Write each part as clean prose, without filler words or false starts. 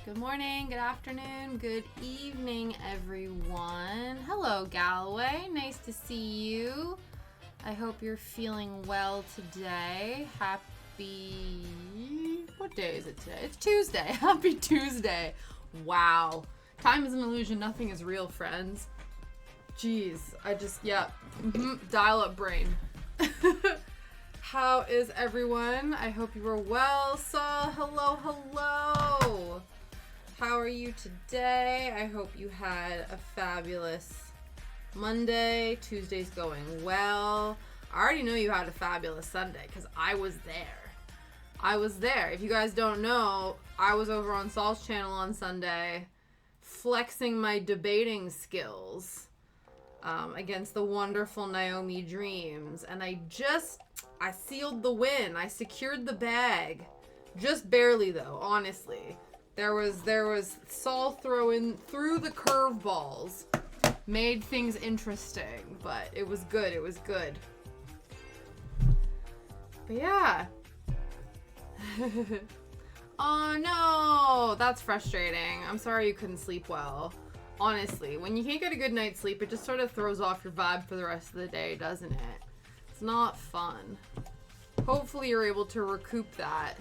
Good morning, good afternoon, good evening, everyone. Hello, Galloway. Nice to see you. I hope you're feeling well today. Happy... What day is it today? It's Tuesday. Happy Tuesday. Wow. Time is an illusion. Nothing is real, friends. Jeez. Dial up brain. How is everyone? I hope you are well. Saul, hello. How are you today? I hope you had a fabulous Monday. Tuesday's going well. I already know you had a fabulous Sunday because I was there. If you guys don't know, I was over on Saul's channel on Sunday flexing my debating skills against the wonderful Naomi Dreams. And I sealed the win. I secured the bag. Just barely though, honestly. There was Saul throwing through the curveballs, made things interesting, but it was good. But yeah. Oh no, that's frustrating. I'm sorry you couldn't sleep well. Honestly, when you can't get a good night's sleep, it just sort of throws off your vibe for the rest of the day, doesn't it? It's not fun. Hopefully you're able to recoup that.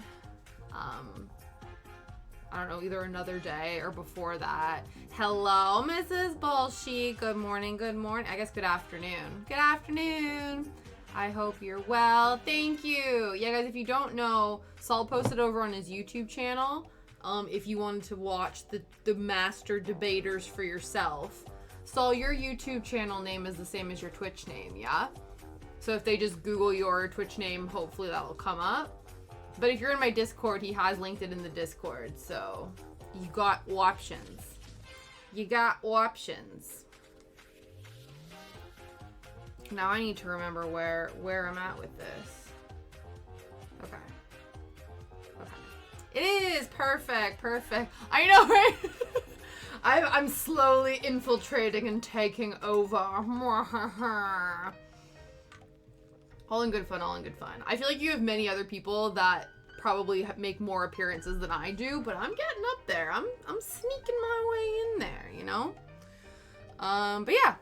I don't know, either another day or before that. Hello, Mrs. Bolshe. Good morning. I guess good afternoon. Good afternoon. I hope you're well. Thank you. Yeah, guys, if you don't know, Saul posted over on his YouTube channel. If you wanted to watch the master debaters for yourself. Saul, your YouTube channel name is the same as your Twitch name, yeah? So if they just Google your Twitch name, hopefully that'll come up. But if you're in my Discord, he has linked it in the Discord, so you got options. Now I need to remember where I'm at with this. Okay. It is perfect. I know, right? I'm slowly infiltrating and taking over. All in good fun. I feel like you have many other people that probably make more appearances than I do, but I'm getting up there. I'm sneaking my way in there, you know? But yeah.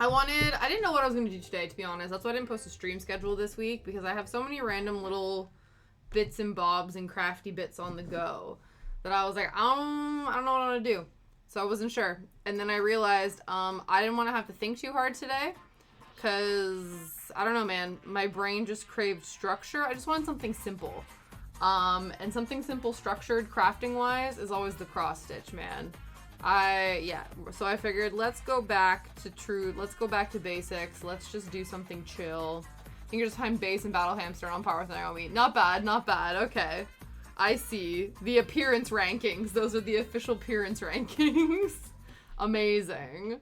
I didn't know what I was going to do today, to be honest. That's why I didn't post a stream schedule this week, because I have so many random little bits and bobs and crafty bits on the go that I was like, I don't know what I want to do. So I wasn't sure. And then I realized I didn't want to have to think too hard today. Because, I don't know, man, my brain just craved structure. I just wanted something simple. And something simple structured crafting-wise is always the cross stitch, man. So I figured, let's go back to basics. Let's just do something chill. You can just find base and battle hamster on Power with Naomi. Not bad. Okay. I see. The appearance rankings. Those are the official appearance rankings. Amazing.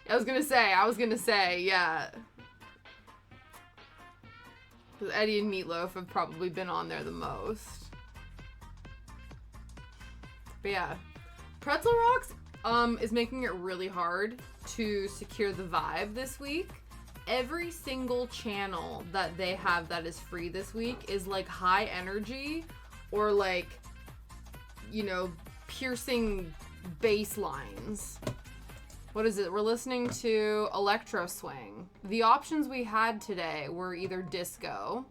I was gonna say, yeah. Because Eddie and Meatloaf have probably been on there the most. But yeah. Pretzel Rocks is making it really hard to secure the vibe this week. Every single channel that they have that is free this week is like high energy or like, you know, piercing bass lines. What is it? We're listening to Electro Swing. The options we had today were either disco,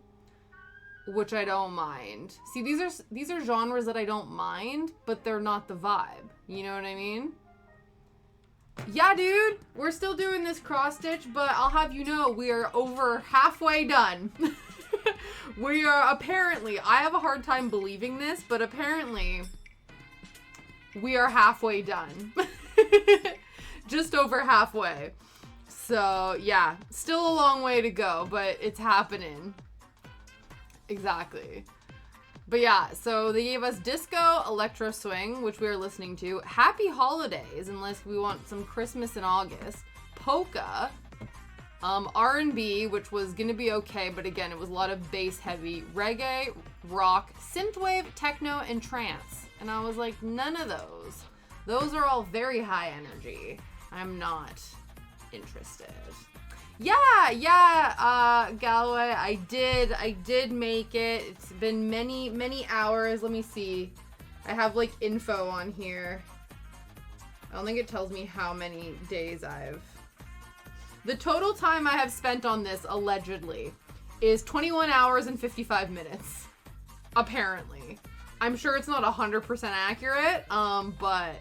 which I don't mind. See, these are genres that I don't mind, but they're not the vibe. You know what I mean? Yeah, dude, we're still doing this cross stitch, but I'll have you know we are over halfway done. We are apparently, I have a hard time believing this, but apparently we are halfway done. Just over halfway. So, yeah, still a long way to go, but it's happening. Exactly. But yeah, so they gave us Disco, Electro Swing, which we are listening to, Happy Holidays, unless we want some Christmas in August, Polka, R&B, which was gonna be okay, but again, it was a lot of bass heavy, reggae, rock, synthwave, techno, and trance. And I was like, none of those. Those are all very high energy. I'm not interested. Yeah, Galloway, I did make it. It's been many hours. Let me see. I have like info on here. I don't think it tells me how many days the total time I have spent on this, allegedly, is 21 hours and 55 minutes. Apparently. I'm sure it's not 100% accurate, but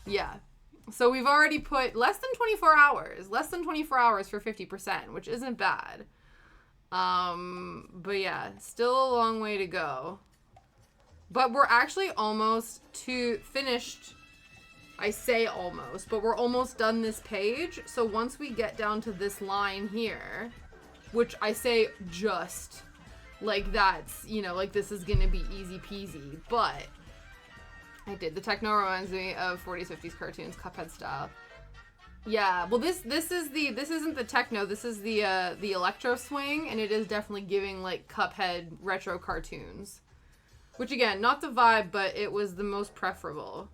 yeah. So we've already put less than 24 hours for 50%, which isn't bad. But yeah, still a long way to go. But we're actually almost finished. I say almost, but we're almost done this page. So once we get down to this line here, which I say just, like that's, you know, like this is gonna be easy peasy, but I did. The techno reminds me of 40s, 50s cartoons, Cuphead style. Yeah, well this isn't the techno, this is the electro swing, and it is definitely giving like Cuphead retro cartoons. Which again, not the vibe, but it was the most preferable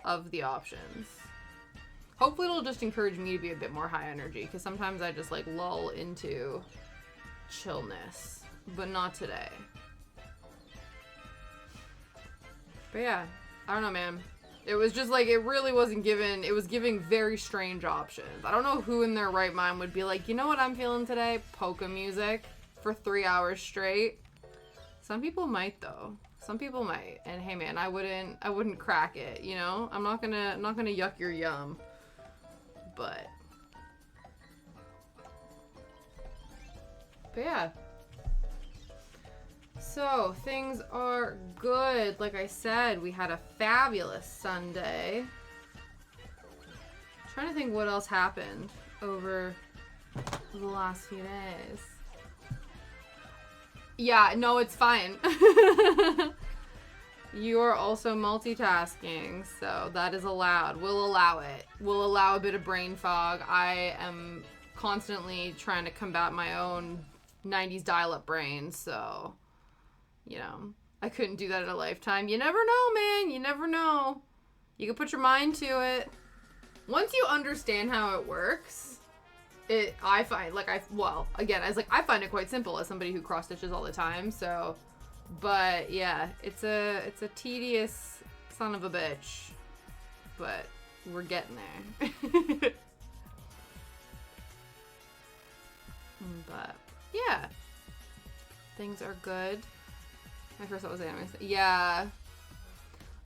of the options. Hopefully it'll just encourage me to be a bit more high energy, because sometimes I just like lull into chillness, but not today. But yeah, I don't know, man. It was just like, it really wasn't given, it was giving very strange options. I don't know who in their right mind would be like, you know what I'm feeling today? Polka music for 3 hours straight. Some people might though. Some people might. And hey man, I wouldn't crack it, you know? I'm not gonna yuck your yum. But yeah. So, things are good. Like I said, we had a fabulous Sunday. I'm trying to think what else happened over the last few days. Yeah, no, it's fine. You are also multitasking, so that is allowed. We'll allow it. We'll allow a bit of brain fog. I am constantly trying to combat my own 90s dial-up brain, so, you know, I couldn't do that in a lifetime. You never know, man. You never know. You can put your mind to it. Once you understand how it works, I find, like, I find it quite simple as somebody who cross stitches all the time, so, but yeah, it's a tedious son of a bitch, but we're getting there. But yeah, things are good. My first thought was anime. Yeah.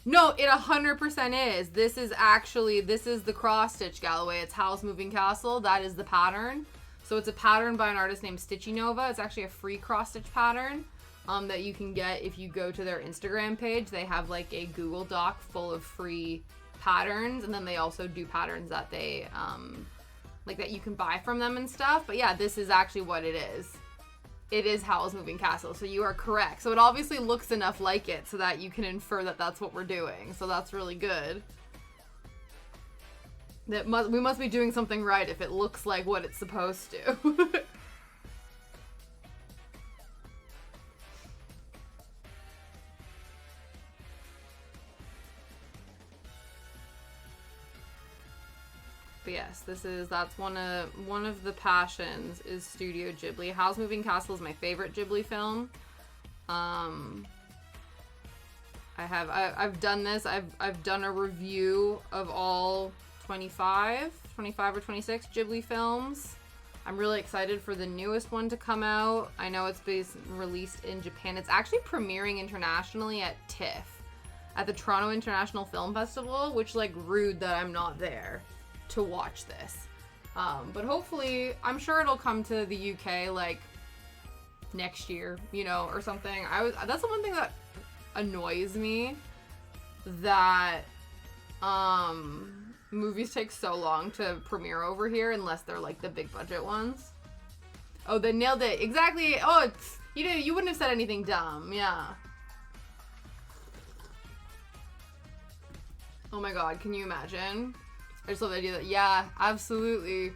No, it 100% is. This is the cross stitch Galloway. It's Howl's Moving Castle. That is the pattern. So it's a pattern by an artist named Stitchy Nova. It's actually a free cross stitch pattern that you can get if you go to their Instagram page. They have like a Google Doc full of free patterns, and then they also do patterns that they like that you can buy from them and stuff. But yeah, this is actually what it is. It is Howl's Moving Castle, so you are correct. So it obviously looks enough like it so that you can infer that that's what we're doing. So that's really good. We must be doing something right if it looks like what it's supposed to. But yes, that's one of the passions is Studio Ghibli. Howl's Moving Castle is my favorite Ghibli film. I've done this. I've done a review of all 25 or 26 Ghibli films. I'm really excited for the newest one to come out. I know it's been released in Japan. It's actually premiering internationally at TIFF, at the Toronto International Film Festival, which, like, rude that I'm not there to watch this. But hopefully, I'm sure it'll come to the UK, like, next year, you know, or something. That's the one thing that annoys me, that movies take so long to premiere over here unless they're like the big budget ones. Oh, they nailed it. Exactly. Oh, you wouldn't have said anything dumb. Yeah. Oh my god, can you imagine? I just love the idea that, yeah, absolutely.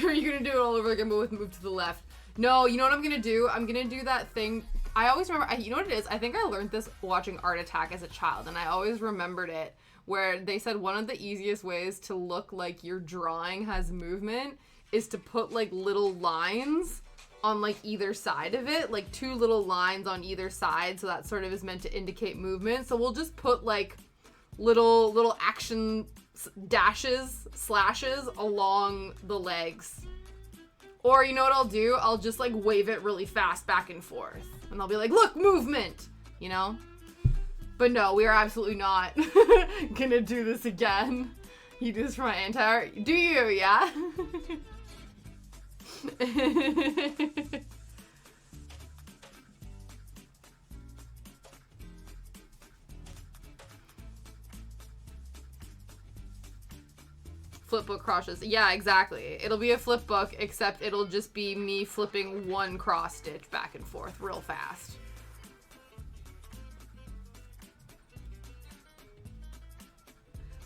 Are you gonna do it all over again but with move to the left? No, you know what I'm gonna do? I'm gonna do that thing. I always remember, you know what it is? I think I learned this watching Art Attack as a child, and I always remembered it, where they said one of the easiest ways to look like your drawing has movement is to put, like, little lines on like either side of it, like 2 little lines on either side, so that sort of is meant to indicate movement. So we'll just put like little action dashes, slashes along the legs. Or you know what I'll do? I'll just like wave it really fast back and forth. And I'll be like, look, movement, you know? But no, we are absolutely not gonna do this again. You do this for my anti-art? Do you, yeah? Flipbook crosses. Yeah, exactly. It'll be a flip book, except it'll just be me flipping one cross stitch back and forth real fast.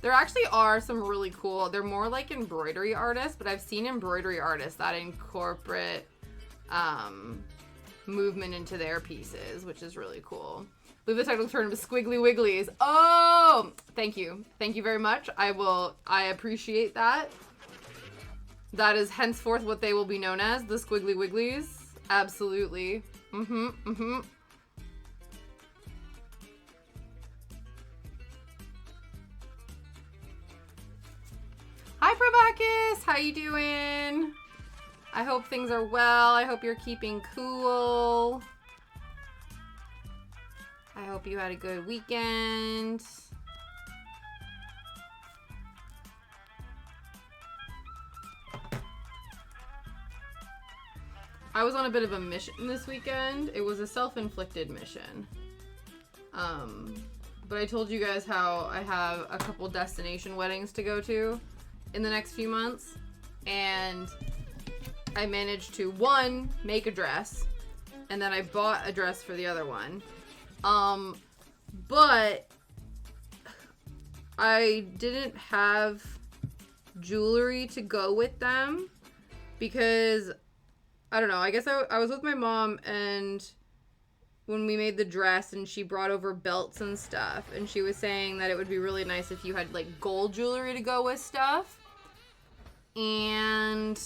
There actually are some really cool, they're more like embroidery artists, but I've seen embroidery artists that incorporate movement into their pieces, which is really cool. Leave the technical term to squiggly wigglies. Oh, thank you. Thank you very much. I appreciate that. That is henceforth what they will be known as, the squiggly wigglies. Absolutely. Hi, Probakis. How you doing? I hope things are well. I hope you're keeping cool. I hope you had a good weekend. I was on a bit of a mission this weekend. It was a self-inflicted mission. But I told you guys how I have a couple destination weddings to go to in the next few months. And I managed to, one, make a dress. And then I bought a dress for the other one. But I didn't have jewelry to go with them because, I don't know, I guess I was with my mom and when we made the dress and she brought over belts and stuff and she was saying that it would be really nice if you had like gold jewelry to go with stuff. And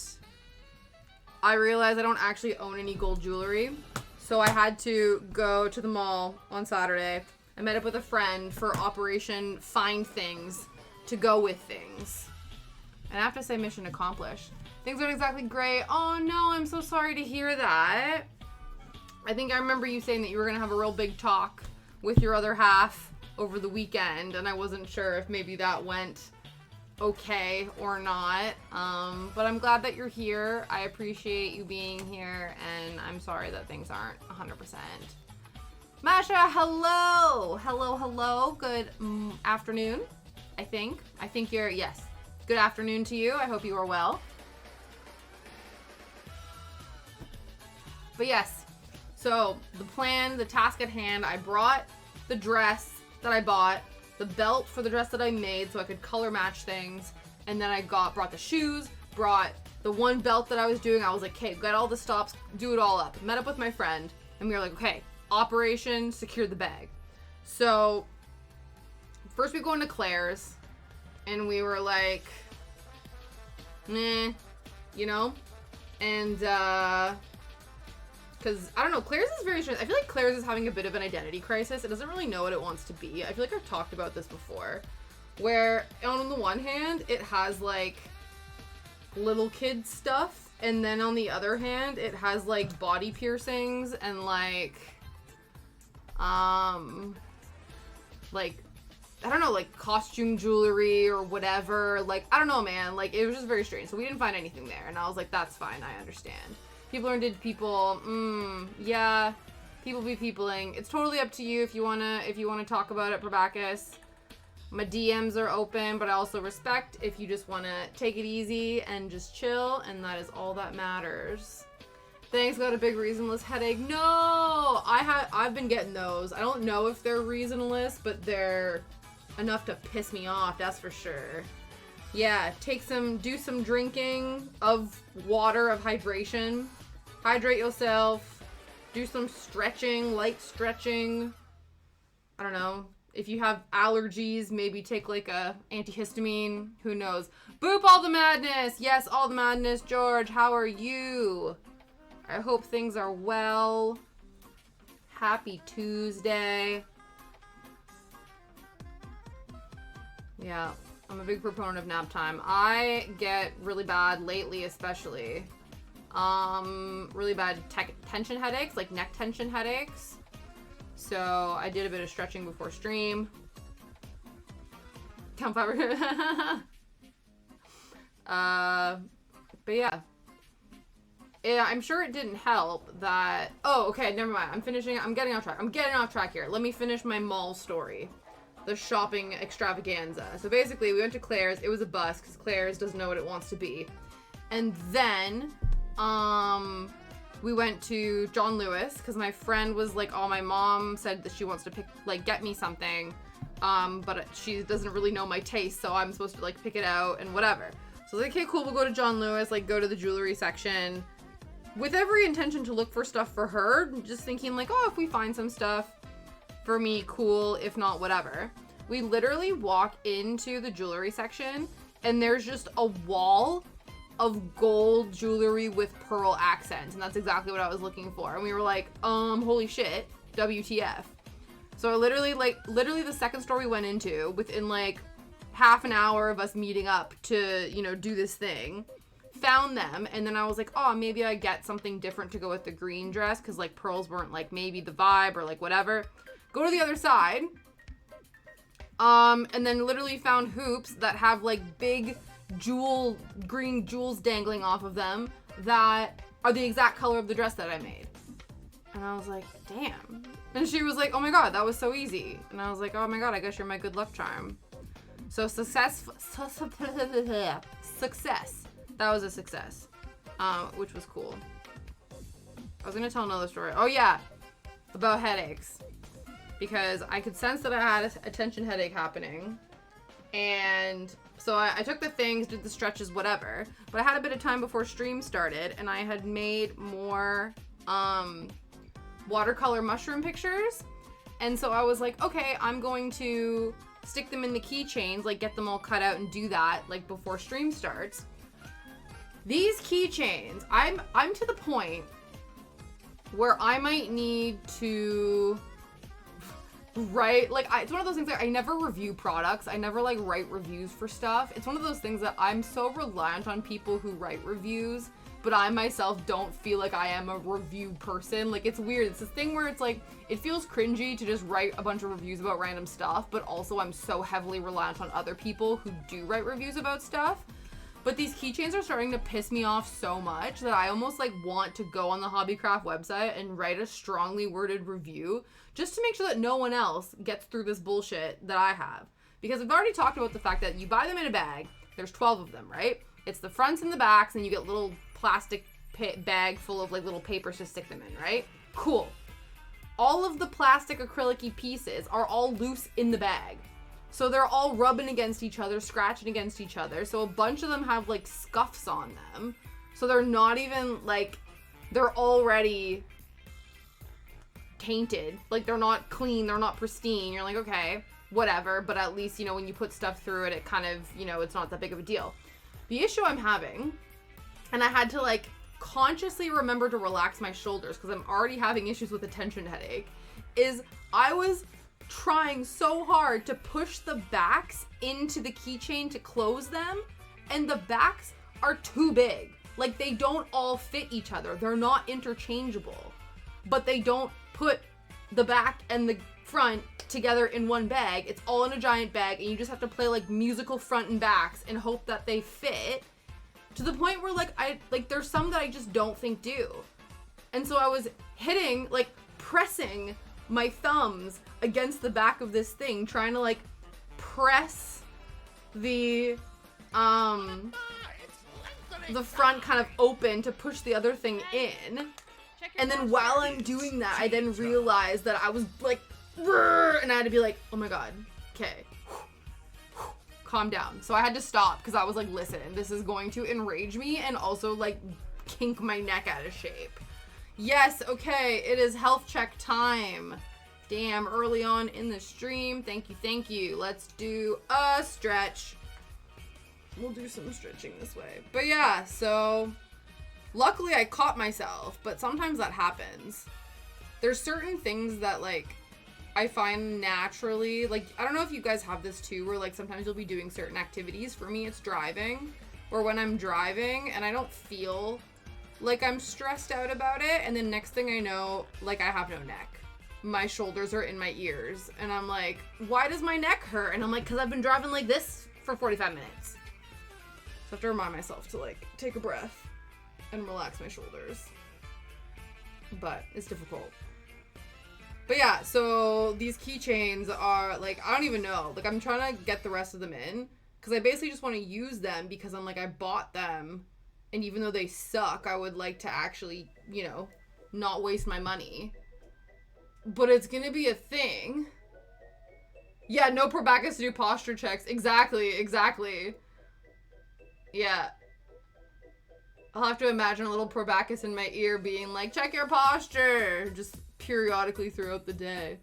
I realized I don't actually own any gold jewelry. So I had to go to the mall on Saturday. I met up with a friend for Operation Find Things to go with things. And I have to say mission accomplished. Things aren't exactly great. Oh no, I'm so sorry to hear that. I think I remember you saying that you were going to have a real big talk with your other half over the weekend. And I wasn't sure if maybe that went okay or not, but I'm glad that you're here. I appreciate you being here, and I'm sorry that things aren't 100%. Masha, hello! Hello. Good afternoon, I think you're, yes. Good afternoon to you. I hope you are well. But yes, so the plan, the task at hand, I brought the dress that I bought, the belt for the dress that I made so I could color match things, and then I brought the shoes, brought the one belt that I was doing. I was like, okay, get all the stops, do it all up. Met up with my friend, and we were like, okay, operation secure the bag. So first we go into Claire's, and we were like, meh, you know, and because, I don't know, Claire's is very strange. I feel like Claire's is having a bit of an identity crisis. It doesn't really know what it wants to be. I feel like I've talked about this before. Where, on the one hand, it has, like, little kid stuff. And then on the other hand, it has, like, body piercings and, like, I don't know, like, costume jewelry or whatever. Like, I don't know, man. Like, it was just very strange. So we didn't find anything there. And I was like, that's fine. I understand. People are into people. Yeah. People be peopling. It's totally up to you if you wanna talk about it, Probakis. My DMs are open, but I also respect if you just wanna take it easy and just chill, and that is all that matters. Thanks, got a big reasonless headache. No! I've been getting those. I don't know if they're reasonless, but they're enough to piss me off, that's for sure. Yeah, do some drinking of water, of hydration. Hydrate yourself. Do some stretching, light stretching. I don't know. If you have allergies, maybe take like a antihistamine. Who knows? Boop all the madness. Yes, all the madness. George, how are you? I hope things are well. Happy Tuesday. Yeah, I'm a big proponent of nap time. I get really bad lately, especially. Really bad tension headaches, like neck tension headaches. So I did a bit of stretching before stream. Count fiber. But yeah. Yeah, I'm sure it didn't help that. Oh, okay, never mind. I'm getting off track. I'm getting off track here. Let me finish my mall story. The shopping extravaganza. So basically, we went to Claire's. It was a bus because Claire's doesn't know what it wants to be. And then, we went to John Lewis because my friend was like, oh, my mom said that she wants to get me something. But she doesn't really know my taste, so I'm supposed to like pick it out and whatever. So I was like, okay, cool, we'll go to John Lewis, like go to the jewelry section with every intention to look for stuff for her, just thinking like, oh, if we find some stuff for me, cool, if not, whatever. We literally walk into the jewelry section and there's just a wall of gold jewelry with pearl accents, and that's exactly what I was looking for. And we were like, holy shit, WTF. So literally the second store we went into, within like half an hour of us meeting up to, you know, do this thing, found them, and then I was like, oh, maybe I get something different to go with the green dress, because like pearls weren't like maybe the vibe or like whatever. Go to the other side, and then literally found hoops that have like big green jewels dangling off of them that are the exact color of the dress that I made. And I was like, damn. And she was like, oh my god, that was so easy. And I was like, oh my god, I guess you're my good luck charm. So success. That was a success, which was cool. I was gonna tell another story. Oh yeah, about headaches. Because I could sense that I had a tension headache happening. And so I took the things, did the stretches, whatever. But I had a bit of time before stream started, and I had made more watercolor mushroom pictures. And so I was like, okay, I'm going to stick them in the keychains, like get them all cut out and do that, like before stream starts. These keychains, I'm to the point where I might need to write, like, it's one of those things that I never review products. I never like write reviews for stuff. It's one of those things that I'm so reliant on people who write reviews, but I myself don't feel like I am a review person. Like, it's weird. It's this thing where it's like, it feels cringy to just write a bunch of reviews about random stuff, but also I'm so heavily reliant on other people who do write reviews about stuff. But these keychains are starting to piss me off so much that I almost like want to go on the Hobbycraft website and write a strongly worded review just to make sure that no one else gets through this bullshit that I have. Because I've already talked about the fact that you buy them in a bag. There's 12 of them, right? It's the fronts and the backs, and you get a little plastic bag full of like little papers to stick them in, right? Cool. All of the plastic acrylic-y pieces are all loose in the bag. So they're all rubbing against each other, scratching against each other. So a bunch of them have like scuffs on them. So they're not even like, they're already tainted. Like, they're not clean, they're not pristine. You're like, okay, whatever. But at least, you know, when you put stuff through it, it kind of, you know, it's not that big of a deal. The issue I'm having, and I had to like consciously remember to relax my shoulders because I'm already having issues with a tension headache, is I was trying so hard to push the backs into the keychain to close them, and the backs are too big. Like, they don't all fit each other. They're not interchangeable, but they don't put the back and the front together in one bag. It's all in a giant bag, and you just have to play like musical front and backs and hope that they fit, to the point where there's some that I just don't think do. And so I was hitting, like, pressing my thumbs against the back of this thing, trying to like press the front kind of open to push the other thing in. And then while I'm doing that, I then realized that I was like, and I had to be like, oh my god, okay, calm down. So I had to stop because I was like, listen, this is going to enrage me and also like kink my neck out of shape. Yes, okay, it is health check time. Damn, early on in the stream. Thank you, thank you. Let's do a stretch. We'll do some stretching this way. But yeah, so Luckily, I caught myself, but sometimes that happens. There's certain things that, like, I find naturally, like, I don't know if you guys have this too, where, like, sometimes you'll be doing certain activities. For me, it's driving. Or when I'm driving and I don't feel like I'm stressed out about it, and then next thing I know, like, I have no neck. My shoulders are in my ears, and I'm like, why does my neck hurt? And I'm like, because I've been driving like this for 45 minutes. So I have to remind myself to, like, take a breath and relax my shoulders. But it's difficult. But yeah, so these keychains are, like, I don't even know. Like, I'm trying to get the rest of them in, because I basically just want to use them because I'm like, I bought them, and even though they suck, I would like to actually, you know, not waste my money. But it's gonna be a thing. Yeah, no probacus to do posture checks. Exactly. Yeah. I'll have to imagine a little probacus in my ear being like, check your posture, just periodically throughout the day.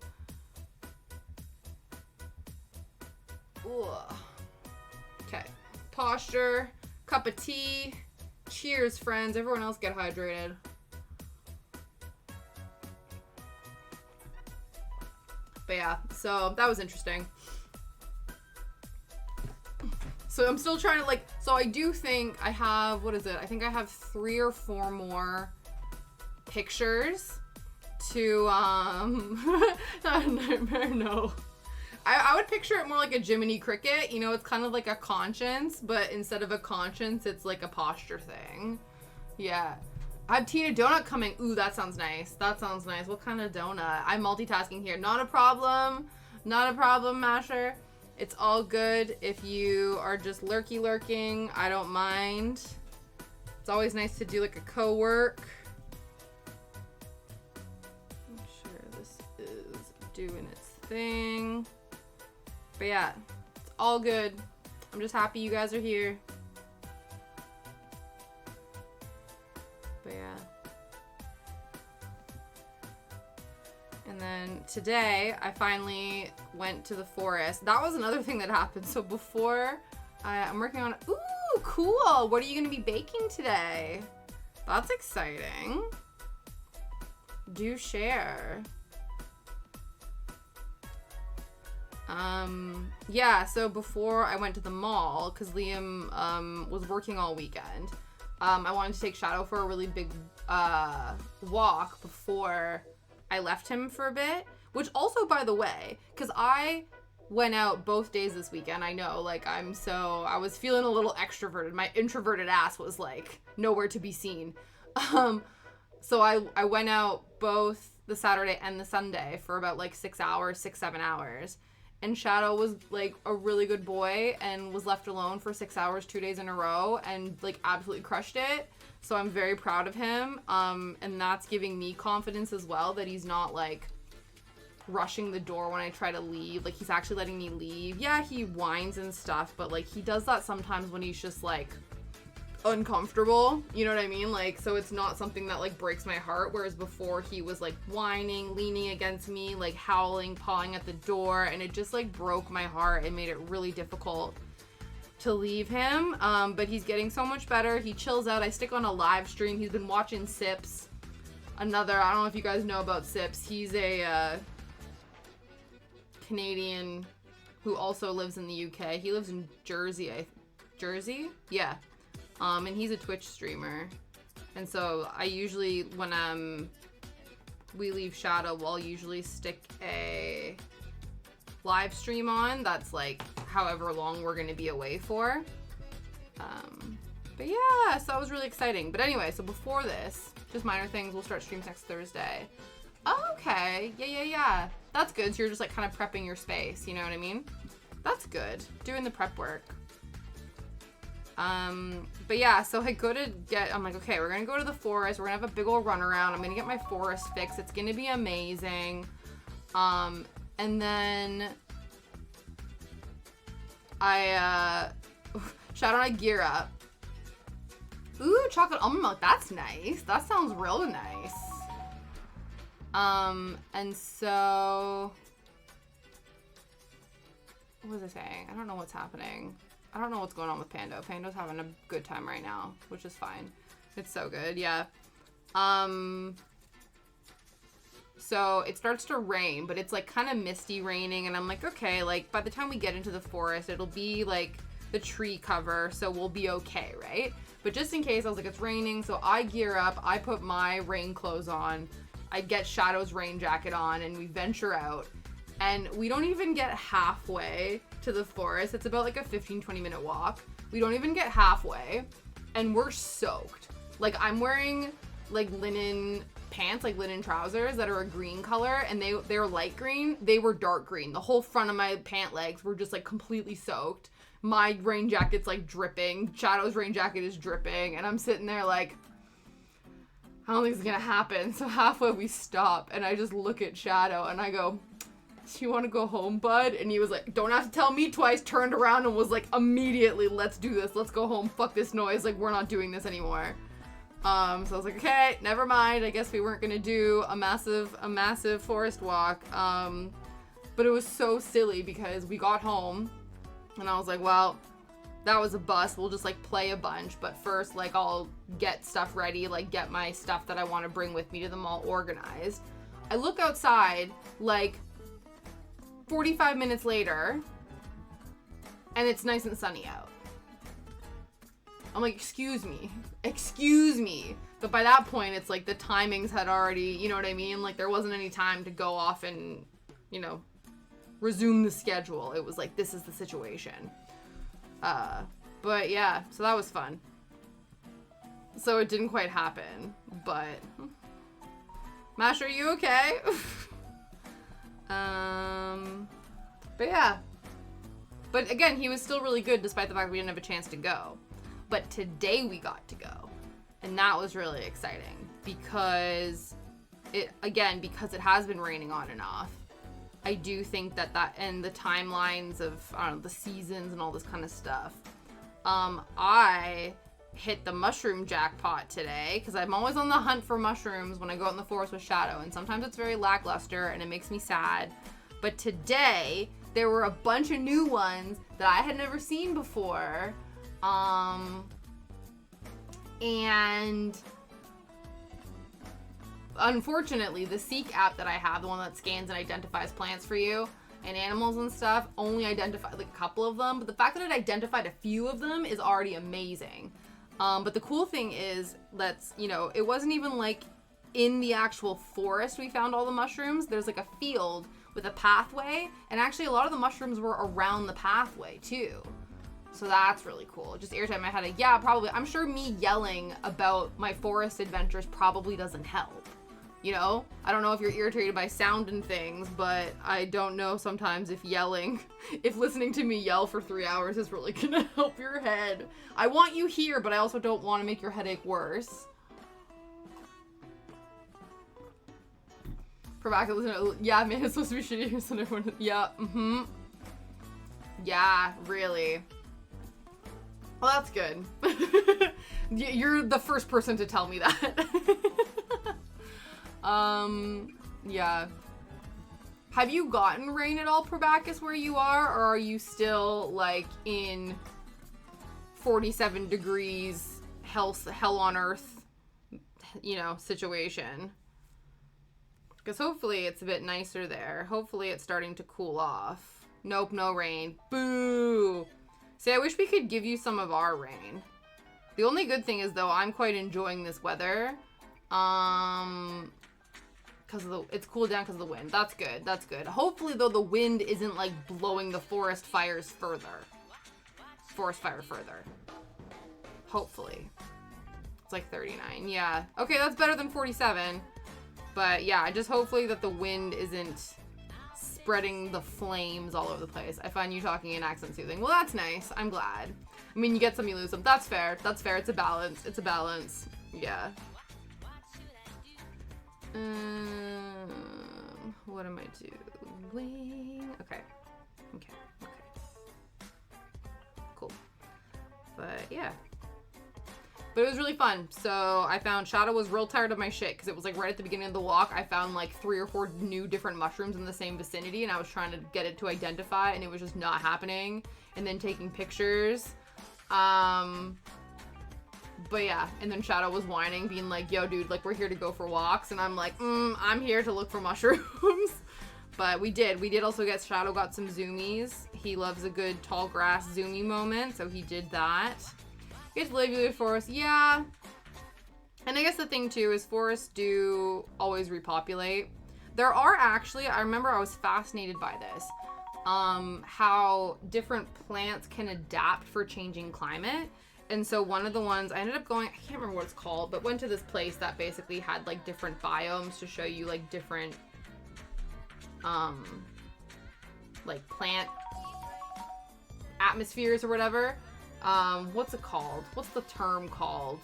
Ugh. Okay. Posture, cup of tea. Cheers, friends. Everyone else get hydrated. But yeah, so that was interesting. So I'm still trying to, like, so I do think I have, what is it? I think I have 3 or 4 more pictures to, nightmare, no. I would picture it more like a Jiminy Cricket. You know, it's kind of like a conscience, but instead of a conscience, it's like a posture thing. Yeah. I have Tina Donut coming. Ooh, that sounds nice. That sounds nice. What kind of donut? I'm multitasking here. Not a problem. Not a problem, Masher. It's all good if you are just lurking. I don't mind. It's always nice to do like a co-work. Make sure this is doing its thing. But yeah, it's all good. I'm just happy you guys are here. But yeah. And then today, I finally went to the forest. That was another thing that happened. So before, I'm working on... Ooh, cool! What are you going to be baking today? That's exciting. Do share. Yeah, so before I went to the mall, because Liam was working all weekend, I wanted to take Shadow for a really big walk before I left him for a bit. Which also, by the way, because I went out both days this weekend, I know, like, I was feeling a little extroverted. My introverted ass was, like, nowhere to be seen. So I went out both the Saturday and the Sunday for about, like, 7 hours. And Shadow was, like, a really good boy and was left alone for 6 hours, 2 days in a row, and, like, absolutely crushed it. So I'm very proud of him. And that's giving me confidence as well that he's not, like, rushing the door when I try to leave. Like, he's actually letting me leave. Yeah, he whines and stuff, but, like, he does that sometimes when he's just, like, uncomfortable. You know what I mean? Like, so it's not something that, like, breaks my heart, whereas before he was, like, whining, leaning against me, like, howling, pawing at the door, and it just, like, broke my heart and made it really difficult to leave him. But he's getting so much better. He chills out. I stick on a live stream. He's been watching Sips. I don't know if you guys know about Sips. He's a Canadian who also lives in the UK. He lives in Jersey. Jersey? Yeah. And he's a Twitch streamer. And so I usually, when we leave Shadow, I'll usually stick a live stream on that's like however long we're going to be away for. But yeah, so that was really exciting. But anyway, so before this, just minor things, we'll start streams next Thursday. Oh, okay. Yeah. That's good. So you're just like kind of prepping your space, you know what I mean? That's good. Doing the prep work. But yeah, so I'm like, okay, we're gonna go to the forest, we're gonna have a big old run around, I'm gonna get my forest fix, it's gonna be amazing. And then Shadow and I gear up. Ooh, chocolate almond milk, that's nice. That sounds real nice. And so, what was I saying? I don't know what's happening. I don't know what's going on with Pando. Pando's having a good time right now, which is fine. It's so good, yeah. So it starts to rain, but it's like kind of misty raining, and I'm like, okay, like by the time we get into the forest, it'll be like the tree cover, so we'll be okay, right? But just in case, I was like, it's raining, so I gear up, I put my rain clothes on, I get Shadow's rain jacket on, and we venture out. And we don't even get halfway to the forest. It's about like a 15-20 minute walk. We don't even get halfway, and we're soaked. Like, I'm wearing like linen pants, like linen trousers that are a green color, and they were light green. They were dark green. The whole front of my pant legs were just like completely soaked. My rain jacket's like dripping. Shadow's rain jacket is dripping, and I'm sitting there like, I don't think it's gonna happen. So halfway we stop, and I just look at Shadow, and I go, do you want to go home, bud? And he was like, don't have to tell me twice, turned around and was like, immediately, let's do this. Let's go home. Fuck this noise. Like, we're not doing this anymore. So I was like, okay, never mind. I guess we weren't going to do a massive forest walk. But it was so silly because we got home and I was like, well, that was a bust. We'll just like play a bunch. But first, like, I'll get stuff ready, like get my stuff that I want to bring with me to the mall organized. I look outside, like, 45 minutes later, and it's nice and sunny out. I'm like, excuse me. But by that point, it's like the timings had already, you know what I mean? Like, there wasn't any time to go off and, you know, resume the schedule. It was like, this is the situation. But yeah, so that was fun. So it didn't quite happen, but Mash, are you okay? But yeah. But again, he was still really good despite the fact we didn't have a chance to go. But today we got to go. And that was really exciting because it has been raining on and off. I do think that and the timelines of, I don't know, the seasons and all this kind of stuff. I hit the mushroom jackpot today because I'm always on the hunt for mushrooms when I go out in the forest with Shadow, and sometimes it's very lackluster and it makes me sad. But today there were a bunch of new ones that I had never seen before, and unfortunately the Seek app that I have, the one that scans and identifies plants for you and animals and stuff, only identified like a couple of them, but the fact that it identified a few of them is already amazing. But the cool thing is that's, you know, it wasn't even like in the actual forest we found all the mushrooms. There's like a field with a pathway, and actually a lot of the mushrooms were around the pathway too. So that's really cool. Just irritated my head. Yeah, probably. I'm sure me yelling about my forest adventures probably doesn't help. You know? I don't know if you're irritated by sound and things, but I don't know sometimes if listening to me yell for 3 hours is really gonna help your head. I want you here, but I also don't want to make your headache worse. Yeah, man, it's supposed to be shitty. So everyone, yeah, yeah, really. Well, that's good. You're the first person to tell me that. Yeah. Have you gotten rain at all, Probacus, where you are? Or are you still, like, in 47 degrees, hell on earth, you know, situation? Because hopefully it's a bit nicer there. Hopefully it's starting to cool off. Nope, no rain. Boo! See, I wish we could give you some of our rain. The only good thing is, though, I'm quite enjoying this weather. It's cooled down because of the wind. That's good. That's good. Hopefully, though, the wind isn't, like, blowing the forest fire further. Hopefully. It's like 39. Yeah. Okay, that's better than 47. But, yeah, just hopefully that the wind isn't spreading the flames all over the place. I find you talking in accent soothing. Well, that's nice. I'm glad. I mean, you get some, you lose some. That's fair. That's fair. It's a balance. It's a balance. Yeah. What am I doing? Okay. Cool. But, yeah. But it was really fun. So I found Shadow was real tired of my shit because it was like right at the beginning of the walk. I found like 3 or 4 new different mushrooms in the same vicinity, and I was trying to get it to identify, and it was just not happening. And then taking pictures. But yeah, and then Shadow was whining, being like, yo, dude, like, we're here to go for walks. And I'm like, I'm here to look for mushrooms. But we did. We did also get, Shadow got some zoomies. He loves a good tall grass zoomie moment, so he did that. You get to live with forest. Yeah. And I guess the thing, too, is forests do always repopulate. There are actually, I remember I was fascinated by this, how different plants can adapt for changing climate. And so one of the ones, I ended up going, I can't remember what it's called, but went to this place that basically had, like, different biomes to show you, like, different, like, plant atmospheres or whatever. What's it called? What's the term called?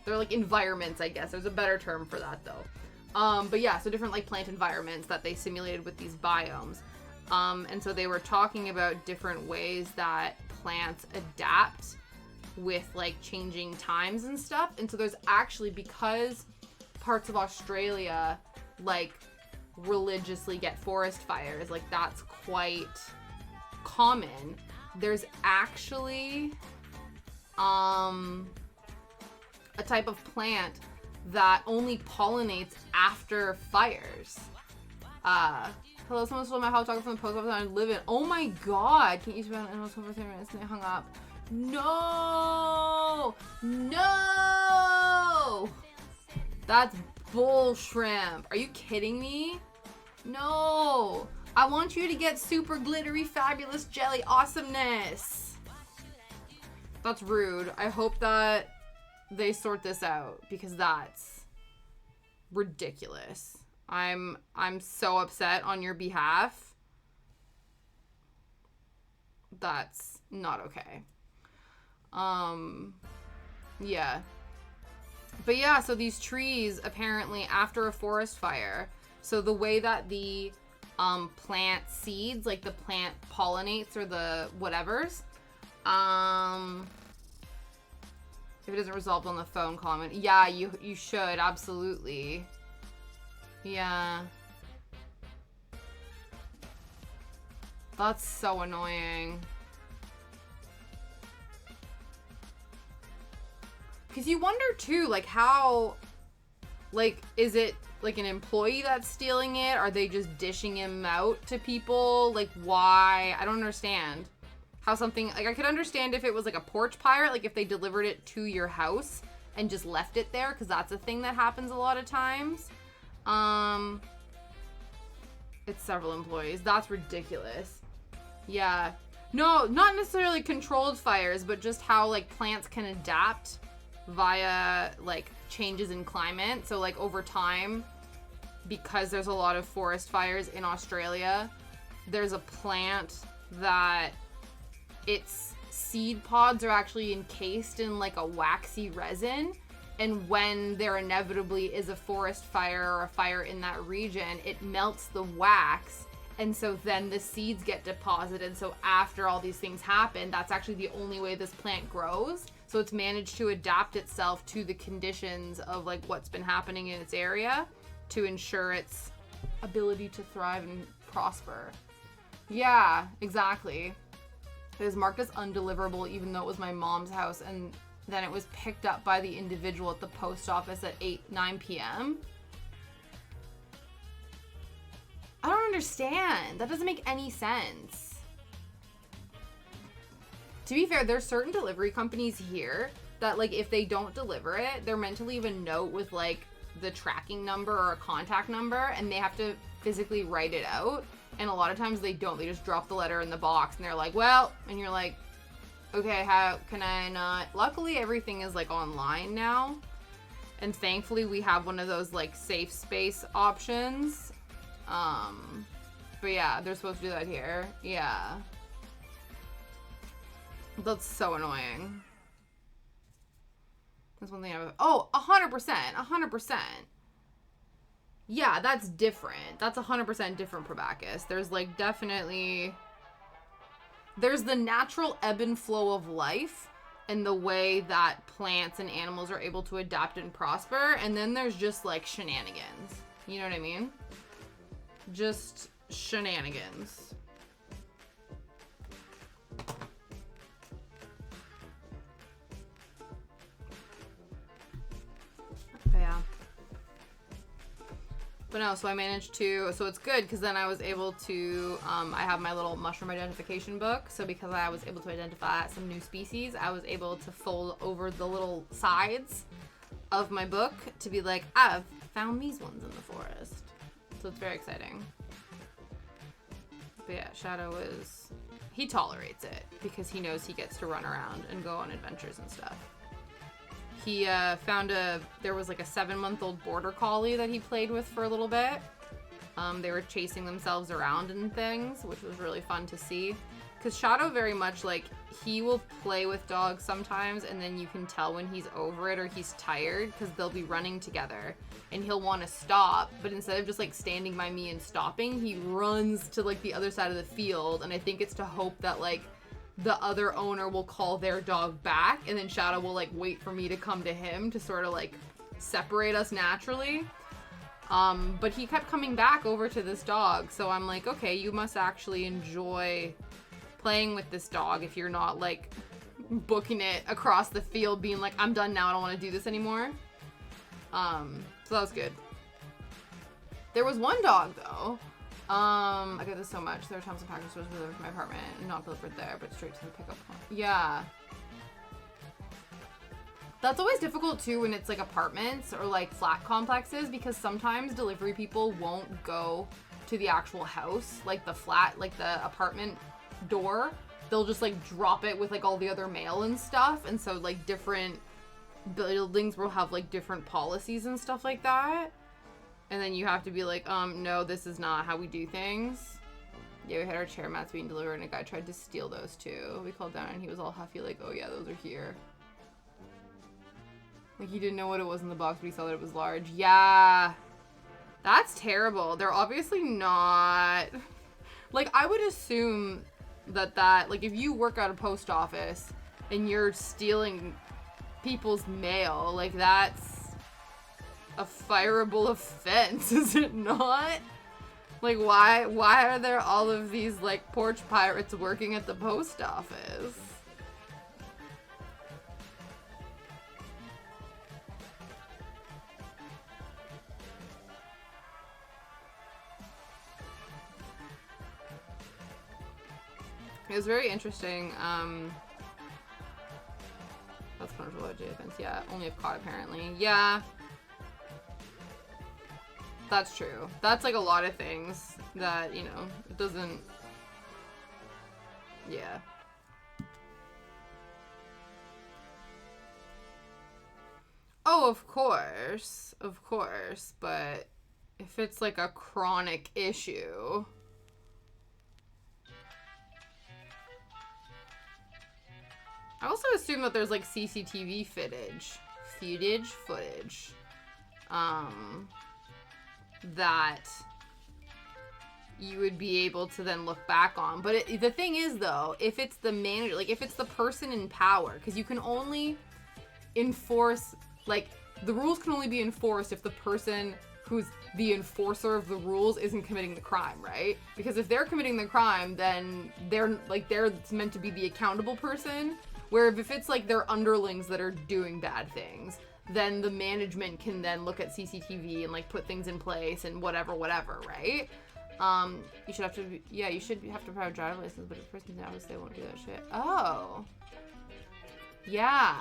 They're, like, environments, I guess. There's a better term for that, though. But yeah, so different, like, plant environments that they simulated with these biomes. And so they were talking about different ways that plants adapt with, like, changing times and stuff. And so there's actually, because parts of Australia, like, religiously get forest fires, like, that's quite common. There's actually a type of plant that only pollinates after fires. Hello, someone stole my hot dog from the post office I live in. Oh my god! Can't you spend almost for 10 minutes and they hung up? No! No! That's bull shrimp. Are you kidding me? No! I want you to get super glittery, fabulous jelly awesomeness. That's rude. I hope that they sort this out because that's ridiculous. I'm so upset on your behalf. That's not okay. Yeah. But yeah, so these trees apparently after a forest fire, so the way that the plant seeds, like the plant pollinates or the whatevers, if it isn't resolved on the phone, comment. Yeah, you should, absolutely. Yeah. That's so annoying. Because you wonder, too, like, how, like, is it, like, an employee that's stealing it? Are they just dishing him out to people? Like, why? I don't understand. How something, like, I could understand if it was, like, a porch pirate, like, if they delivered it to your house and just left it there, because that's a thing that happens a lot of times. It's several employees. That's ridiculous. Yeah. No, not necessarily controlled fires, but just how, like, plants can adapt via, like, changes in climate. So, like, over time, because there's a lot of forest fires in Australia, there's a plant that its seed pods are actually encased in, like, a waxy resin. And when there inevitably is a forest fire or a fire in that region, it melts the wax. And so then the seeds get deposited. So after all these things happen, that's actually the only way this plant grows. So it's managed to adapt itself to the conditions of, like, what's been happening in its area to ensure its ability to thrive and prosper. Yeah, exactly. It was marked as undeliverable even though it was my mom's house, and then it was picked up by the individual at the post office at 9 p.m. I don't understand. That doesn't make any sense. To be fair, there's certain delivery companies here that, like, if they don't deliver it, they're meant to leave a note with, like, the tracking number or a contact number, and they have to physically write it out. And a lot of times they don't. They just drop the letter in the box, and they're like, well, and you're like, okay, how can I not? Luckily, everything is, like, online now. And thankfully, we have one of those, like, safe space options. But yeah, they're supposed to do that here. Yeah. That's so annoying. That's one thing I... Oh, 100%. 100%. Yeah, that's different. That's 100% different, Probacus. There's, like, definitely... There's the natural ebb and flow of life and the way that plants and animals are able to adapt and prosper. And then there's just, like, shenanigans. You know what I mean? Just shenanigans. But no, so I managed to, so it's good because then I was able to, I have my little mushroom identification book. So because I was able to identify some new species, I was able to fold over the little sides of my book to be like, I've found these ones in the forest. So it's very exciting. But yeah, Shadow is, he tolerates it because he knows he gets to run around and go on adventures and stuff. He found there was like a 7-month-old border collie that he played with for a little bit. They were chasing themselves around and things, which was really fun to see. Because Shadow very much, like, he will play with dogs sometimes, and then you can tell when he's over it or he's tired, because they'll be running together, and he'll want to stop, but instead of just, like, standing by me and stopping, he runs to, like, the other side of the field, and I think it's to hope that, like, the other owner will call their dog back, and then Shadow will, like, wait for me to come to him to sort of, like, separate us naturally. But he kept coming back over to this dog, so I'm like, okay, you must actually enjoy playing with this dog if you're not, like, booking it across the field being like, I'm done now, I don't want to do this anymore. So that was good. There was one dog, though. I get this so much. There are times when package stores delivered to my apartment and not delivered there, but straight to the pickup point. Yeah. That's always difficult, too, when it's, like, apartments or, like, flat complexes, because sometimes delivery people won't go to the actual house, like, the flat, like, the apartment door. They'll just, like, drop it with, like, all the other mail and stuff, and so, like, different buildings will have, like, different policies and stuff like that. And then you have to be like, no, this is not how we do things. Yeah, we had our chair mats being delivered and a guy tried to steal those too. We called down and he was all huffy like, oh yeah, those are here. Like, he didn't know what it was in the box, but he saw that it was large. Yeah. That's terrible. They're obviously not... Like, I would assume that, like, if you work at a post office and you're stealing people's mail, like, that's a fireable offense, is it not? Like, why are there all of these, like, porch pirates working at the post office? It was very interesting. That's punishable offense. Yeah, only if caught, apparently. Yeah. That's true. That's, like, a lot of things that, you know, it doesn't... Yeah. Oh, of course. Of course. But if it's, like, a chronic issue... I also assume that there's, like, CCTV footage. That you would be able to then look back on. But the thing is, though, if it's the manager, like, if it's the person in power, because you can only enforce, like, the rules can only be enforced if the person who's the enforcer of the rules isn't committing the crime, right? Because if they're committing the crime, then they're meant to be the accountable person. Where if it's, like, their underlings that are doing bad things, then the management can then look at CCTV and, like, put things in place and whatever, right? You should have to, yeah, you should have to provide a driver's license, but if the person's out, they won't do that shit. Oh. Yeah.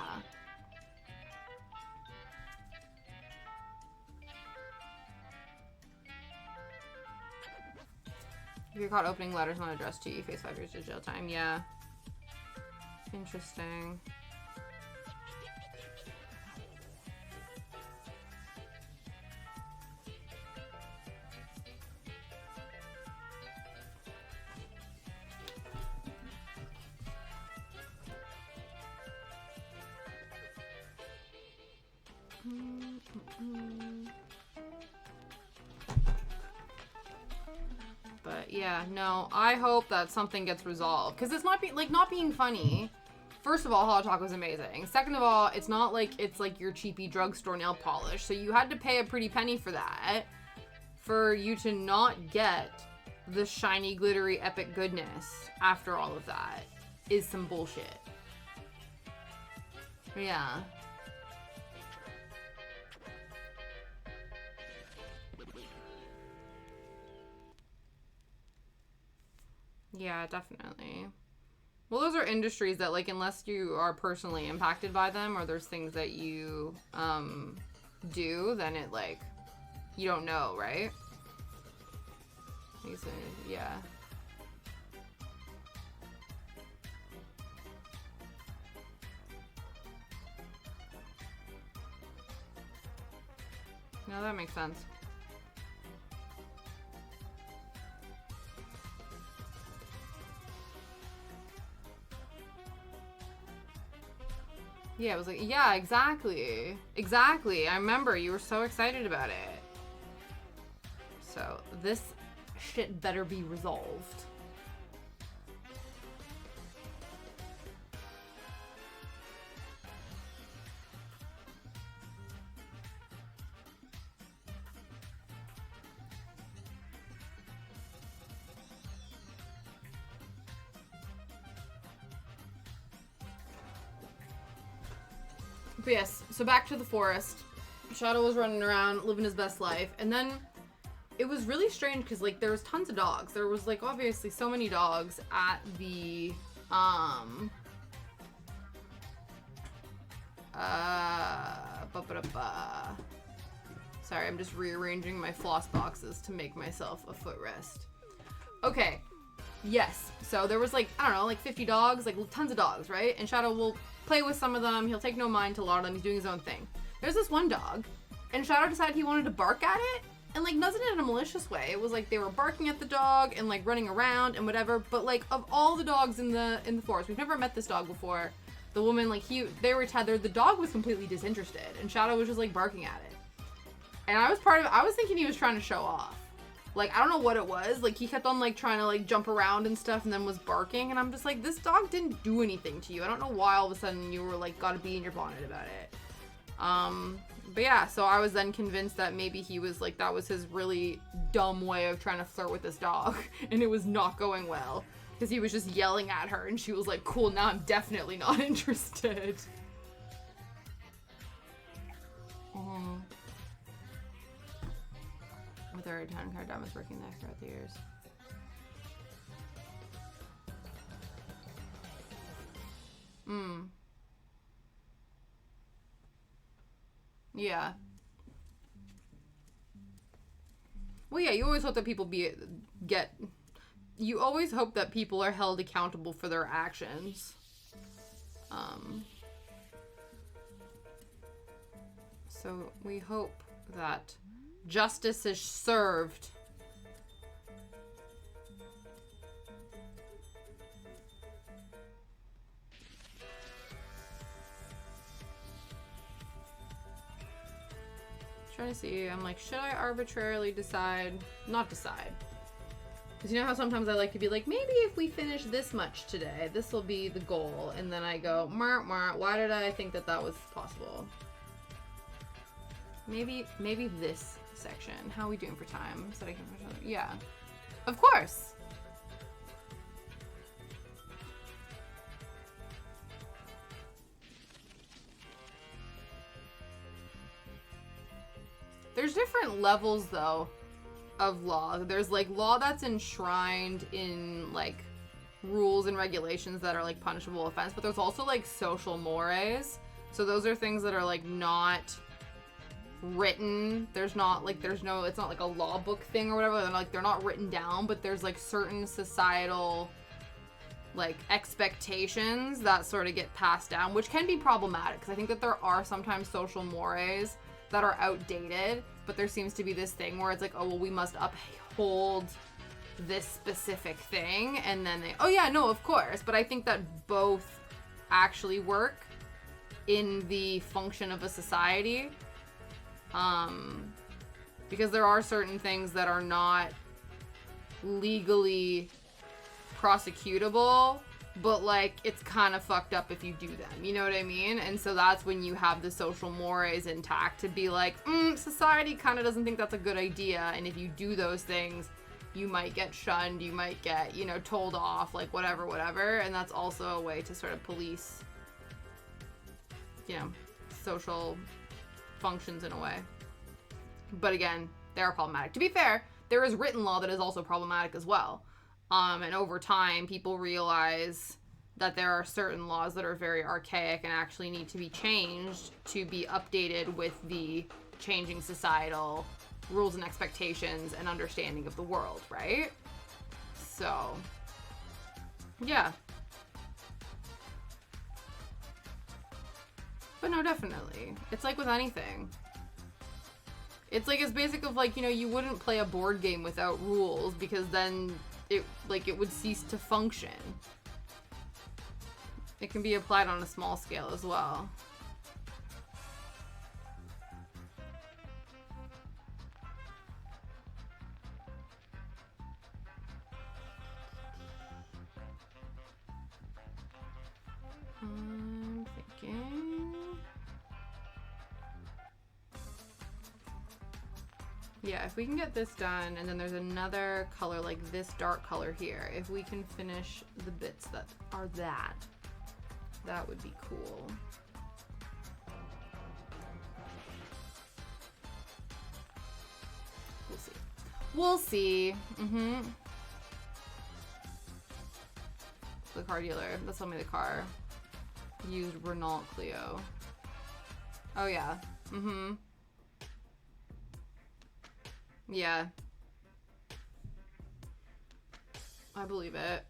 If you're caught opening letters not addressed to you, you face 5 years of jail time. Yeah. Interesting. But yeah, no, I hope that something gets resolved, because it's not being funny. First of all, Hot Taco's amazing. Second of all, it's not like it's like your cheapy drugstore nail polish, so you had to pay a pretty penny for that. For you to not get the shiny, glittery, epic goodness after all of that is some bullshit. Yeah. Yeah, definitely. Well, those are industries that, like, unless you are personally impacted by them or there's things that you do, then it, like, you don't know, right? Yeah. No, that makes sense. Yeah, it was like, yeah, exactly. Exactly. I remember you were so excited about it. So, this shit better be resolved. But yes, so back to the forest. Shadow was running around, living his best life. And then it was really strange because, like, there was tons of dogs. There was, like, obviously so many dogs at the, Sorry, I'm just rearranging my floss boxes to make myself a footrest. Okay. Yes. So there was, like, I don't know, like 50 dogs, like tons of dogs, right? And Shadow will play with some of them. He'll take no mind to a lot of them. He's doing his own thing. There's this one dog, and Shadow decided he wanted to bark at it, and, like, wasn't in a malicious way. It was like they were barking at the dog and, like, running around and whatever. But, like, of all the dogs in the forest, we've never met this dog before. The woman, like, they were tethered. The dog was completely disinterested, and Shadow was just, like, barking at it. And I was thinking he was trying to show off. Like, I don't know what it was. Like, he kept on, like, trying to, like, jump around and stuff and then was barking. And I'm just like, this dog didn't do anything to you. I don't know why all of a sudden you were, like, gotta be in your bonnet about it. But yeah, so I was then convinced that maybe he was, like, that was his really dumb way of trying to flirt with this dog. And it was not going well. Because he was just yelling at her and she was like, cool, now I'm definitely not interested. With her town card diamonds working there throughout the years. Yeah. Well, yeah, you always hope that people you always hope that people are held accountable for their actions. So we hope that justice is served. Trying to see, I'm like, should I arbitrarily not decide? Because you know how sometimes I like to be like, maybe if we finish this much today, this will be the goal. And then I go, why did I think that was possible? Maybe this section. How are we doing for time? So I can, yeah. Of course. There's different levels, though, of law. There's, like, law that's enshrined in, like, rules and regulations that are, like, punishable offense, but there's also, like, social mores. So those are things that are, like, not written. It's not like a law book thing or whatever. They're not written down, but there's, like, certain societal, like, expectations that sort of get passed down, which can be problematic, because I think that there are sometimes social mores that are outdated, but there seems to be this thing where it's like, oh, well, we must uphold this specific thing, and then of course. But I think that both actually work in the function of a society, because there are certain things that are not legally prosecutable, but, like, it's kind of fucked up if you do them, you know what I mean? And so that's when you have the social mores intact to be like, society kind of doesn't think that's a good idea, and if you do those things, you might get shunned, you might get, told off, like, whatever, and that's also a way to sort of police, social functions in a way. But again, they are problematic. To be fair, there is written law that is also problematic as well. And over time, people realize that there are certain laws that are very archaic and actually need to be changed to be updated with the changing societal rules and expectations and understanding of the world, right? So, yeah. But no, definitely. It's like with anything. It's like as basic of like, you know, you wouldn't play a board game without rules because then it would cease to function. It can be applied on a small scale as well. I'm thinking... Yeah, if we can get this done, and then there's another color like this dark color here. If we can finish the bits that are that would be cool. We'll see. We'll see. The car dealer. That's tell me the car. Used Renault Clio. Oh yeah. Yeah. I believe it.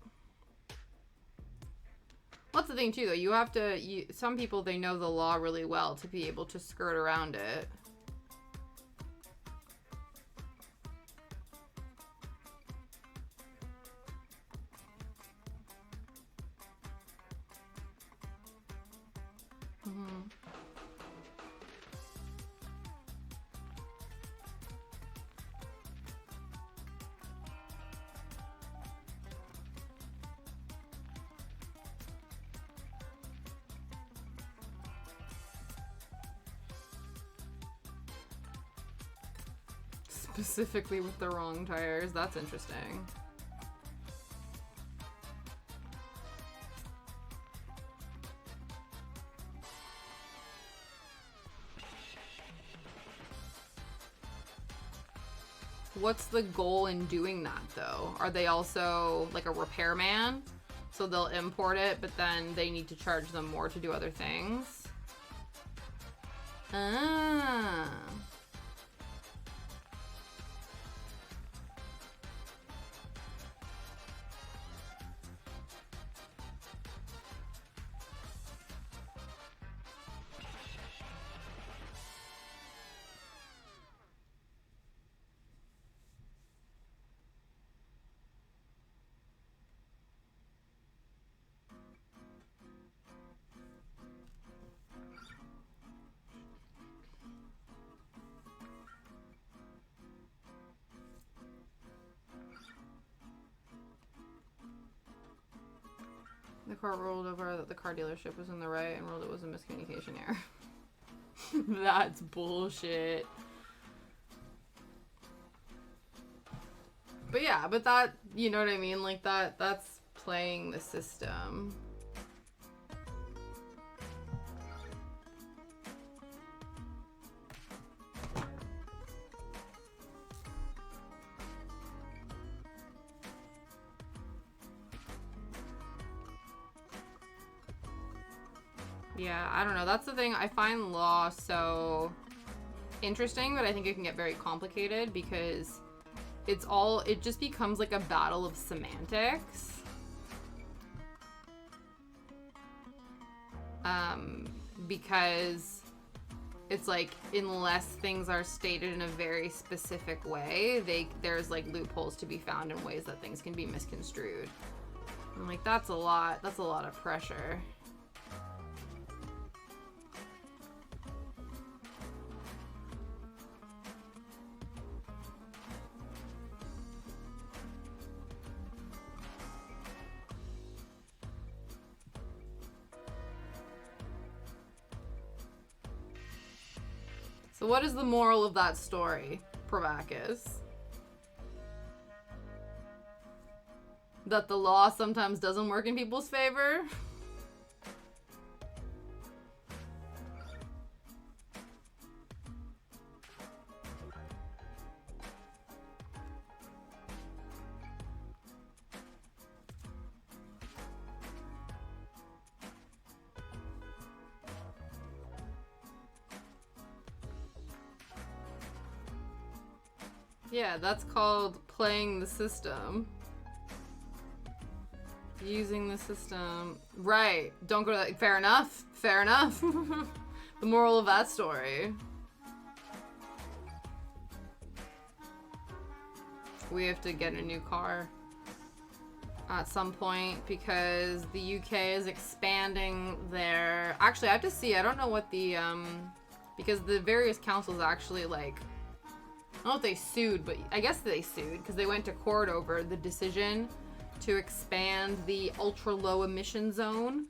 What's the thing too though? You have to, some people, they know the law really well to be able to skirt around it. Specifically with the wrong tires. That's interesting. What's the goal in doing that though? Are they also like a repairman? So they'll import it, but then they need to charge them more to do other things? Ah. The car rolled over that the car dealership was in the right and ruled it was a miscommunication error. That's bullshit. But yeah, but that, you know what I mean? Like that's playing the system. Yeah, I don't know. That's the thing. I find law so interesting, but I think it can get very complicated because it just becomes like a battle of semantics. Because it's like, unless things are stated in a very specific way, there's like loopholes to be found in ways that things can be misconstrued. I'm like, that's a lot of pressure. So what is the moral of that story, Pravakis? That the law sometimes doesn't work in people's favor? Yeah, that's called playing the system. Using the system. Right. Don't go to that. Fair enough. Fair enough. The moral of that story. We have to get a new car at some point because the UK is expanding their... Actually, I have to see. I don't know what the... Because the various councils actually, like... I don't know if they sued, but I guess they sued because they went to court over the decision to expand the ultra-low emission zone.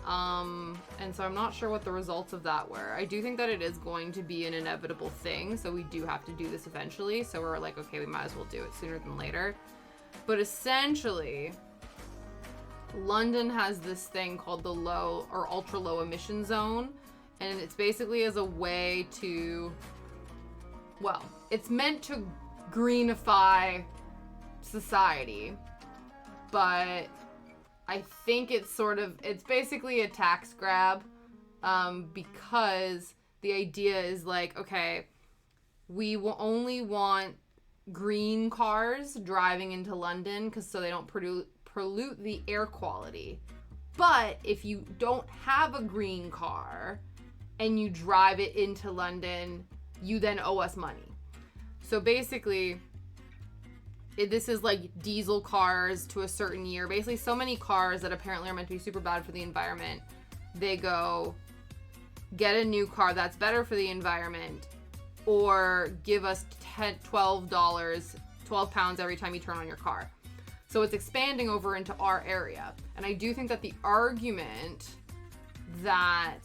And so I'm not sure what the results of that were. I do think that it is going to be an inevitable thing, so we do have to do this eventually. So we're like, okay, we might as well do it sooner than later. But essentially, London has this thing called the low or ultra-low emission zone, and it's basically as a way to, well, it's meant to greenify society, but I think it's basically a tax grab, because the idea is like, okay, we will only want green cars driving into London because so they don't pollute the air quality. But if you don't have a green car and you drive it into London, you then owe us money. So basically, this is like diesel cars to a certain year. Basically, so many cars that apparently are meant to be super bad for the environment. They go, get a new car that's better for the environment, or give us £12 every time you turn on your car. So it's expanding over into our area. And I do think that the argument that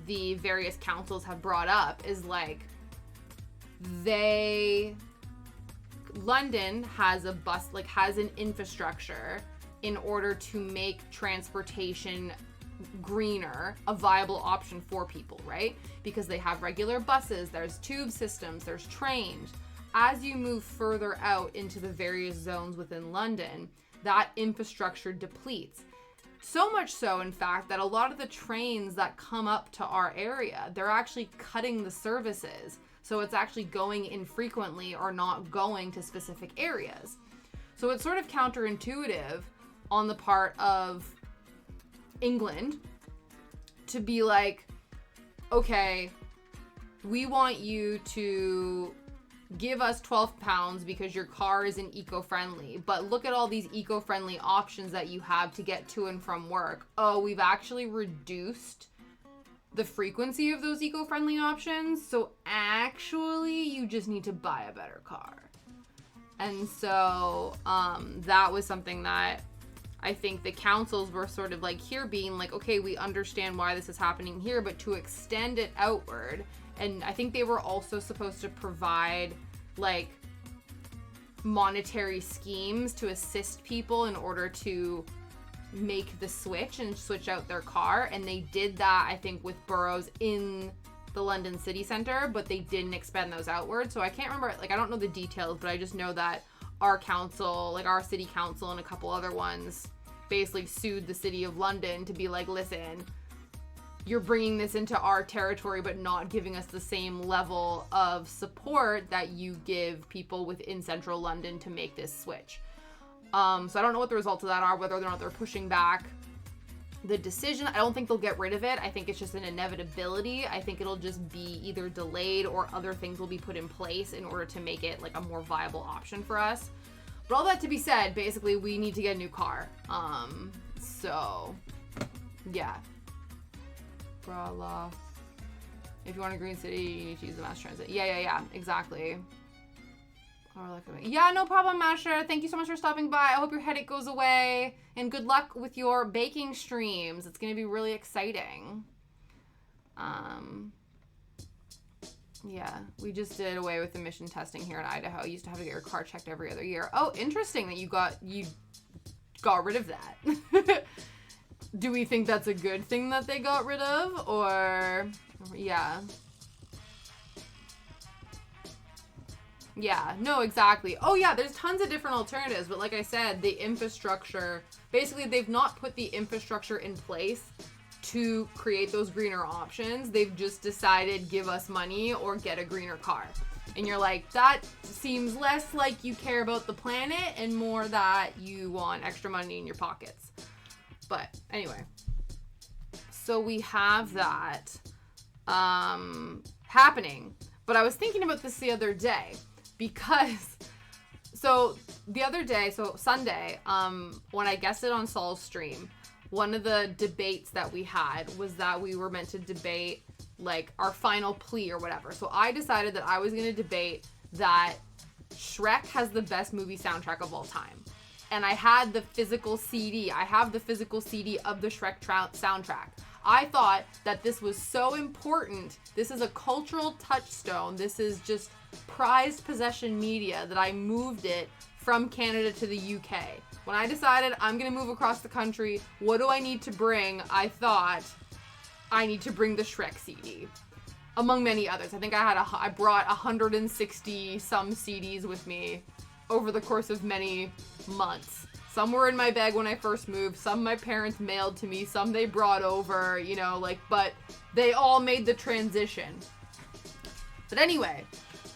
the various councils have brought up is like, London has has an infrastructure in order to make transportation greener, a viable option for people, right? Because they have regular buses, there's tube systems, there's trains. As you move further out into the various zones within London, that infrastructure depletes. So much so, in fact, that a lot of the trains that come up to our area, they're actually cutting the services. So it's actually going infrequently or not going to specific areas. So it's sort of counterintuitive on the part of England to be like, okay, we want you to give us £12 because your car isn't eco-friendly, but look at all these eco-friendly options that you have to get to and from work. Oh, we've actually reduced the frequency of those eco-friendly options, so actually you just need to buy a better car. And so that was something that I think the councils were sort of like here being like, okay, we understand why this is happening here, but to extend it outward. And I think they were also supposed to provide like monetary schemes to assist people in order to make the switch and switch out their car. And they did that, I think, with boroughs in the London city center, but they didn't expand those outward. So I can't remember, like, I don't know the details, but I just know that our council, like our city council and a couple other ones, basically sued the city of London to be like, listen, you're bringing this into our territory, but not giving us the same level of support that you give people within central London to make this switch. So I don't know what the results of that are, whether or not they're pushing back the decision. I don't think they'll get rid of it. I think it's just an inevitability. I think it'll just be either delayed or other things will be put in place in order to make it like a more viable option for us. But all that to be said, basically we need to get a new car. So yeah. Brala. If you want a green city, you need to use the mass transit. Yeah, exactly. Yeah, no problem, Masher. Thank you so much for stopping by. I hope your headache goes away. And good luck with your baking streams. It's going to be really exciting. Yeah, we just did away with emission testing here in Idaho. You used to have to get your car checked every other year. Oh, interesting that you got rid of that. Do we think that's a good thing that they got rid of? Or, yeah. Yeah, no, exactly. Oh yeah, there's tons of different alternatives, but like I said, the infrastructure, basically they've not put the infrastructure in place to create those greener options. They've just decided give us money or get a greener car. And you're like, that seems less like you care about the planet and more that you want extra money in your pockets. But anyway, so we have that happening. But I was thinking about this the other day because, so the other day, so Sunday, when I guessed it on Saul's stream, one of the debates that we had was that we were meant to debate like our final plea or whatever. So I decided that I was going to debate that Shrek has the best movie soundtrack of all time. And I had the physical CD. I have the physical CD of the Shrek soundtrack. I thought that this was so important. This is a cultural touchstone. This is just prized possession media that I moved it from Canada to the UK. When I decided I'm going to move across the country, what do I need to bring? I thought I need to bring the Shrek CD, among many others. I think I brought 160 some CDs with me over the course of many months. Some were in my bag when I first moved, some my parents mailed to me, some they brought over, you know, like, but they all made the transition. But anyway,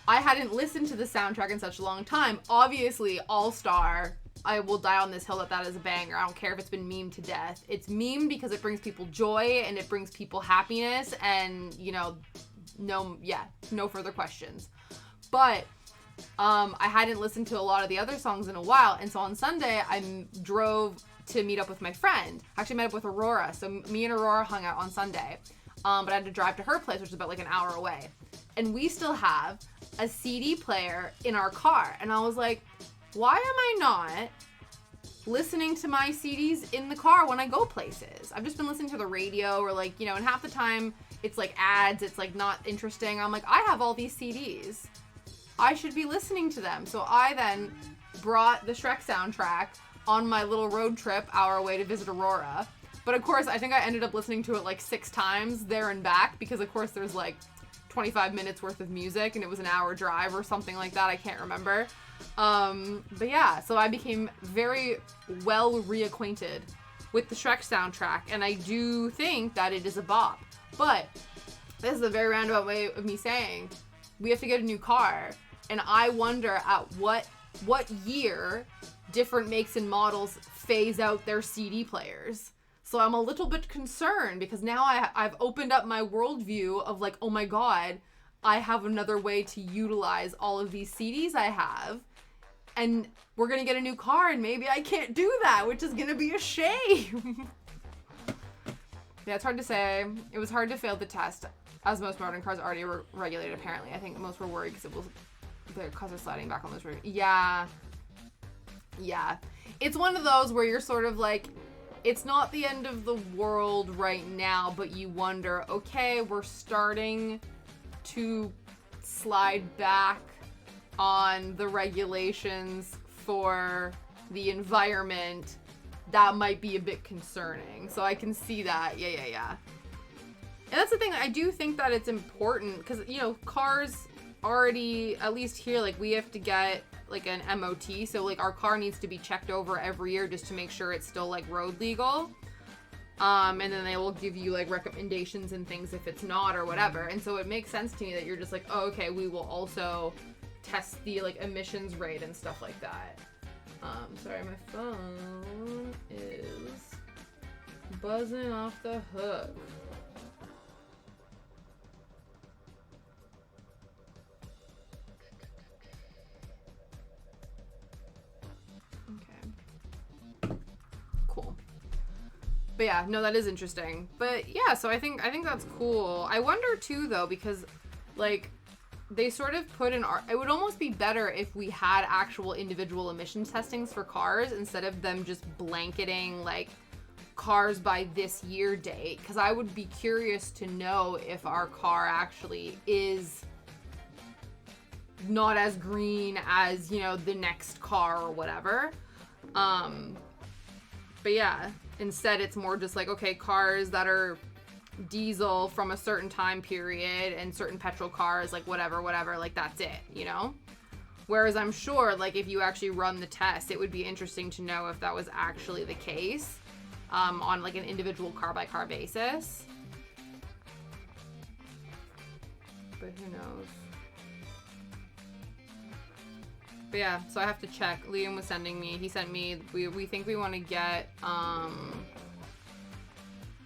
I hadn't listened to the soundtrack in such a long time. Obviously, All Star, I will die on this hill that is a banger. I don't care if it's been memed to death. It's memed because it brings people joy and it brings people happiness and, you know, no further questions. But I hadn't listened to a lot of the other songs in a while, and so on Sunday I drove to meet up with my friend. Actually met up with Aurora, so me and Aurora hung out on Sunday, but I had to drive to her place, which is about like an hour away, and we still have a CD player in our car, and I was like, why am I not listening to my CDs in the car when I go places? I've just been listening to the radio, or like, you know, and half the time it's like ads, it's like not interesting. I'm like, I have all these CDs, I should be listening to them. So I then brought the Shrek soundtrack on my little road trip hour away to visit Aurora. But of course, I think I ended up listening to it like 6 times there and back, because of course there's like 25 minutes worth of music and it was an hour drive or something like that. I can't remember. But yeah, so I became very well reacquainted with the Shrek soundtrack, and I do think that it is a bop. But this is a very roundabout way of me saying we have to get a new car, and I wonder at what year different makes and models phase out their CD players. So I'm a little bit concerned, because now I've opened up my worldview of like, oh my god, I have another way to utilize all of these CDs I have, and we're gonna get a new car and maybe I can't do that, which is gonna be a shame. Yeah, it's hard to say. It was hard to fail the test, as most modern cars already were regulated, apparently. I think most were worried because their cars are sliding back on those roads. Yeah. It's one of those where you're sort of like, it's not the end of the world right now, but you wonder, okay, we're starting to slide back on the regulations for the environment. That might be a bit concerning. So I can see that. Yeah. And that's the thing. I do think that it's important because, you know, cars already, at least here, like we have to get like an MOT. So like our car needs to be checked over every year just to make sure it's still like road legal. And then they will give you like recommendations and things if it's not or whatever. And so it makes sense to me that you're just like, oh, okay, we will also test the like emissions rate and stuff like that. Sorry, my phone is buzzing off the hook. Okay. Cool. But yeah, no, that is interesting. But yeah, so I think that's cool. I wonder too though, because like they sort of put in it would almost be better if we had actual individual emission testings for cars instead of them just blanketing like cars by this year date, because I would be curious to know if our car actually is not as green as, you know, the next car or whatever. But yeah, instead it's more just like, okay, cars that are diesel from a certain time period and certain petrol cars, like whatever, like that's it, you know? Whereas I'm sure, like, if you actually run the test, it would be interesting to know if that was actually the case, on like an individual car by car basis. But who knows? But yeah, so I have to check. Liam was sending me. He sent me. We think we want to get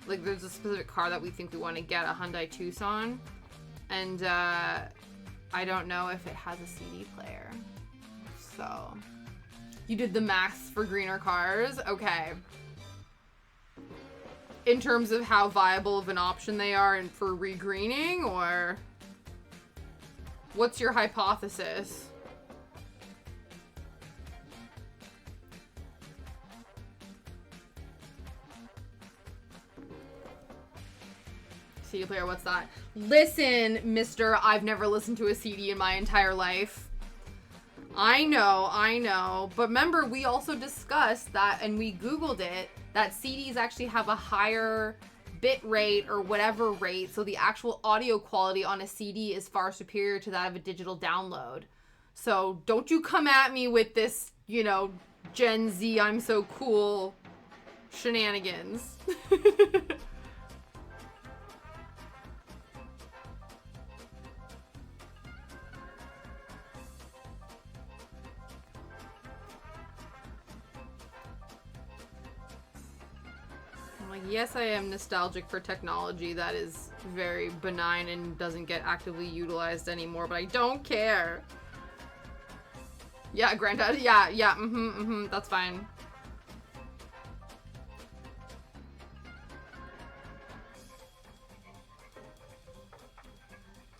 like there's a specific car that we think we want to get, a Hyundai Tucson, and I don't know if it has a CD player. So you did the maths for greener cars, okay? In terms of how viable of an option they are and for regreening, or what's your hypothesis? CD player, what's that? Listen, mister, I've never listened to a CD in my entire life. I know. But remember, we also discussed that, and we Googled it, that CDs actually have a higher bit rate or whatever rate, so the actual audio quality on a CD is far superior to that of a digital download. So don't you come at me with this, Gen Z, I'm so cool shenanigans. Yes, I am nostalgic for technology that is very benign and doesn't get actively utilized anymore, but I don't care. Yeah, granddad, yeah, that's fine.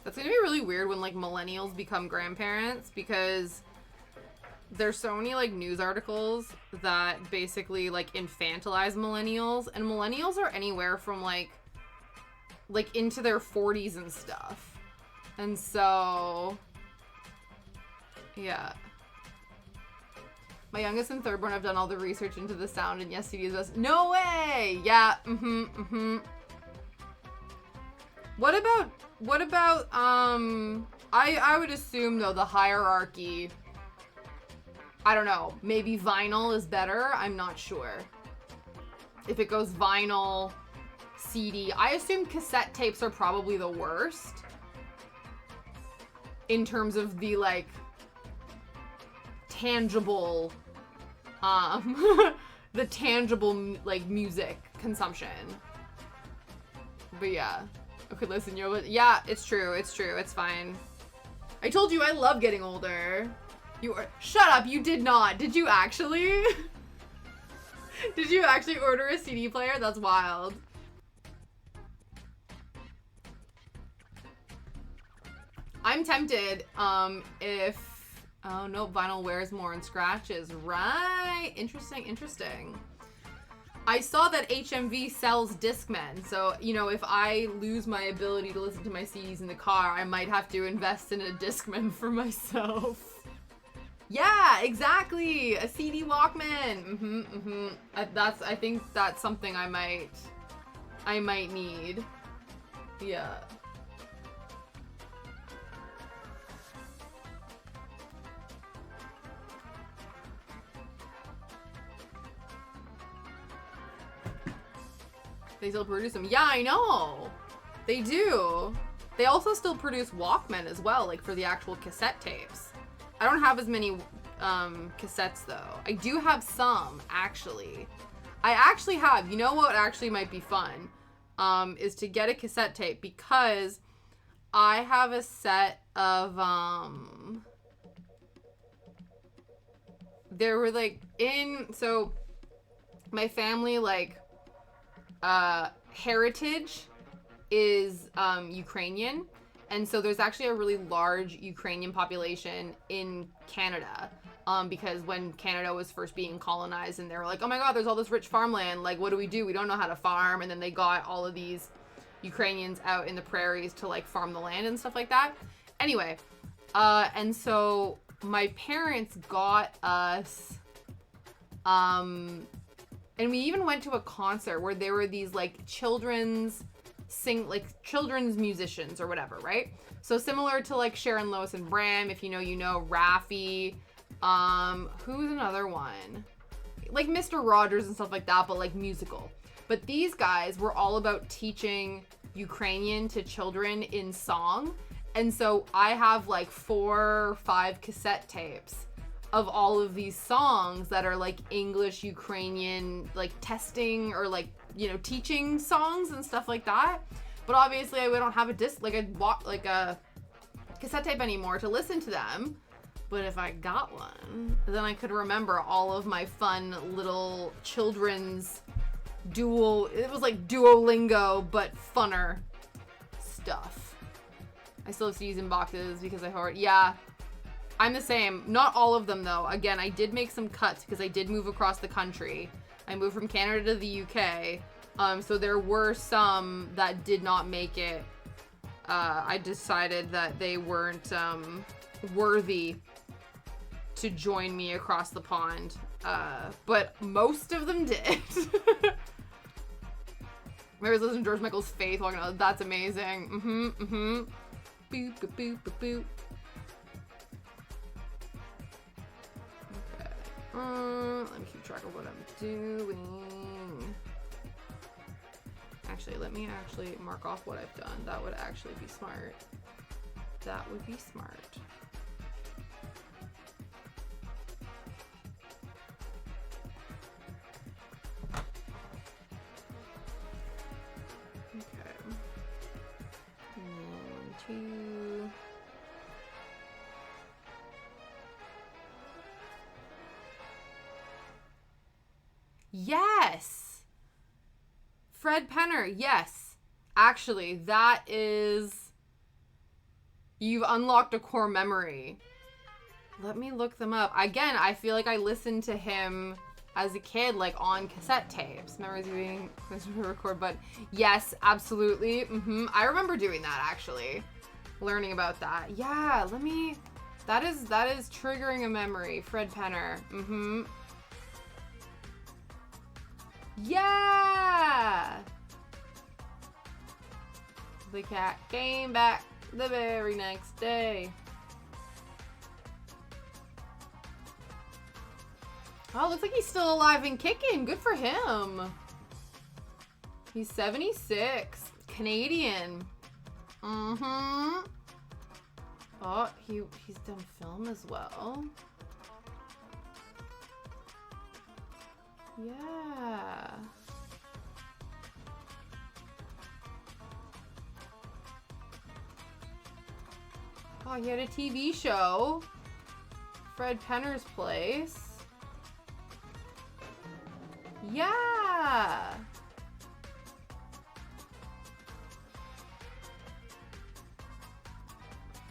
That's gonna be really weird when, like, millennials become grandparents, because there's so many, like, news articles that basically, like, infantilize millennials, and millennials are anywhere from, like into their 40s and stuff. And so, yeah. My youngest and third born have done all the research into the sound, and yes, CD is best. No way! Yeah, What about, I would assume, though, the hierarchy, I don't know, maybe vinyl is better? I'm not sure. If it goes vinyl, CD, I assume cassette tapes are probably the worst in terms of the, like, tangible, the tangible, like, music consumption. But yeah. Okay, listen, yeah, it's true, it's fine. I told you I love getting older. Shut up, you did not. Did you actually? Did you actually order a CD player? That's wild. I'm tempted, if... Oh, no, vinyl wears more and scratches. Right. Interesting. I saw that HMV sells Discmen, so, if I lose my ability to listen to my CDs in the car, I might have to invest in a Discman for myself. Yeah, exactly. A CD Walkman. I think that's something I might need. Yeah. They still produce them. Yeah, I know. They do. They also still produce Walkmen as well, like for the actual cassette tapes. I don't have as many cassettes, though. I do have some, actually. I actually have. You know what actually might be fun? Is to get a cassette tape, because I have a set of, there were, like, so, my family, like, heritage is, Ukrainian. And so there's actually a really large Ukrainian population in Canada, because when Canada was first being colonized, and they were like, oh my god, there's all this rich farmland, like, what do? We don't know how to farm. And then they got all of these Ukrainians out in the prairies to, like, farm the land and stuff like that. Anyway, and so my parents got us, and we even went to a concert where there were these, like, children's musicians or whatever, right? So similar to, like, Sharon, Lois, and Bram, if you know, Raffi, who's another one? Like Mr. Rogers and stuff like that, but, like, musical. But these guys were all about teaching Ukrainian to children in song, and so I have, like, 4 or 5 cassette tapes of all of these songs that are like English, Ukrainian, like testing or like, you know, teaching songs and stuff like that. But obviously we don't have a disc, like a cassette tape anymore to listen to them. But if I got one, then I could remember all of my fun little children's it was like Duolingo, but funner stuff. I still have CDs in boxes because I hoard. Yeah, I'm the same. Not all of them though. Again, I did make some cuts because I did move across the country. I moved from Canada to the UK. So there were some that did not make it. I decided that they weren't worthy to join me across the pond. But most of them did. Mary's listening to George Michael's Faith walking out. That's amazing. Boop, boop, boop, boop, boop. Okay. Let me keep track of what I'm doing. Actually, let me actually mark off what I've done. That would actually be smart. That would be smart. Okay. 1, 2. Yes! Fred Penner, yes. Actually, that is... You've unlocked a core memory. Let me look them up. Again, I feel like I listened to him as a kid, like on cassette tapes. Memories of being record, but yes, absolutely. I remember doing that actually. Learning about that. Yeah, that is triggering a memory. Fred Penner. Yeah! The cat came back the very next day. Oh, looks like he's still alive and kicking. Good for him. He's 76. Canadian. Oh, he's done film as well. Yeah. Oh, he had a TV show. Fred Penner's Place. Yeah.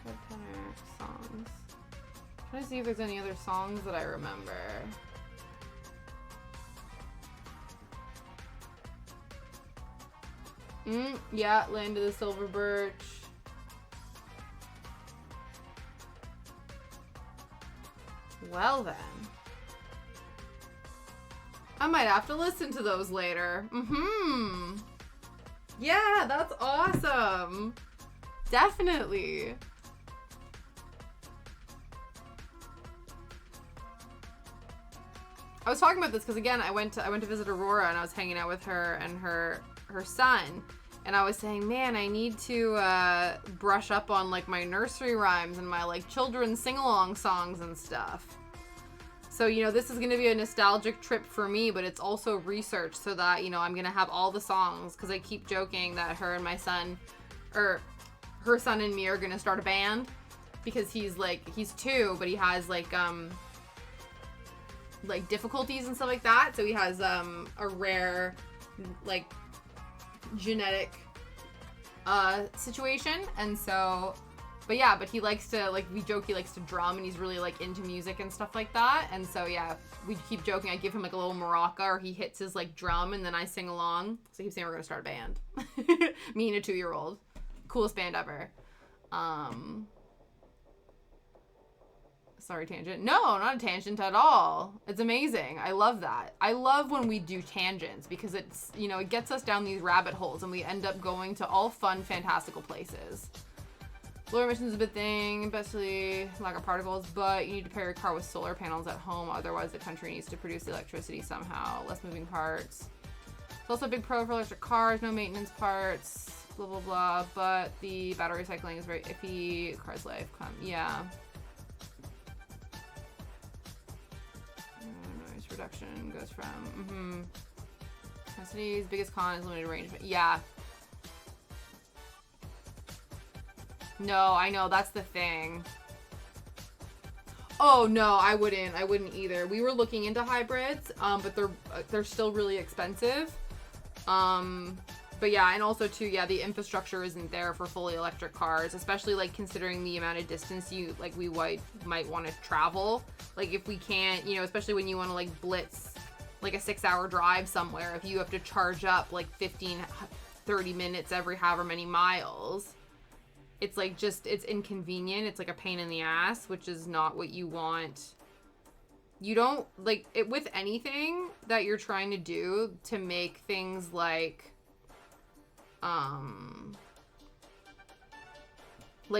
Fred Penner songs. I'm trying to see if there's any other songs that I remember. Yeah, Land of the Silver Birch. Well then. I might have to listen to those later. Yeah, that's awesome. Definitely. I was talking about this because again, I went to visit Aurora and I was hanging out with her and her son, and I was saying, man, I need to brush up on like my nursery rhymes and my like children's sing-along songs and stuff. So, you know, this is going to be a nostalgic trip for me, but it's also research so that, you know, I'm going to have all the songs, because I keep joking that her and my son, or her son and me are going to start a band, because he's 2, but he has like difficulties and stuff like that. So he has a rare like genetic situation, and so but he likes to, like, we joke he likes to drum, and he's really like into music and stuff like that. And so yeah, we keep joking, I give him like a little maraca, or he hits his like drum and then I sing along. So he keeps saying we're gonna start a band. Me and a 2-year-old. Coolest band ever. Sorry, tangent. No, not a tangent at all. It's amazing. I love that. I love when we do tangents, because it's, you know, it gets us down these rabbit holes and we end up going to all fun, fantastical places. Solar emissions is a big thing, especially lack of particles, but you need to pair your car with solar panels at home, otherwise the country needs to produce the electricity somehow. Less moving parts. It's also a big pro for electric cars, no maintenance parts, blah, blah, blah, but the battery recycling is very iffy. Car's life, yeah. reduction goes from, Capacity's biggest con is limited range. Yeah. No, I know, that's the thing. Oh no, I wouldn't either. We were looking into hybrids, but they're still really expensive. But yeah, and also too, yeah, the infrastructure isn't there for fully electric cars, especially like considering the amount of distance we might want to travel. Like if we can't, you know, especially when you want to like blitz like a 6-hour drive somewhere, if you have to charge up like 30 minutes every however many miles. It's like it's inconvenient. It's like a pain in the ass, which is not what you want. You don't like it with anything that you're trying to do to make things like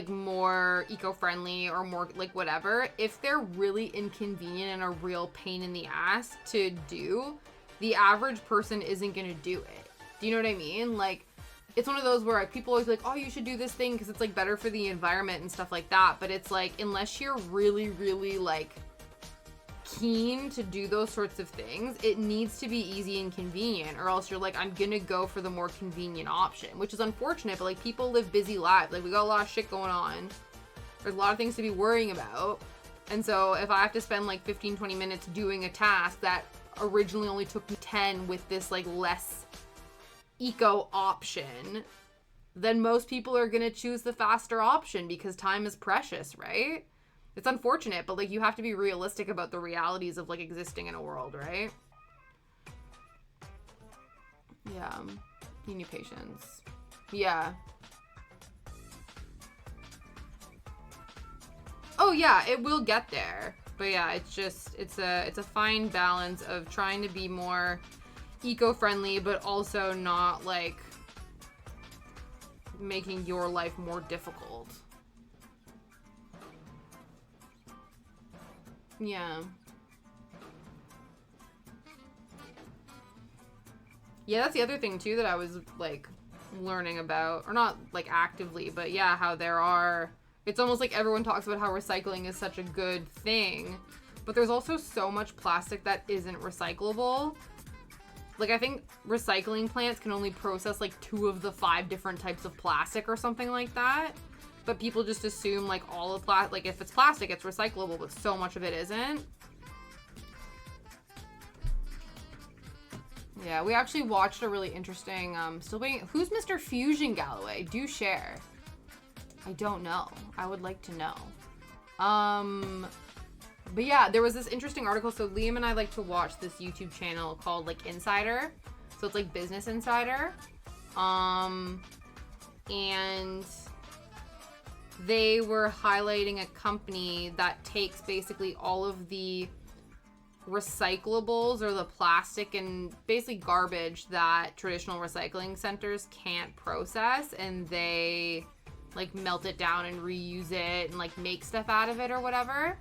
more eco-friendly or more like whatever. If they're really inconvenient and a real pain in the ass to do, the average person isn't going to do it. Do you know what I mean? Like, it's one of those where people always like, oh, you should do this thing because it's like better for the environment and stuff like that. But it's like, unless you're really, really like keen to do those sorts of things, it needs to be easy and convenient, or else you're like, I'm gonna go for the more convenient option, which is unfortunate. But like, people live busy lives. Like, we got a lot of shit going on. There's a lot of things to be worrying about. And so if I have to spend like 15-20 minutes doing a task that originally only took me 10 with this like less eco option, then most people are gonna choose the faster option because time is precious, right? It's unfortunate, but like, you have to be realistic about the realities of like existing in a world, right? Yeah, you need patience. Yeah. Oh yeah, it will get there. But yeah, it's just, it's a fine balance of trying to be more eco-friendly, but also not like making your life more difficult. Yeah. Yeah, that's the other thing too that I was like learning about, or not like actively, but yeah, how it's almost like everyone talks about how recycling is such a good thing, but there's also so much plastic that isn't recyclable. Like, I think recycling plants can only process like 2 of the 5 different types of plastic or something like that. But people just assume like all of plastic, like if it's plastic, it's recyclable, but so much of it isn't. Yeah, we actually watched a really interesting, still waiting. Who's Mr. Fusion Galloway? Do share. I don't know. I would like to know. But yeah, there was this interesting article. So Liam and I like to watch this YouTube channel called like Insider. So it's like Business Insider. And they were highlighting a company that takes basically all of the recyclables or the plastic and basically garbage that traditional recycling centers can't process, and they like melt it down and reuse it and like make stuff out of it or whatever.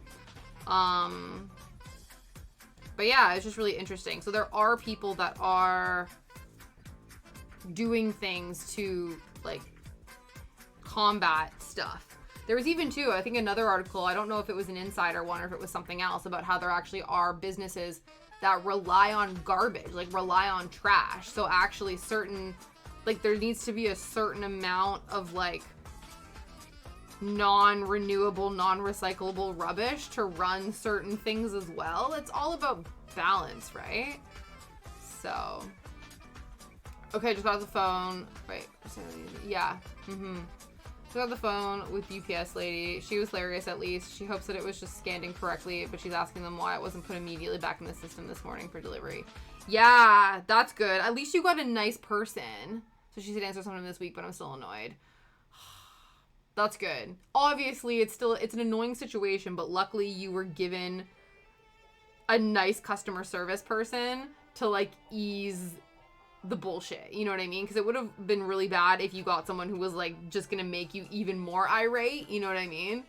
But yeah, it's just really interesting. So there are people that are doing things to like combat stuff. There was even too, I think another article, I don't know if it was an Insider one or if it was something else, about how there actually are businesses that rely on garbage, like rely on trash. So actually certain, like there needs to be a certain amount of like non-renewable, non-recyclable rubbish to run certain things as well. It's all about balance, right? So, okay, just got off the phone. Wait, yeah. So got the phone with UPS lady. She was hilarious, at least. She hopes that it was just scanned incorrectly, but she's asking them why it wasn't put immediately back in the system this morning for delivery. Yeah, that's good. At least you got a nice person. So she said answer sometime this week, but I'm still annoyed. That's good. Obviously, it's an annoying situation, but luckily you were given a nice customer service person to like ease the bullshit, you know what I mean? Because it would have been really bad if you got someone who was like just gonna make you even more irate, you know what I mean?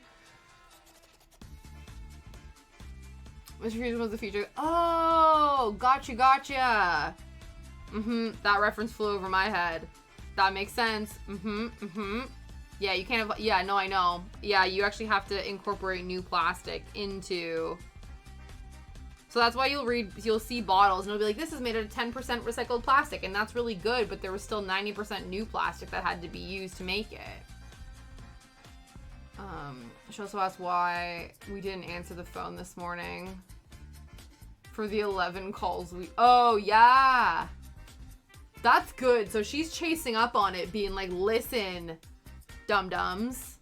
Mr. Fusion was the feature. Oh, gotcha. That reference flew over my head. That makes sense. Yeah, you can't have, yeah, no, I know. Yeah, you actually have to incorporate new plastic into So that's why you'll see bottles and it'll be like, this is made of 10% recycled plastic, and that's really good, but there was still 90% new plastic that had to be used to make it. She also asked why we didn't answer the phone this morning for the 11 calls oh yeah, that's good. So she's chasing up on it, being like, listen, dum-dums,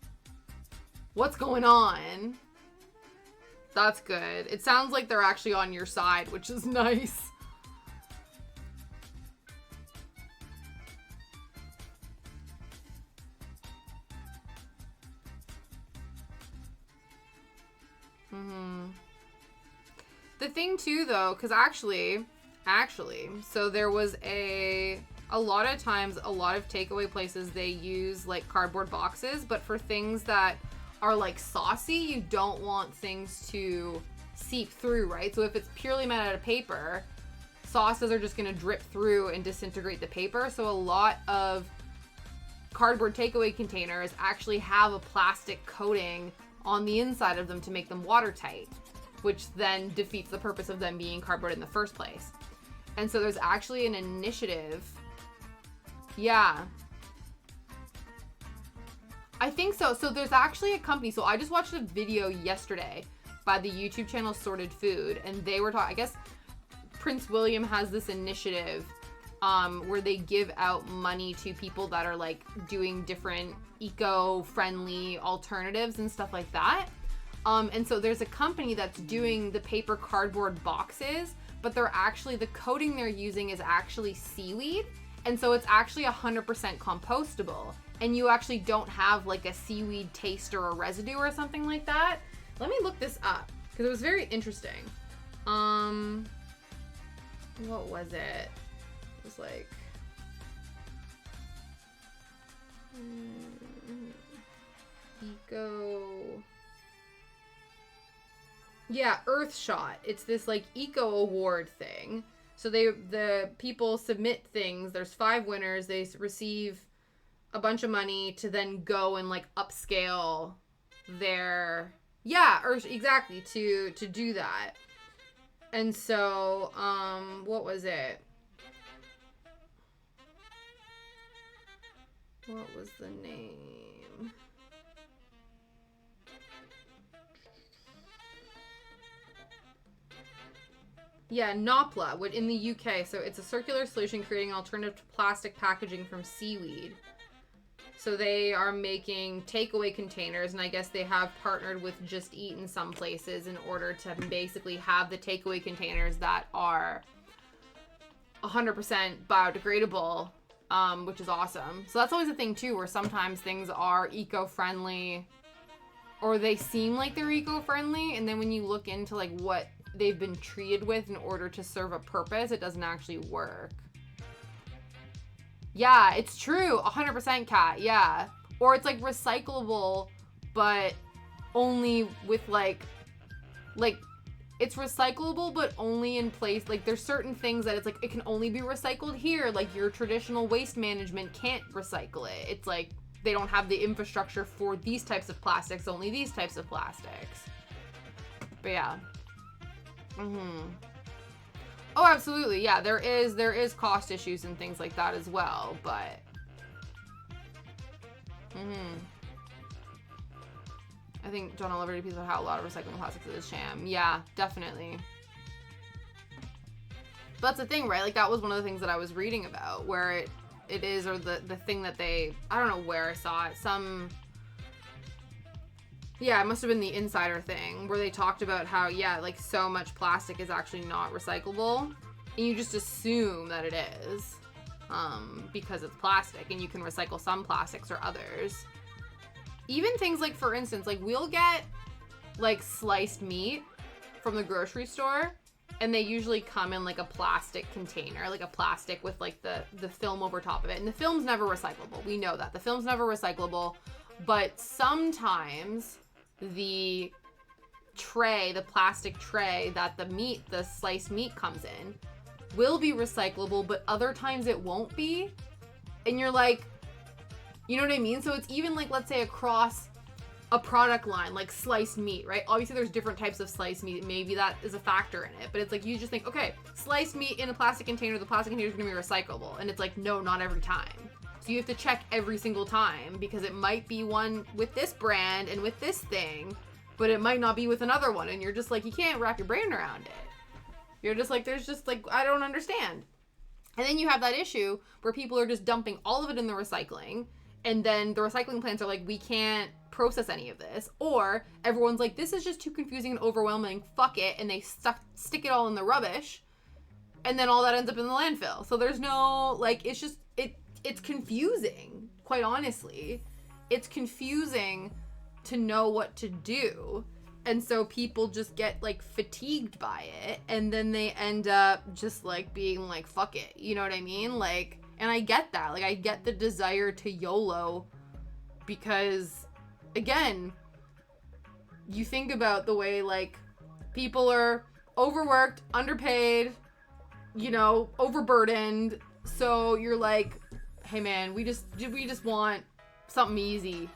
what's going on? That's good. It sounds like they're actually on your side, which is nice. The thing too, though, because actually, so there was a lot of times, a lot of takeaway places, they use like cardboard boxes, but for things that are like saucy, you don't want things to seep through, right? So if it's purely made out of paper, sauces are just going to drip through and disintegrate the paper. So a lot of cardboard takeaway containers actually have a plastic coating on the inside of them to make them watertight, which then defeats the purpose of them being cardboard in the first place. And so there's actually an initiative. Yeah. I think so. So there's actually a company. So I just watched a video yesterday by the YouTube channel Sorted Food, and they were talking, I guess Prince William has this initiative where they give out money to people that are like doing different eco-friendly alternatives and stuff like that. And so there's a company that's doing the paper cardboard boxes, but they're actually, the coating they're using is actually seaweed. And so it's actually 100% compostable. And you actually don't have like a seaweed taste or a residue or something like that. Let me look this up because it was very interesting. What was it? It was like... eco... Yeah, Earthshot. It's this like eco award thing. So the people submit things. There's 5 winners. They receive a bunch of money to then go and like upscale their exactly to do that. And so what was it? What was the name? Yeah, Nopla, in the UK. So it's a circular solution creating alternative to plastic packaging from seaweed. So they are making takeaway containers, and I guess they have partnered with Just Eat in some places in order to basically have the takeaway containers that are 100% biodegradable, which is awesome. So that's always a thing too, where sometimes things are eco-friendly, or they seem like they're eco-friendly, and then when you look into like what they've been treated with in order to serve a purpose, it doesn't actually work. Yeah, it's true. 100% Kat. Yeah. Or it's like recyclable, but only with like it's recyclable, but only in place. Like there's certain things that it's like, it can only be recycled here. Like your traditional waste management can't recycle it. It's like, they don't have the infrastructure for these types of plastics, only these types of plastics. But yeah. Oh, absolutely. Yeah, there is cost issues and things like that as well, but I think John Oliver did a piece about how a lot of recycling plastics is a sham. Yeah, definitely. But that's the thing, right? Like that was one of the things that I was reading about, where it is, or the thing that they, I don't know where I saw it, yeah, it must have been the Insider thing where they talked about how, yeah, like so much plastic is actually not recyclable, and you just assume that it is because it's plastic, and you can recycle some plastics or others. Even things like, for instance, like we'll get like sliced meat from the grocery store, and they usually come in like a plastic container, like a plastic with like the film over top of it, and the film's never recyclable. We know that the film's never recyclable, but sometimes the tray, the plastic tray that the sliced meat comes in, will be recyclable, but other times it won't be. And you're like, you know what I mean? So it's even like, let's say across a product line like sliced meat, right? Obviously there's different types of sliced meat. Maybe that is a factor in it, but it's like you just think, okay, sliced meat in a plastic container, the plastic container is going to be recyclable. And it's like, no, not every time. So you have to check every single time because it might be one with this brand and with this thing, but it might not be with another one. And you're just like, you can't wrap your brain around it. You're just like, there's just like, I don't understand. And then you have that issue where people are just dumping all of it in the recycling. And then the recycling plants are like, we can't process any of this. Or everyone's like, this is just too confusing and overwhelming. Fuck it. And they stick it all in the rubbish. And then all that ends up in the landfill. So there's no, like, it's just, it's confusing, quite honestly. It's confusing to know what to do. And so people just get, like, fatigued by it. And then they end up just, like, being like, fuck it. You know what I mean? Like, and I get that. Like, I get the desire to YOLO because, again, you think about the way, like, people are overworked, underpaid, you know, overburdened. So you're like, hey, man, we just want something easy.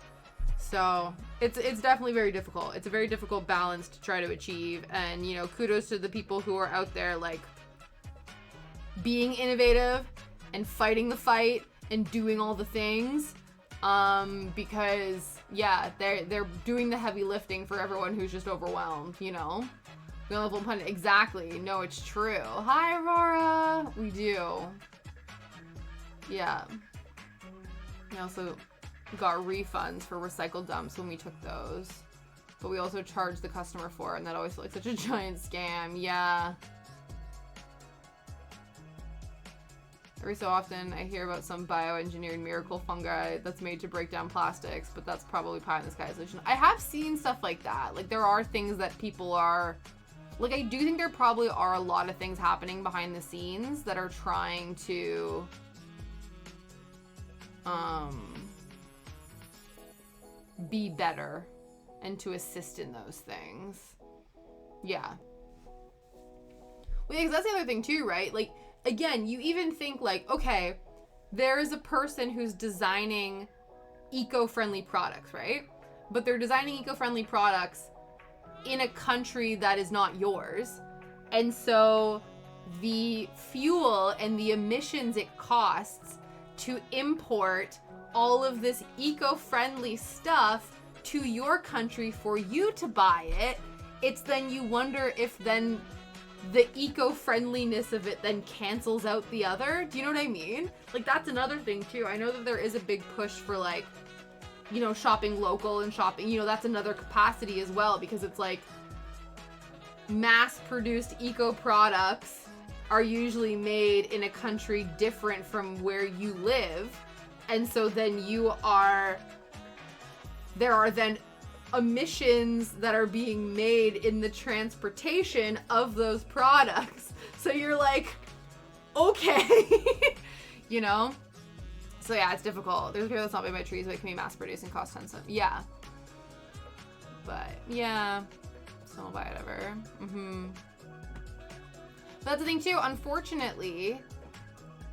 So it's definitely very difficult. It's a very difficult balance to try to achieve. And, you know, kudos to the people who are out there, like, being innovative and fighting the fight and doing all the things. Because, yeah, they're doing the heavy lifting for everyone who's just overwhelmed, you know? We only have one pun. Exactly. No, it's true. Hi, Aurora. We do. Yeah. We also got refunds for recycled dumps when we took those. But we also charged the customer for it, and that always felt like such a giant scam. Yeah. Every so often, I hear about some bioengineered miracle fungi that's made to break down plastics, but that's probably pie in the sky solution. I have seen stuff like that. Like, there are things that people are... Like, I do think there probably are a lot of things happening behind the scenes that are trying to... be better and to assist in those things. Yeah. Well, because that's the other thing too, right? Like, again, you even think like, okay, there is a person who's designing eco-friendly products, right? But they're designing eco-friendly products in a country that is not yours. And so the fuel and the emissions it costs to import all of this eco-friendly stuff to your country for you to buy it, it's then you wonder if then the eco-friendliness of it then cancels out the other. Do you know what I mean? Like, that's another thing too. I know that there is a big push for, like, you know, shopping local and shopping, you know, that's another capacity as well, because it's like mass-produced eco products are usually made in a country different from where you live. And so then there are then emissions that are being made in the transportation of those products. So you're like, okay, you know? So yeah, it's difficult. There's people that's not made by trees, but it can be mass produced and cost tons of, yeah. But yeah, so whatever. But that's the thing too, unfortunately,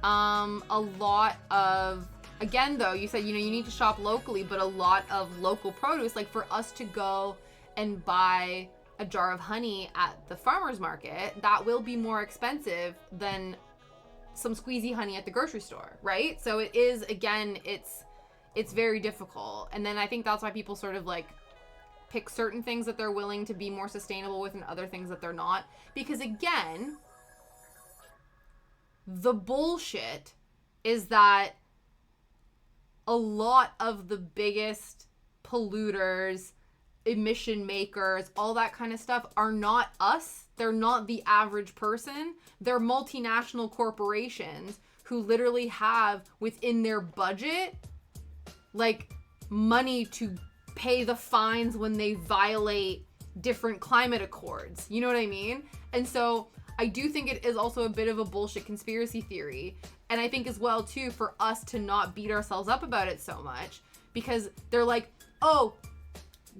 a lot of, again, though, you said, you know, you need to shop locally, but a lot of local produce, like for us to go and buy a jar of honey at the farmer's market, that will be more expensive than some squeezy honey at the grocery store, right? So it is, again, it's very difficult. And then I think that's why people sort of like pick certain things that they're willing to be more sustainable with and other things that they're not. Because again, the bullshit is that a lot of the biggest polluters, emission makers, all that kind of stuff are not us. They're not the average person. They're multinational corporations who literally have within their budget, like, money to pay the fines when they violate different climate accords. You know what I mean? And so I do think it is also a bit of a bullshit conspiracy theory. And I think as well, too, for us to not beat ourselves up about it so much, because they're like, oh,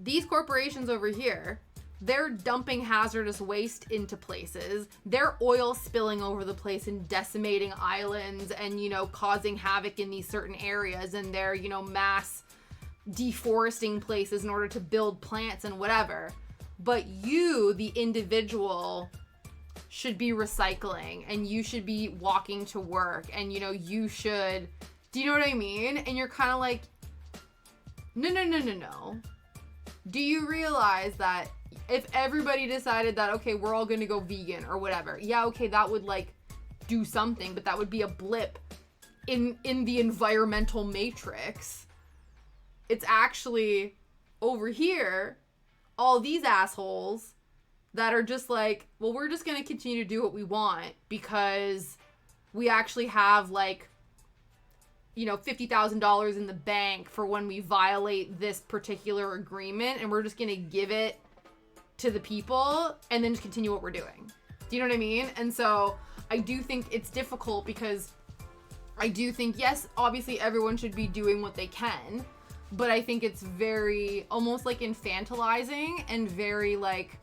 these corporations over here, they're dumping hazardous waste into places. They're oil spilling over the place and decimating islands and, you know, causing havoc in these certain areas. And they're, you know, mass deforesting places in order to build plants and whatever. But you, the individual, should be recycling, and you should be walking to work, and, you know, you should, do you know what I mean? And you're kind of like, no. Do you realize that if everybody decided that, okay, we're all going to go vegan or whatever, yeah, okay, that would, like, do something, but that would be a blip in the environmental matrix. It's actually over here, all these assholes that are just like, well, we're just going to continue to do what we want because we actually have, like, you know, $50,000 in the bank for when we violate this particular agreement, and we're just going to give it to the people and then just continue what we're doing. Do you know what I mean? And so I do think it's difficult because I do think, yes, obviously everyone should be doing what they can, but I think it's very almost like infantilizing and very like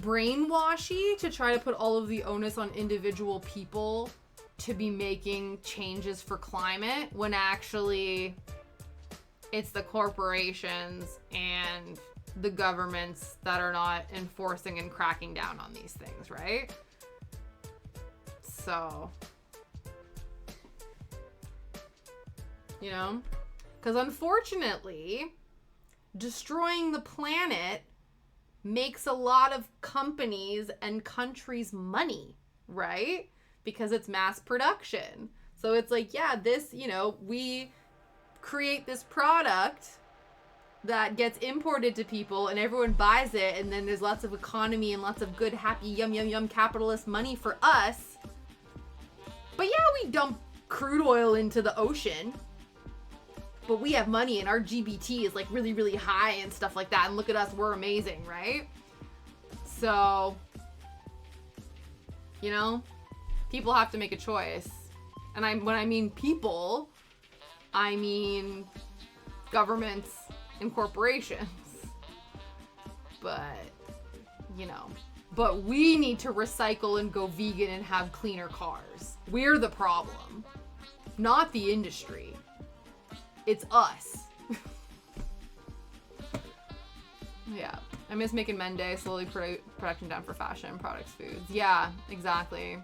brainwashy to try to put all of the onus on individual people to be making changes for climate when actually it's the corporations and the governments that are not enforcing and cracking down on these things, right? So, you know, because unfortunately, destroying the planet makes a lot of companies and countries money, right? Because it's mass production. So it's like, yeah, this, you know, we create this product that gets imported to people and everyone buys it, and then there's lots of economy and lots of good, happy, yum capitalist money for us. But yeah, we dump crude oil into the ocean, but we have money and our GBT is like really, really high and stuff like that. And look at us, we're amazing, right? So, you know, people have to make a choice. And when I mean people, I mean governments and corporations. But, you know, but we need to recycle and go vegan and have cleaner cars. We're the problem, not the industry. It's us. Yeah. I miss making Men Day, slowly production down for fashion, products, foods. Yeah, exactly.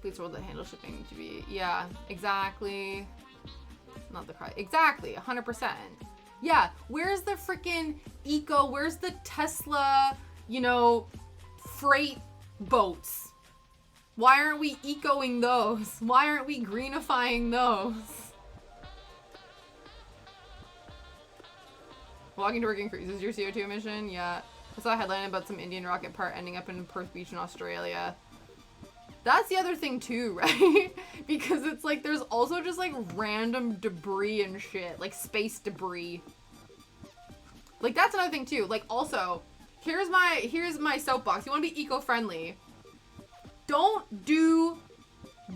Please world that handle shipping to be, yeah, exactly. Not the price. Exactly, 100%. Yeah, where's the freaking eco, where's the Tesla, you know, freight boats? Why aren't we ecoing those? Why aren't we greenifying those? Walking to work increases your CO2 emission? Yeah. I saw a headline about some Indian rocket part ending up in Perth Beach in Australia. That's the other thing too, right? Because it's like there's also just like random debris and shit, like space debris. Like that's another thing too. Like also, here's my soapbox. You want to be eco-friendly. Don't do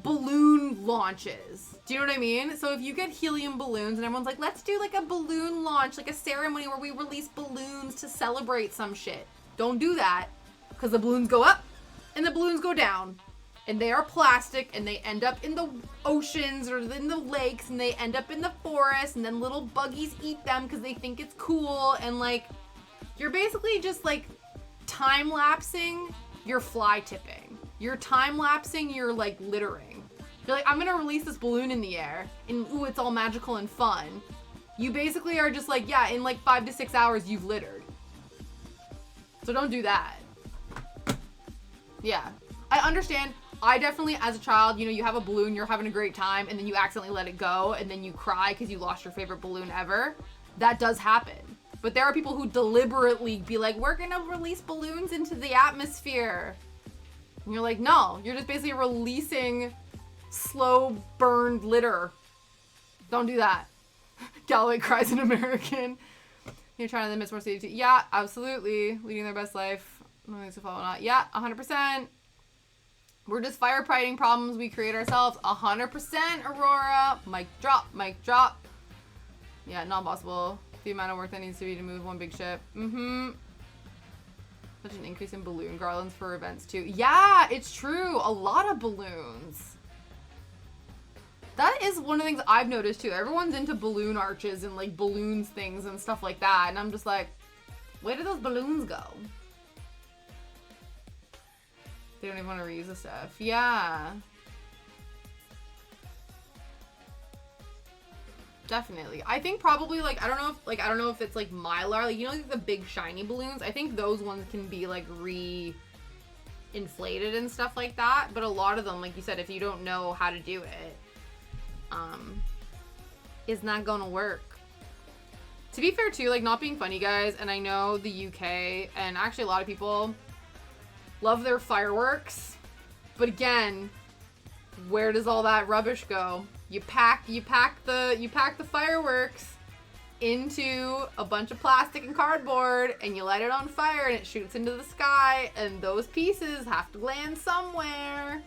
balloon launches. Do you know what I mean? So if you get helium balloons and everyone's like, let's do like a balloon launch, like a ceremony where we release balloons to celebrate some shit. Don't do that, because the balloons go up and the balloons go down. And they are plastic, and they end up in the oceans or in the lakes, and they end up in the forest, and then little buggies eat them because they think it's cool. And like, you're basically just like time-lapsing your fly tipping. You're time-lapsing your like littering. You're like, I'm gonna release this balloon in the air, and ooh, it's all magical and fun. You basically are just like, yeah, in like 5 to 6 hours, you've littered. So don't do that. Yeah, I understand. I definitely, as a child, you know, you have a balloon, you're having a great time, and then you accidentally let it go, and then you cry because you lost your favorite balloon ever. That does happen. But there are people who deliberately be like, we're gonna release balloons into the atmosphere. And you're like, no, you're just basically releasing slow burned litter. Don't do that. Galloway cries in American. You're trying to limit more CO2. Yeah, absolutely. Leading their best life. No things to follow, not. Yeah, 100%. We're just firefighting problems we create ourselves. 100%, Aurora. Mic drop, mic drop. Yeah, not possible. The amount of work that needs to be to move one big ship. Such an increase in balloon garlands for events too. Yeah, it's true. A lot of balloons. That is one of the things I've noticed too. Everyone's into balloon arches and like balloons things and stuff like that. And I'm just like, where do those balloons go? They don't even want to reuse the stuff. Yeah. Definitely. I think probably like, I don't know if it's like Mylar, like, you know, like the big shiny balloons. I think those ones can be like inflated and stuff like that. But a lot of them, like you said, if you don't know how to do it, is not gonna work. To be fair too, like, not being funny, guys, and I know the UK and actually a lot of people love their fireworks, but again, where does all that rubbish go? You pack the fireworks into a bunch of plastic and cardboard and you light it on fire and it shoots into the sky, and those pieces have to land somewhere.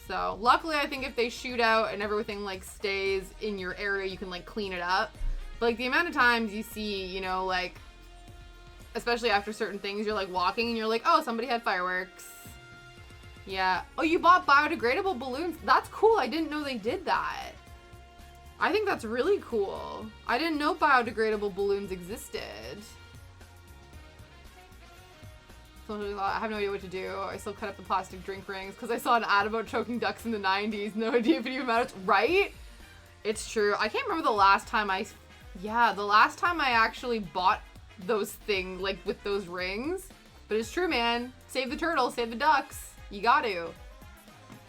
So luckily, I think if they shoot out and everything like stays in your area, you can like clean it up. But like the amount of times you see, you know, like, especially after certain things, you're like walking and you're like, oh, somebody had fireworks. Yeah. Oh, you bought biodegradable balloons? That's cool. I didn't know they did that. I think that's really cool. I didn't know biodegradable balloons existed. I have no idea what to do. I still cut up the plastic drink rings because I saw an ad about choking ducks in the 90s. No idea if it even matters. Right? It's true. I can't remember the last time I actually bought those things, like, with those rings. But it's true, man. Save the turtles, save the ducks. You got to.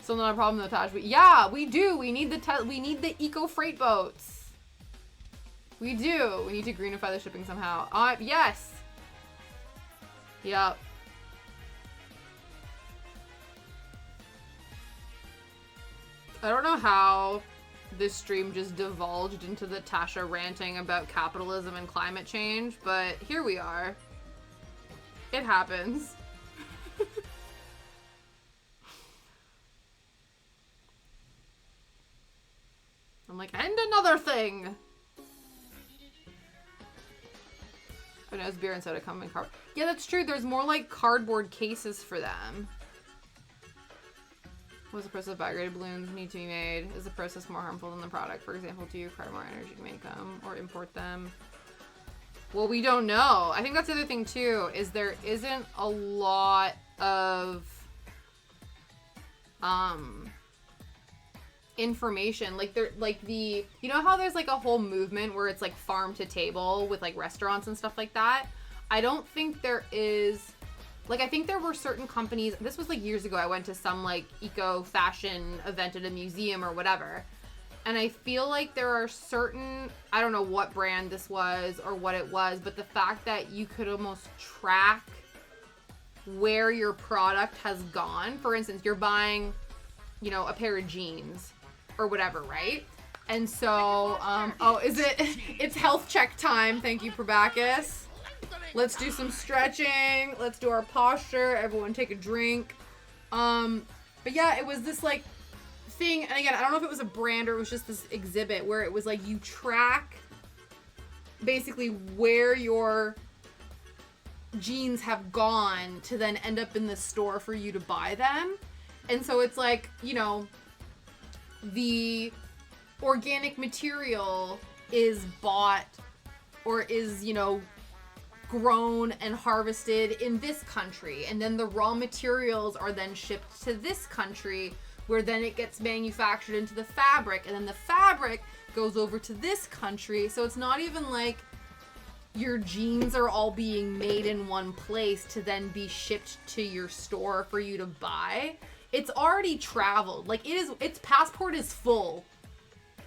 Still not a problem though, Taj. But yeah, we do. We need the eco freight boats. We do. We need to greenify the shipping somehow. Yes. Yep. I don't know how this stream just divulged into the Tasha ranting about capitalism and climate change, but here we are. It happens. I'm like, and another thing. Oh no, it's beer and soda come in cardboard. Yeah, that's true. There's more like cardboard cases for them. What's the process of biodegradable balloons need to be made? Is the process more harmful than the product? For example, do you require more energy to make them or import them? Well, we don't know. I think that's the other thing too, is there isn't a lot of information. Like you know how there's like a whole movement where it's like farm to table with like restaurants and stuff like that? I don't think there is. Like, I think there were certain companies, this was like years ago, I went to some like eco fashion event at a museum or whatever, and I feel like there are certain, I don't know what brand this was or what it was, but the fact that you could almost track where your product has gone. For instance, you're buying, you know, a pair of jeans or whatever, right? And so, it's health check time. Thank you, Probacus. Let's do some stretching. Let's do our posture. Everyone take a drink. But yeah, it was this like thing. And again, I don't know if it was a brand or it was just this exhibit where it was like you track basically where your jeans have gone to then end up in the store for you to buy them. And so it's like, you know, the organic material is bought or is, you know, grown and harvested in this country, and then the raw materials are then shipped to this country where then it gets manufactured into the fabric, and then the fabric goes over to this country. So it's not even like your jeans are all being made in one place to then be shipped to your store for you to buy. It's already traveled. Like, its passport is full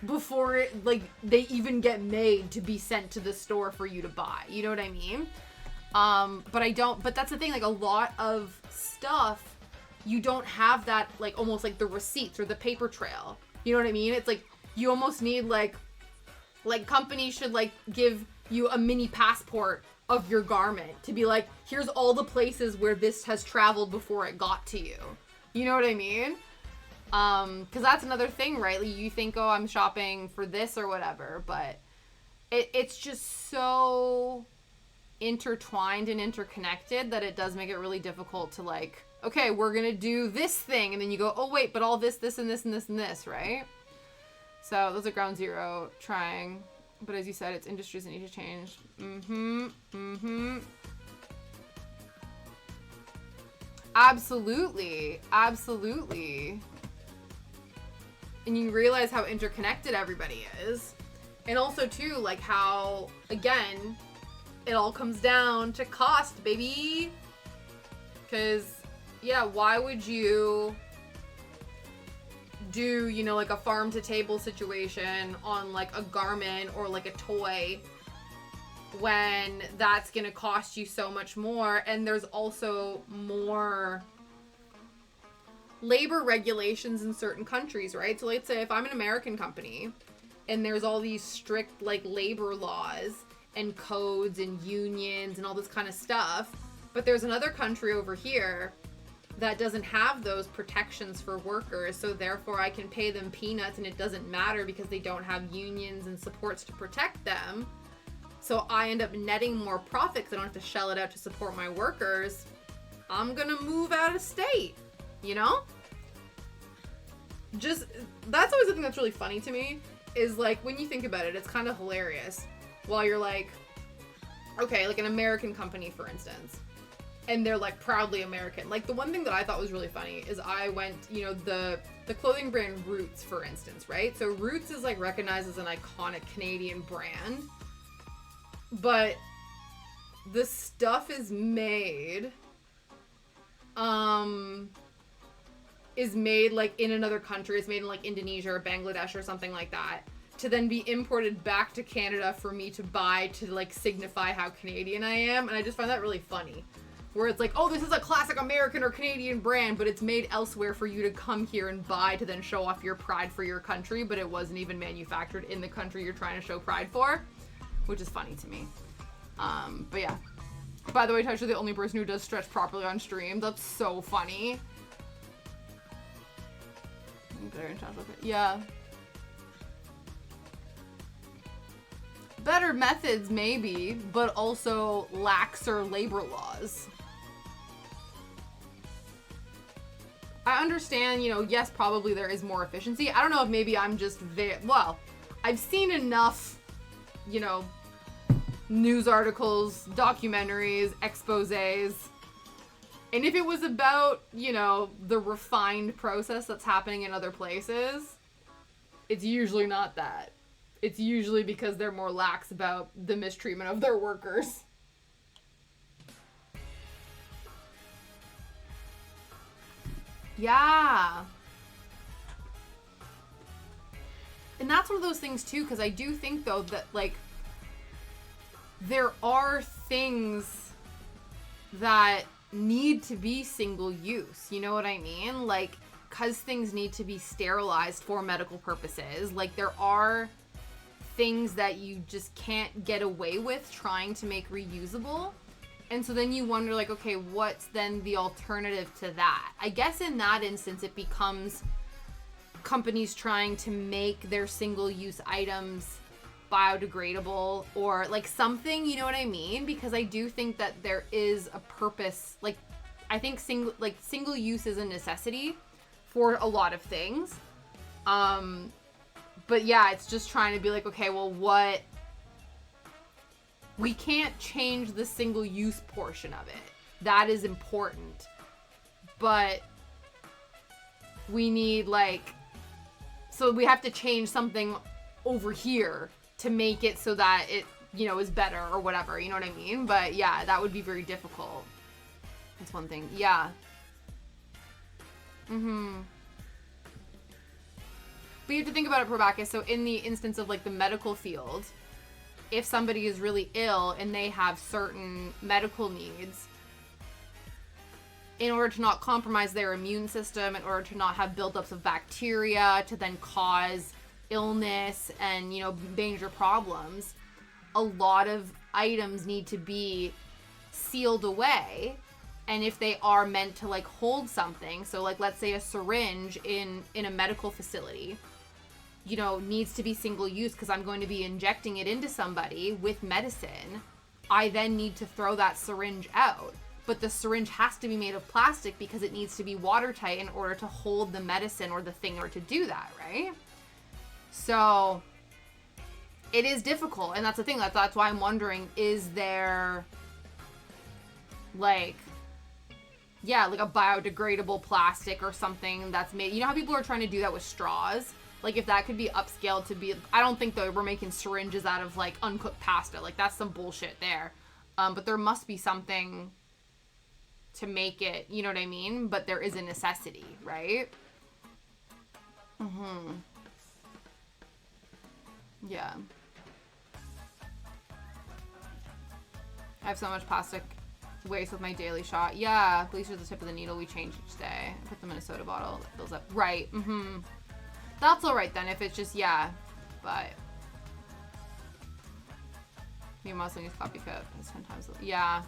before it, like, they even get made to be sent to the store for you to buy. You know what I mean? But that's the thing, like, a lot of stuff, you don't have that, like, almost like the receipts or the paper trail. You know what I mean? It's like, you almost need, like companies should, like, give you a mini passport of your garment to be like, here's all the places where this has traveled before it got to you. You know what I mean? Because that's another thing, right? Like, you think, oh, I'm shopping for this or whatever, but it's just so intertwined and interconnected that it does make it really difficult to like, okay, we're gonna do this thing, and then you go, oh wait, but all this, this, and this, and this, and this, right? So those are ground zero, trying. But as you said, it's industries that need to change. Absolutely. Absolutely. And you realize how interconnected everybody is. And also, too, like how, again, it all comes down to cost, baby. Because, yeah, why would you do, you know, like a farm to table situation on like a garment or like a toy when that's gonna cost you so much more? And there's also more labor regulations in certain countries, right? So let's say if I'm an American company and there's all these strict like labor laws and codes and unions and all this kind of stuff, but there's another country over here that doesn't have those protections for workers, so therefore I can pay them peanuts and it doesn't matter because they don't have unions and supports to protect them. So I end up netting more profit because I don't have to shell it out to support my workers. I'm gonna move out of state, you know? Just, that's always the thing that's really funny to me, is like, when you think about it, it's kind of hilarious. While you're like, okay, like an American company, for instance, and they're like proudly American. Like the one thing that I thought was really funny is I went, you know, the clothing brand Roots, for instance, right? So Roots is like recognized as an iconic Canadian brand, but the stuff is made like in another country. It's made in like Indonesia or Bangladesh or something like that, to then be imported back to Canada for me to buy to like signify how Canadian I am. And I just find that really funny, where it's like, oh, this is a classic American or Canadian brand, but it's made elsewhere for you to come here and buy to then show off your pride for your country, but it wasn't even manufactured in the country you're trying to show pride for, which is funny to me. But yeah. By the way, Tasha, the only person who does stretch properly on stream. That's so funny. Yeah. Better methods, maybe, but also laxer labor laws. I understand, you know, yes, probably there is more efficiency. I don't know if maybe I'm just well, I've seen enough, you know, news articles, documentaries, exposés. And if it was about, you know, the refined process that's happening in other places, it's usually not that. It's usually because they're more lax about the mistreatment of their workers. Yeah. And that's one of those things too, because I do think though that like there are things that need to be single use, you know what I mean? Like, because things need to be sterilized for medical purposes, like there are things that you just can't get away with trying to make reusable. And so then you wonder, like, okay, what's then the alternative to that? I guess in that instance, it becomes companies trying to make their single-use items biodegradable or like something, you know what I mean? Because I do think that there is a purpose. Like, I think single use is a necessity for a lot of things. But yeah, it's just trying to be like, okay, well, what? We can't change the single use portion of it. That is important. But we need so we have to change something over here to make it so that it, you know, is better or whatever, you know what I mean? But yeah, that would be very difficult. That's one thing. Yeah. But you have to think about it, Probacus. So in the instance of like the medical field, if somebody is really ill and they have certain medical needs, in order to not compromise their immune system, in order to not have buildups of bacteria to then cause illness and, you know, major problems, a lot of items need to be sealed away. And if they are meant to like hold something, so like let's say a syringe in a medical facility, you know, needs to be single use because I'm going to be injecting it into somebody with medicine. I then need to throw that syringe out. But the syringe has to be made of plastic because it needs to be watertight in order to hold the medicine or the thing or to do that, right? So it is difficult. And that's the thing. That's why I'm wondering, is there like, yeah, like a biodegradable plastic or something that's made, you know how people are trying to do that with straws? Like if that could be upscaled to be, I don't think though we're making syringes out of like uncooked pasta. Like that's some bullshit there. But there must be something to make it, you know what I mean? But there is a necessity, right? Mm-hmm. Yeah. I have so much plastic waste with my daily shot. Yeah, bleach the tip of the needle we change each day. I put them in a soda bottle that fills up. Right, mm-hmm. That's alright then, if it's just, yeah. But you must use coffee cup. It's 10 times, yeah.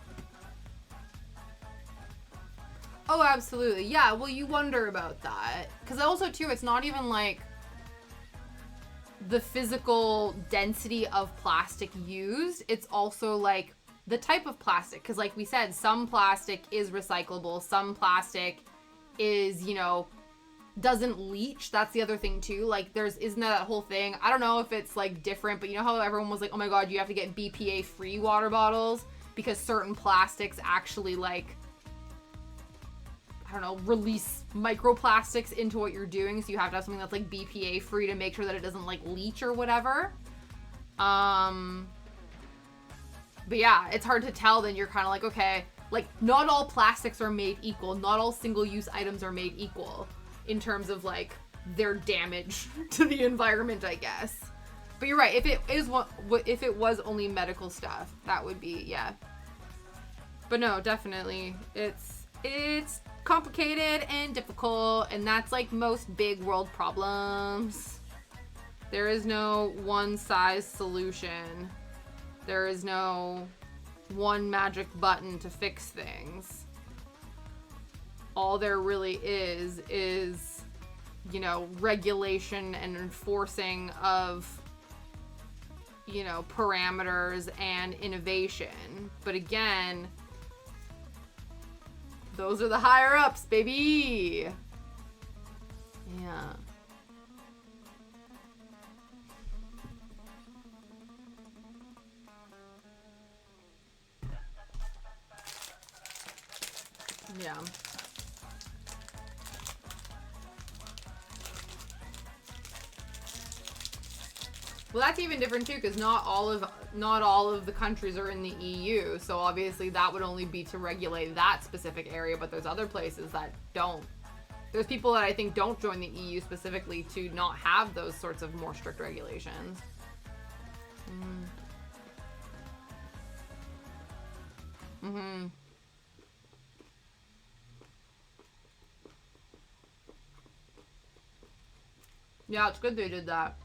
Oh, absolutely. Yeah, well, you wonder about that. Because also, too, it's not even, like, the physical density of plastic used. It's also, like, the type of plastic. Because, like we said, some plastic is recyclable. Some plastic is, you know, doesn't leach. That's the other thing, too. Like, isn't that whole thing? I don't know if it's, like, different. But you know how everyone was like, oh, my God, you have to get BPA-free water bottles? Because certain plastics actually, like, I don't know, release microplastics into what you're doing. So you have to have something that's like BPA free to make sure that it doesn't like leach or whatever. But yeah, it's hard to tell. Then you're kind of like, okay, like not all plastics are made equal. Not all single use items are made equal in terms of like their damage to the environment, I guess. But you're right. If it was only medical stuff, that would be, yeah. But no, definitely it's complicated and difficult, and that's like most big world problems. There is no one size solution. There is no one magic button to fix things. All there really is, you know, regulation and enforcing of, you know, parameters and innovation. But again, those are the higher ups, baby. Yeah. Yeah. Well, that's even different too, because not all of the countries are in the EU, so obviously that would only be to regulate that specific area, but there's other places that don't. There's people that I think don't join the EU specifically to not have those sorts of more strict regulations. Mm-hmm. Yeah, it's good they did that.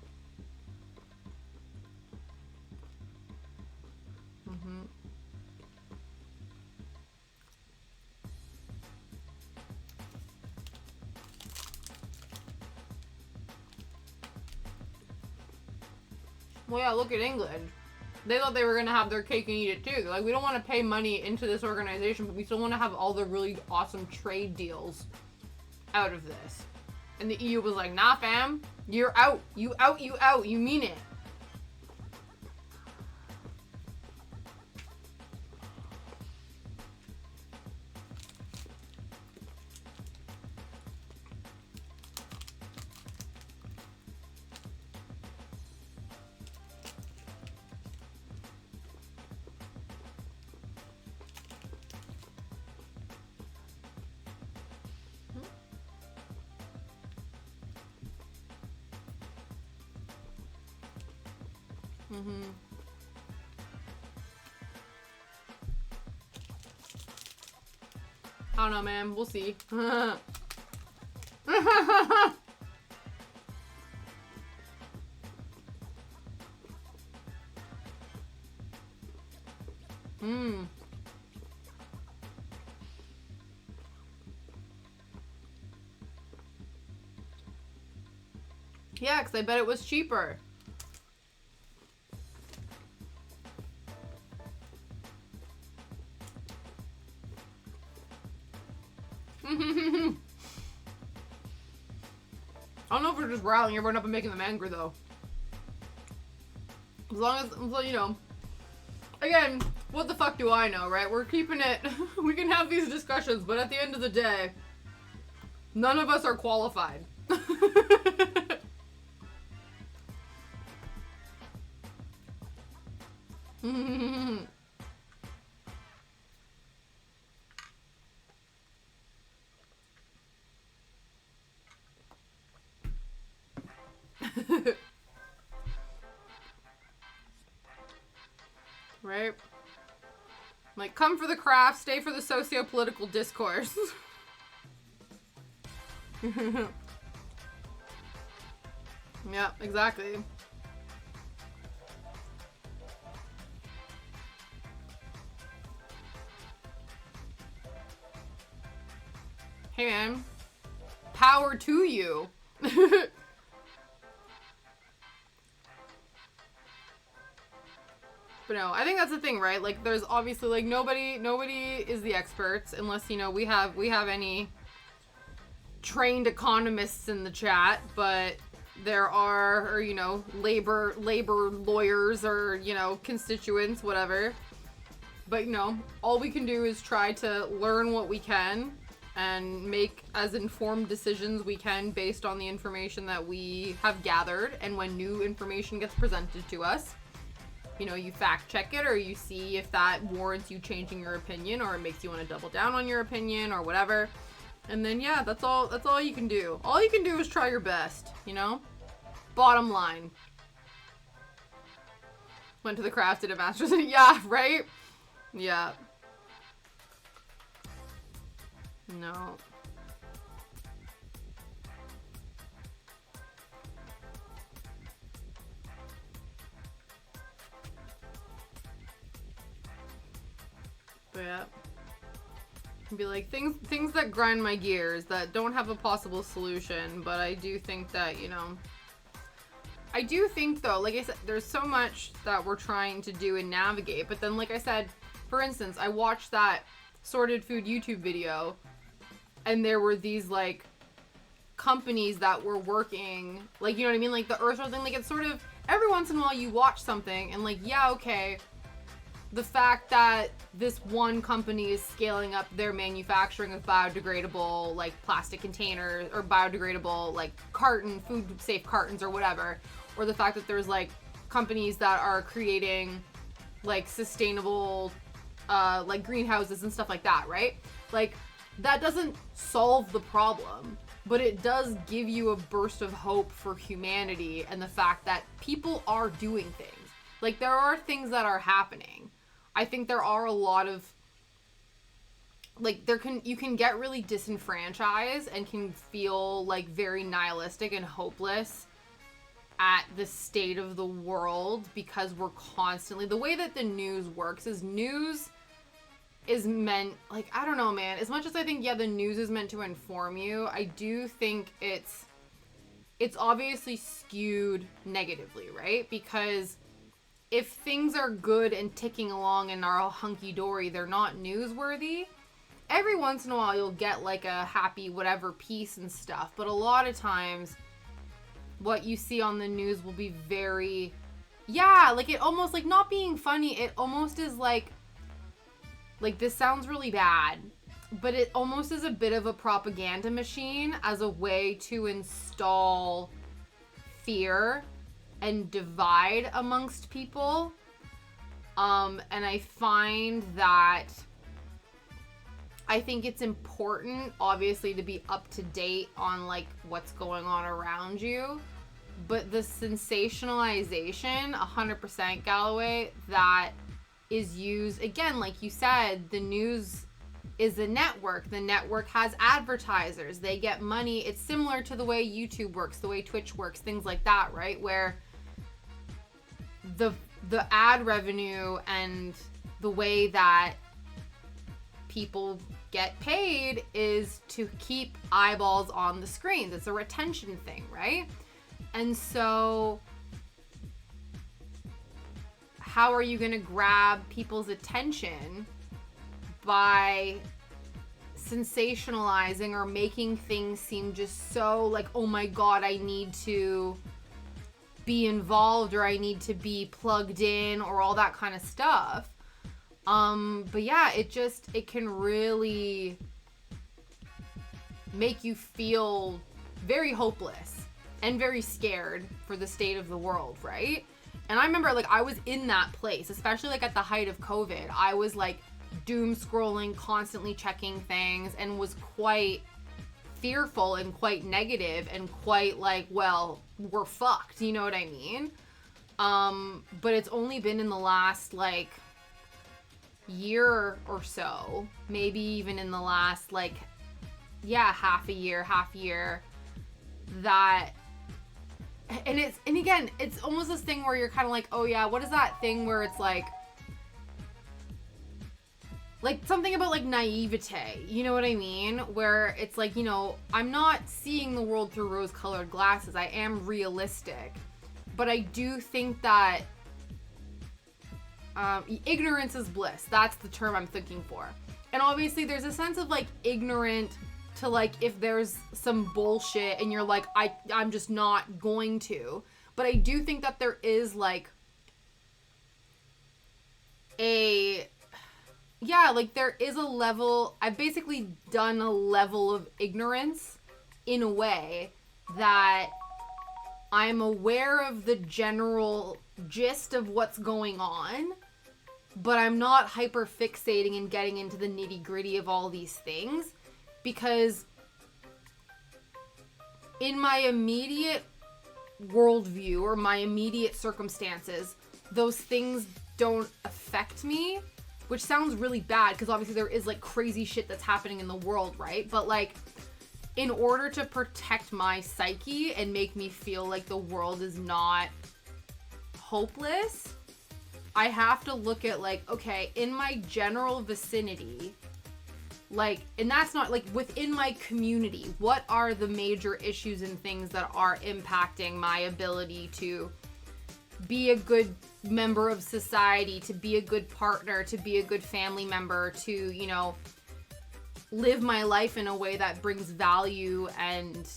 Mm-hmm. Well, yeah, look at England. They thought they were going to have their cake and eat it too. They're like, we don't want to pay money into this organization, but we still want to have all the really awesome trade deals out of this. And the EU was like, nah, fam. You're out. You out, you out. You mean it. Mm-hmm. I don't know, man. We'll see. Yeah, because I bet it was cheaper. I don't know if we're just riling everyone up and making them angry, though. As long as, you know, again, what the fuck do I know, right? We're keeping it, we can have these discussions, but at the end of the day, none of us are qualified. Right? Like, come for the craft, stay for the socio-political discourse. Yeah, exactly. Hey, man. Power to you. But no, I think that's the thing, right? Like, there's obviously, like, nobody is the experts unless, you know, we have any trained economists in the chat, but there are, or, you know, labor lawyers or, you know, constituents, whatever. But, you know, all we can do is try to learn what we can and make as informed decisions we can based on the information that we have gathered. And when new information gets presented to us, you know, you fact check it, or you see if that warrants you changing your opinion, or it makes you want to double down on your opinion or whatever. And then, yeah, that's all you can do. All you can do is try your best, you know? Bottom line. Went to the craft, did a master's. Yeah, right? Yeah. No. But yeah. Be like, things that grind my gears, that don't have a possible solution, but I do think that, you know, I do think, though, like I said, there's so much that we're trying to do and navigate, but then, like I said, for instance, I watched that Sorted Food YouTube video, and there were these, like, companies that were working, like, you know what I mean, like the Earthshot thing, like, it's sort of, every once in a while you watch something, and, like, yeah, okay, the fact that this one company is scaling up their manufacturing of biodegradable, like, plastic containers, or biodegradable, like, food safe cartons or whatever, or the fact that there's, like, companies that are creating, like, sustainable, like, greenhouses and stuff like that, right? Like, that doesn't solve the problem, but it does give you a burst of hope for humanity and the fact that people are doing things. Like, there are things that are happening. I think there are a lot of, like, you can get really disenfranchised and can feel, like, very nihilistic and hopeless at the state of the world because we're constantly, the way that the news works is news is meant, like, I don't know, man, as much as I think, yeah, the news is meant to inform you, I do think it's obviously skewed negatively, right? Because if things are good and ticking along and are all hunky-dory, they're not newsworthy. Every once in a while, you'll get, like, a happy whatever piece and stuff. But a lot of times, what you see on the news will be very, yeah, like, it almost, like, not being funny, it almost is, like, this sounds really bad, but it almost is a bit of a propaganda machine as a way to install fear and divide amongst people. And I find that I think it's important, obviously, to be up to date on, like, what's going on around you. But the sensationalization, 100% Galloway, that is used, again, like you said, the news is a network. The network has advertisers. They get money. It's similar to the way YouTube works, the way Twitch works, things like that, right? Where the ad revenue and the way that people get paid is to keep eyeballs on the screens. It's a retention thing, right? And so how are you going to grab people's attention by sensationalizing or making things seem just so like, oh my god, I need to be involved or I need to be plugged in or all that kind of stuff. But yeah, it can really make you feel very hopeless and very scared for the state of the world, right? And I remember, like, I was in that place, especially, like, at the height of COVID. I was, like, doom scrolling, constantly checking things, and was quite fearful and quite negative and quite, like, well, we're fucked, you know what I mean? But it's only been in the last, like, year or so, maybe even in the last, like, half year, that, and again, it's almost this thing where you're kind of like, oh yeah, what is that thing where it's like something about like naivete, you know what I mean? Where it's like, you know, I'm not seeing the world through rose-colored glasses. I am realistic, but I do think that ignorance is bliss. That's the term I'm thinking for. And obviously there's a sense of like ignorant to like if there's some bullshit and you're like, I'm just not going to. But I do think that there is like there is a level, I've basically done a level of ignorance in a way that I'm aware of the general gist of what's going on, but I'm not hyper fixating and getting into the nitty gritty of all these things, because in my immediate worldview or my immediate circumstances, those things don't affect me, which sounds really bad because obviously there is like crazy shit that's happening in the world, right? But like, in order to protect my psyche and make me feel like the world is not hopeless, I have to look at like, okay, in my general vicinity, like, and that's not like within my community, what are the major issues and things that are impacting my ability to be a good member of society, to be a good partner, to be a good family member, to, you know, live my life in a way that brings value and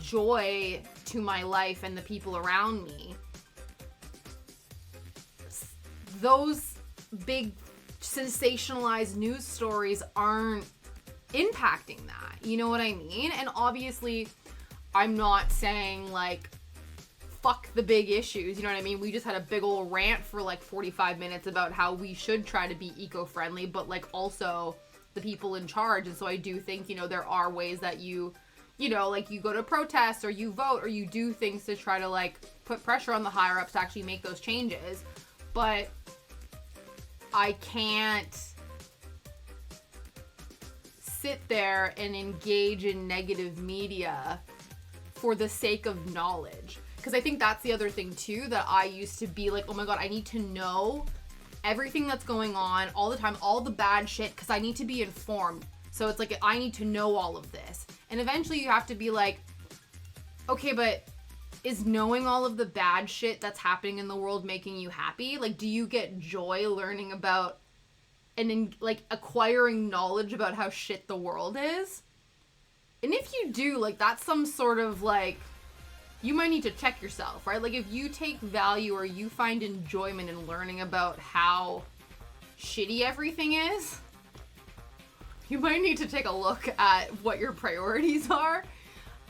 joy to my life and the people around me. Those big sensationalized news stories aren't impacting that, you know what I mean? And obviously I'm not saying like fuck the big issues, you know what I mean? We just had a big old rant for like 45 minutes about how we should try to be eco-friendly, but like also the people in charge. And so I do think, you know, there are ways that you know, like you go to protests or you vote or you do things to try to like put pressure on the higher ups to actually make those changes. But I can't sit there and engage in negative media for the sake of knowledge. Because I think that's the other thing too, that I used to be like, oh my god, I need to know everything that's going on all the time, all the bad shit, because I need to be informed. So it's like, I need to know all of this. And eventually you have to be like, okay, but is knowing all of the bad shit that's happening in the world making you happy? Like, do you get joy learning about and like acquiring knowledge about how shit the world is? And if you do, like, that's some sort of like, you might need to check yourself, right? Like, if you take value or you find enjoyment in learning about how shitty everything is, you might need to take a look at what your priorities are.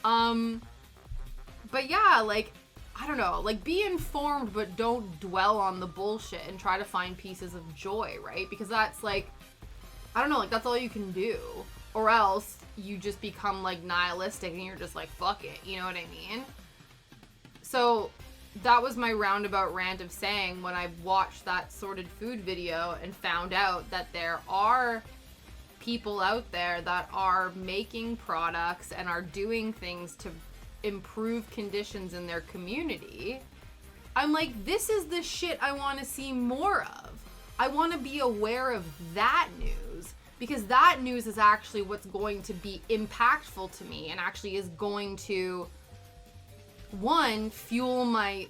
But yeah, like, I don't know, like, be informed, but don't dwell on the bullshit and try to find pieces of joy, right? Because that's like, I don't know, like, that's all you can do. Or else you just become like nihilistic and you're just like, fuck it, you know what I mean? So that was my roundabout rant of saying when I watched that sorted food video and found out that there are people out there that are making products and are doing things to improve conditions in their community. I'm like, this is the shit I want to see more of. I want to be aware of that news, because that news is actually what's going to be impactful to me and actually is going to, one, fuel my,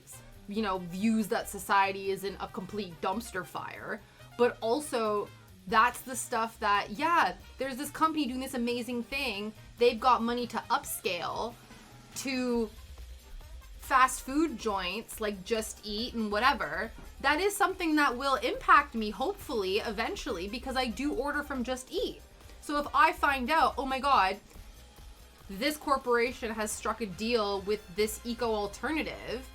you know, views that society isn't a complete dumpster fire, but also That's the stuff that, yeah, there's this company doing this amazing thing. They've got money to upscale to fast food joints like Just Eat and whatever. That is something that will impact me, hopefully, eventually, because I do order from Just Eat. So if I find out, oh my God, this corporation has struck a deal with this eco alternative,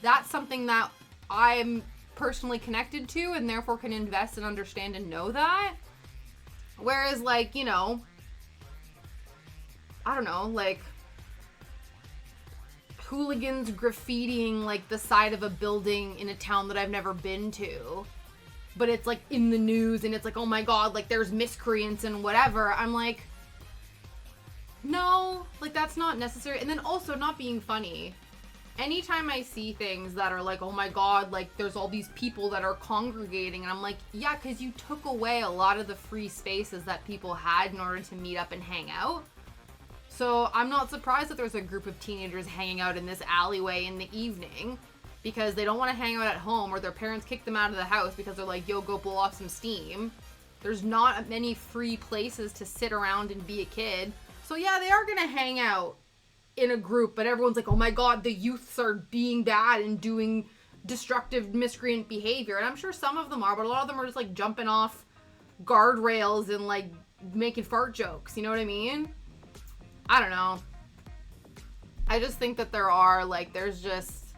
that's something that I'm personally connected to and therefore can invest and understand and know that. Whereas, like, you know, I don't know, like hooligans graffitiing like the side of a building in a town that I've never been to, but it's like in the news and it's like, oh my God, like there's miscreants and whatever. I'm like, no, like that's not necessary. And then also, not being funny, anytime I see things that are like, oh my God, like there's all these people that are congregating, and I'm like, yeah, because you took away a lot of the free spaces that people had in order to meet up and hang out. So I'm not surprised that there's a group of teenagers hanging out in this alleyway in the evening because they don't want to hang out at home, or their parents kick them out of the house because they're like, yo, go blow off some steam. There's not many free places to sit around and be a kid. So yeah, they are going to hang out in a group, but everyone's like, oh my God, the youths are being bad and doing destructive, miscreant behavior. And I'm sure some of them are, but a lot of them are just like jumping off guardrails and like making fart jokes. You know what I mean? I don't know. I just think that there's just,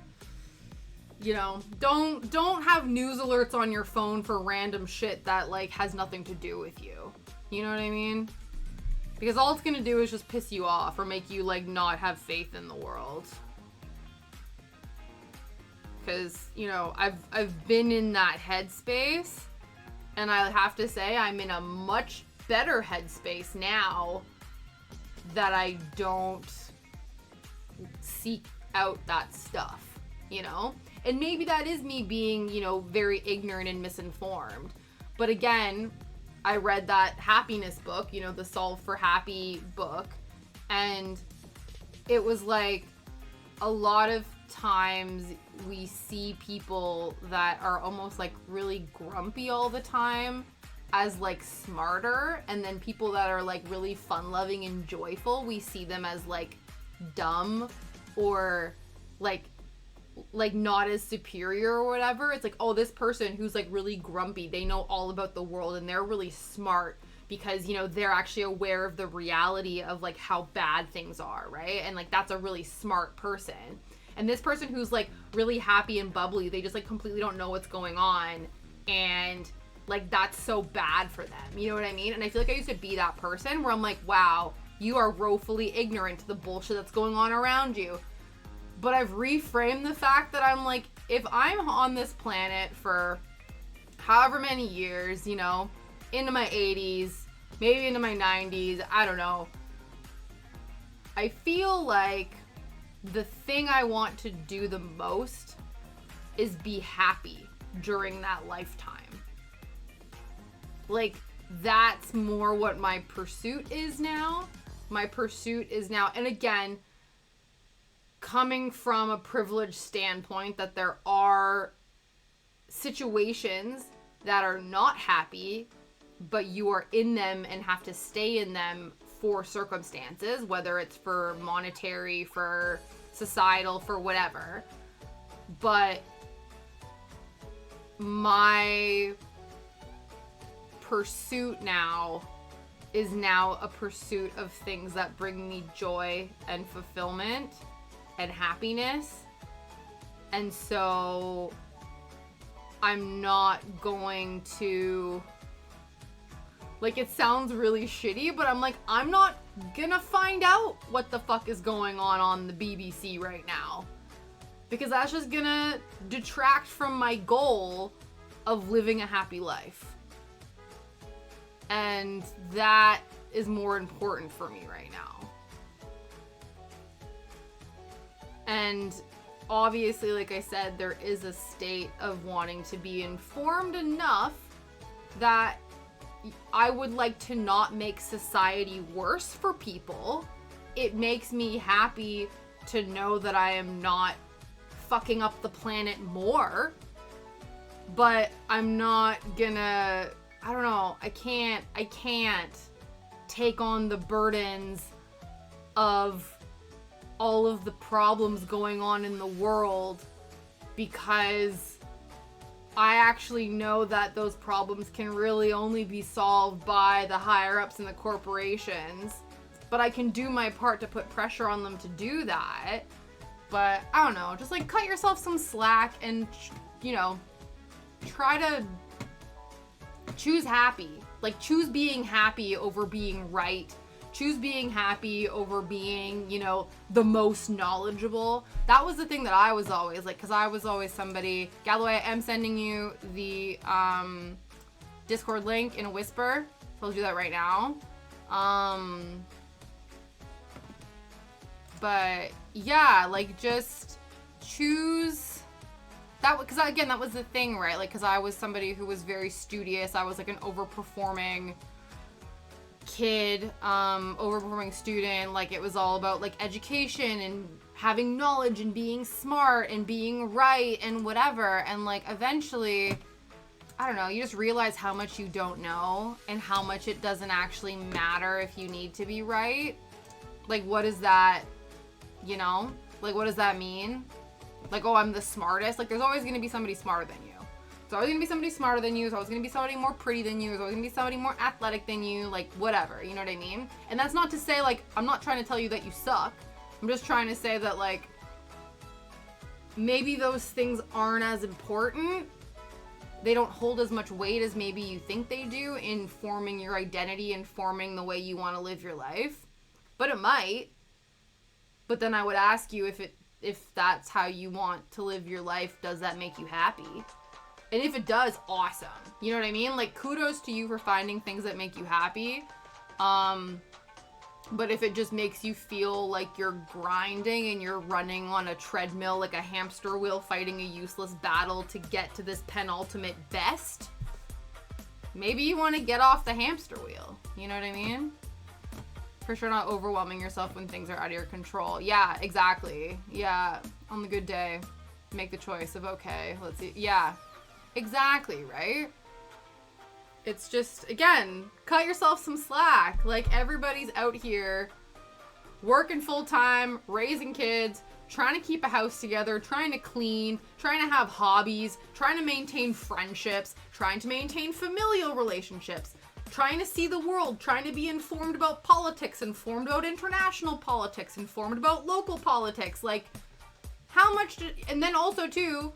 you know, don't have news alerts on your phone for random shit that like has nothing to do with you. You know what I mean? Because all it's gonna do is just piss you off or make you, like, not have faith in the world. Because, you know, I've been in that headspace, and I have to say I'm in a much better headspace now that I don't seek out that stuff, you know? And maybe that is me being, you know, very ignorant and misinformed. But again, I read that happiness book, you know, the Solve for Happy book, and it was like a lot of times we see people that are almost like really grumpy all the time as like smarter, and then people that are like really fun-loving and joyful, we see them as like dumb or like not as superior or whatever. It's like, oh, this person who's like really grumpy, they know all about the world and they're really smart because, you know, they're actually aware of the reality of like how bad things are, right? And like that's a really smart person. And this person who's like really happy and bubbly, they just like completely don't know what's going on, and like that's so bad for them. You know what I mean? And I feel like I used to be that person where I'm like, wow, you are woefully ignorant to the bullshit that's going on around you. But I've reframed the fact that I'm like, if I'm on this planet for however many years, you know, into my 80s, maybe into my 90s, I don't know. I feel like the thing I want to do the most is be happy during that lifetime. Like, that's more what my pursuit is now. My pursuit is now, and again, coming from a privileged standpoint, that there are situations that are not happy, but you are in them and have to stay in them for circumstances, whether it's for monetary, for societal, for whatever. But my pursuit now is now a pursuit of things that bring me joy and fulfillment and happiness. And so I'm not going to, like, it sounds really shitty, but I'm like, I'm not gonna find out what the fuck is going on the BBC right now, because that's just gonna detract from my goal of living a happy life. And that is more important for me right now. And obviously, like I said, there is a state of wanting to be informed enough that I would like to not make society worse for people. It makes me happy to know that I am not fucking up the planet more. But I'm not gonna I don't know, I can't take on the burdens of all of the problems going on in the world, because I actually know that those problems can really only be solved by the higher ups in the corporations. But I can do my part to put pressure on them to do that. But I don't know, just like cut yourself some slack and, you know, try to choose happy. Like, choose being happy over being right. Choose being happy over being, you know, the most knowledgeable. That was the thing that I was always like, because I was always somebody. Galloway, I am sending you the Discord link in a whisper. So I'll do that right now. But yeah, like, just choose that, because again, that was the thing, right? Like, because I was somebody who was very studious. I was like an overperforming kid, overperforming student. Like, it was all about like education and having knowledge and being smart and being right and whatever. And like, eventually, I don't know, you just realize how much you don't know and how much it doesn't actually matter if you need to be right. Like, what is that? You know, like, what does that mean? Like, oh, I'm the smartest. Like, there's always going to be somebody smarter than you. There's always going to be somebody smarter than you. There's always going to be somebody more pretty than you. There's always going to be somebody more athletic than you. Like, whatever. You know what I mean? And that's not to say, like, I'm not trying to tell you that you suck. I'm just trying to say that, like, maybe those things aren't as important. They don't hold as much weight as maybe you think they do in forming your identity and forming the way you want to live your life. But it might. But then I would ask you, if that's how you want to live your life, does that make you happy? And if it does, awesome. You know what I mean? Like, kudos to you for finding things that make you happy. But if it just makes you feel like you're grinding and you're running on a treadmill like a hamster wheel fighting a useless battle to get to this penultimate best, maybe you want to get off the hamster wheel. You know what I mean? For sure, not overwhelming yourself when things are out of your control. Yeah, exactly. Yeah, on the good day, make the choice of, okay, let's see. Yeah, exactly, right? It's just, again, cut yourself some slack. Like, everybody's out here working full time, raising kids, trying to keep a house together, trying to clean, trying to have hobbies, trying to maintain friendships, trying to maintain familial relationships, trying to see the world, trying to be informed about politics, informed about international politics, informed about local politics. Like, how much and then also too,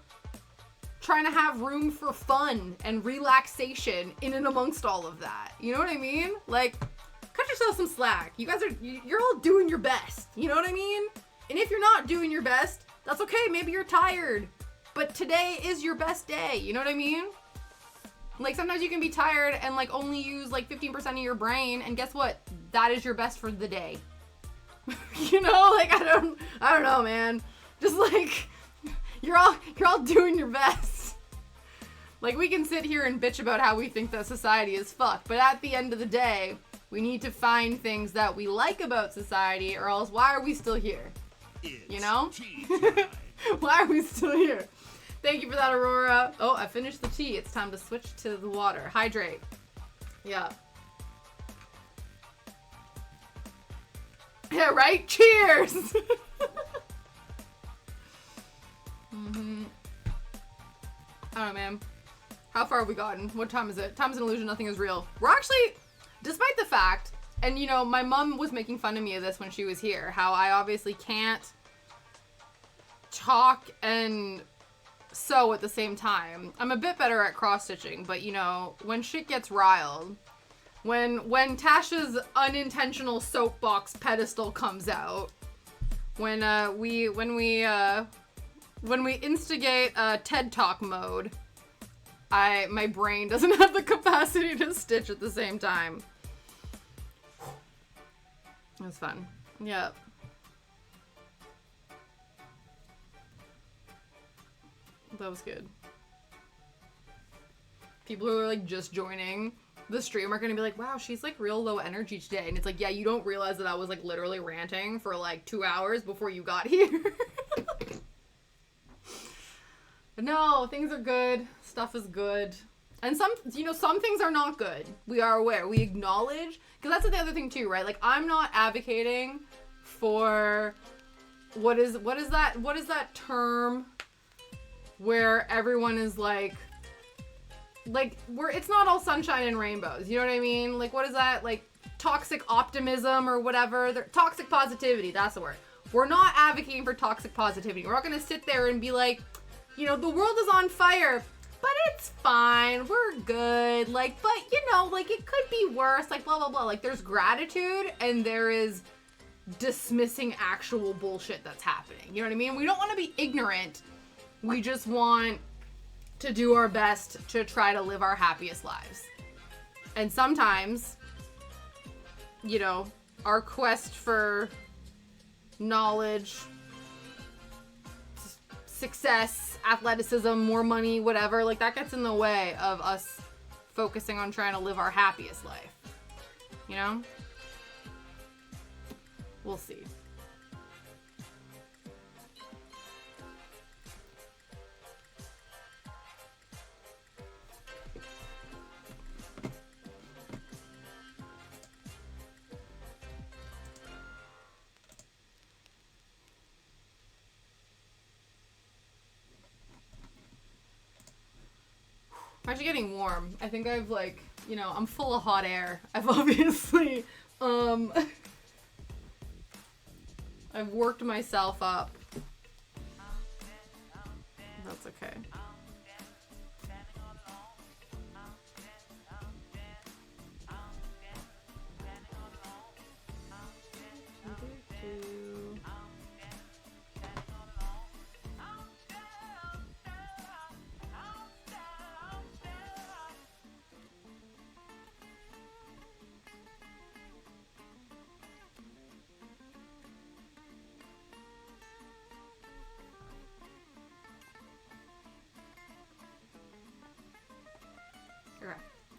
trying to have room for fun and relaxation in and amongst all of that. You know what I mean? Like, cut yourself some slack. You're all doing your best. You know what I mean? And if you're not doing your best, that's okay. Maybe you're tired, but today is your best day. You know what I mean? Like, sometimes you can be tired and, like, only use, like, 15% of your brain, and guess what? That is your best for the day. You know? Like, I don't know, man. Just, like, you're all doing your best. Like, we can sit here and bitch about how we think that society is fucked, but at the end of the day, we need to find things that we like about society, or else why are we still here? You know? Why are we still here? Thank you for that, Aurora. Oh, I finished the tea. It's time to switch to the water. Hydrate. Yeah. Yeah, right? Cheers! Mm-hmm. I don't know, man. How far have we gotten? What time is it? Time is an illusion. Nothing is real. We're actually, despite the fact, and, you know, my mom was making fun of me of this when she was here, how I obviously can't talk and sew at the same time. I'm a bit better at cross-stitching, but, you know, when shit gets riled, when Tasha's unintentional soapbox pedestal comes out, when we instigate TED Talk mode, my brain doesn't have the capacity to stitch at the same time. It was fun. Yep. That was good. People who are, like, just joining the stream are gonna be like, wow, she's, like, real low energy today. And it's like, yeah, you don't realize that I was, like, literally ranting for, like, 2 hours before you got here. But no, things are good. Stuff is good. And some things are not good. We are aware. We acknowledge, because that's the other thing too, right? Like, I'm not advocating for what is that term where everyone is like where it's not all sunshine and rainbows. You know what I mean? Like, what is that? Like, toxic optimism or whatever. Toxic positivity, that's the word. We're not advocating for toxic positivity. We're not going to sit there and be like, the world is on fire, but it's fine. We're good. Like, but, it could be worse. Like, blah, blah, blah. Like, there's gratitude and there is dismissing actual bullshit that's happening. You know what I mean? We don't want to be ignorant. We just want to do our best to try to live our happiest lives. And sometimes, our quest for knowledge, success, athleticism, more money, whatever, like, that gets in the way of us focusing on trying to live our happiest life. We'll see. I'm actually getting warm. I think I've I'm full of hot air. I've obviously, I've worked myself up. That's okay.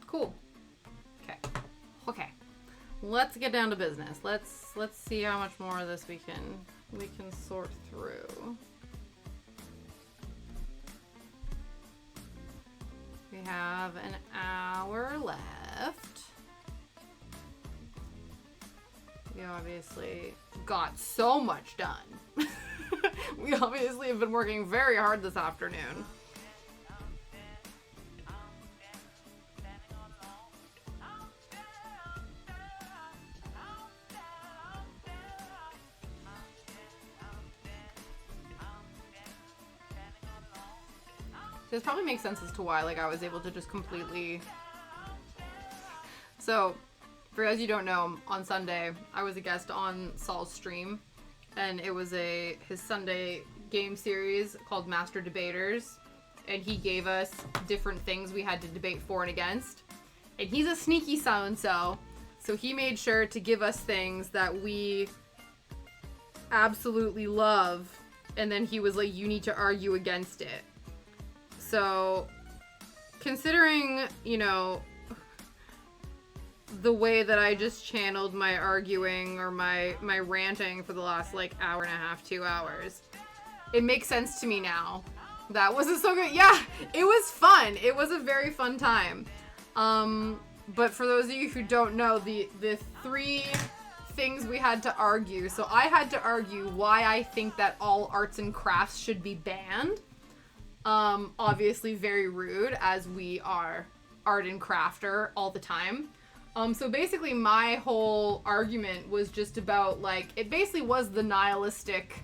Cool. Okay. Let's get down to business. Let's see how much more of this we can sort through. We have an hour left. We obviously got so much done. We obviously have been working very hard this afternoon. This probably makes sense as to why, I was able to just completely... So, for those you don't know, on Sunday, I was a guest on Saul's stream, and it was his Sunday game series called Master Debaters, and he gave us different things we had to debate for and against, and he's a sneaky so-and-so, so he made sure to give us things that we absolutely love, and then he was like, you need to argue against it. So, considering, the way that I just channeled my arguing or my ranting for the last, hour and a half, 2 hours, it makes sense to me now. That wasn't so good. Yeah, it was fun. It was a very fun time. But for those of you who don't know, the 3 things we had to argue. So I had to argue why I think that all arts and crafts should be banned. Obviously very rude, as we are art and crafter all the time. So basically my whole argument was just about, it basically was the nihilistic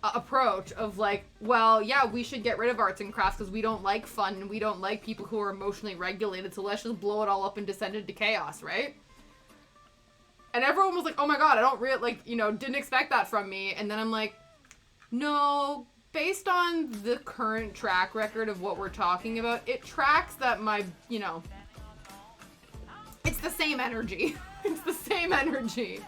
approach of, well, yeah, we should get rid of arts and crafts because we don't like fun and we don't like people who are emotionally regulated, so let's just blow it all up and descend into chaos, right? And everyone was like, oh my god, I don't didn't expect that from me. And then I'm like, no, based on the current track record of what we're talking about, it tracks that my, it's the same energy. It's the same energy.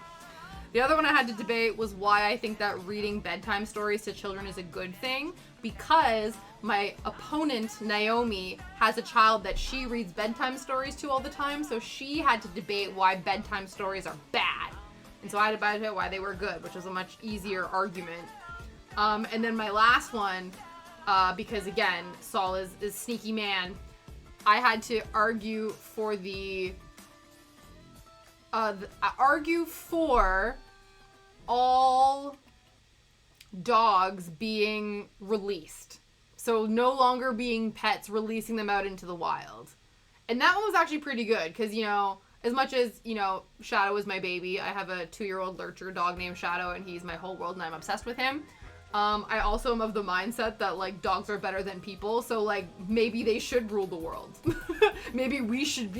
The other one I had to debate was why I think that reading bedtime stories to children is a good thing, because my opponent, Naomi, has a child that she reads bedtime stories to all the time, so she had to debate why bedtime stories are bad. And so I had to debate why they were good, which was a much easier argument. And then my last one, because again, Saul is sneaky man, I had to argue for argue for all dogs being released. So no longer being pets, releasing them out into the wild. And that one was actually pretty good because, you know, as much as, you know, Shadow is my baby, I have a 2-year-old lurcher dog named Shadow, and he's my whole world, and I'm obsessed with him. I also am of the mindset that, like, dogs are better than people, so, like, maybe they should rule the world. Maybe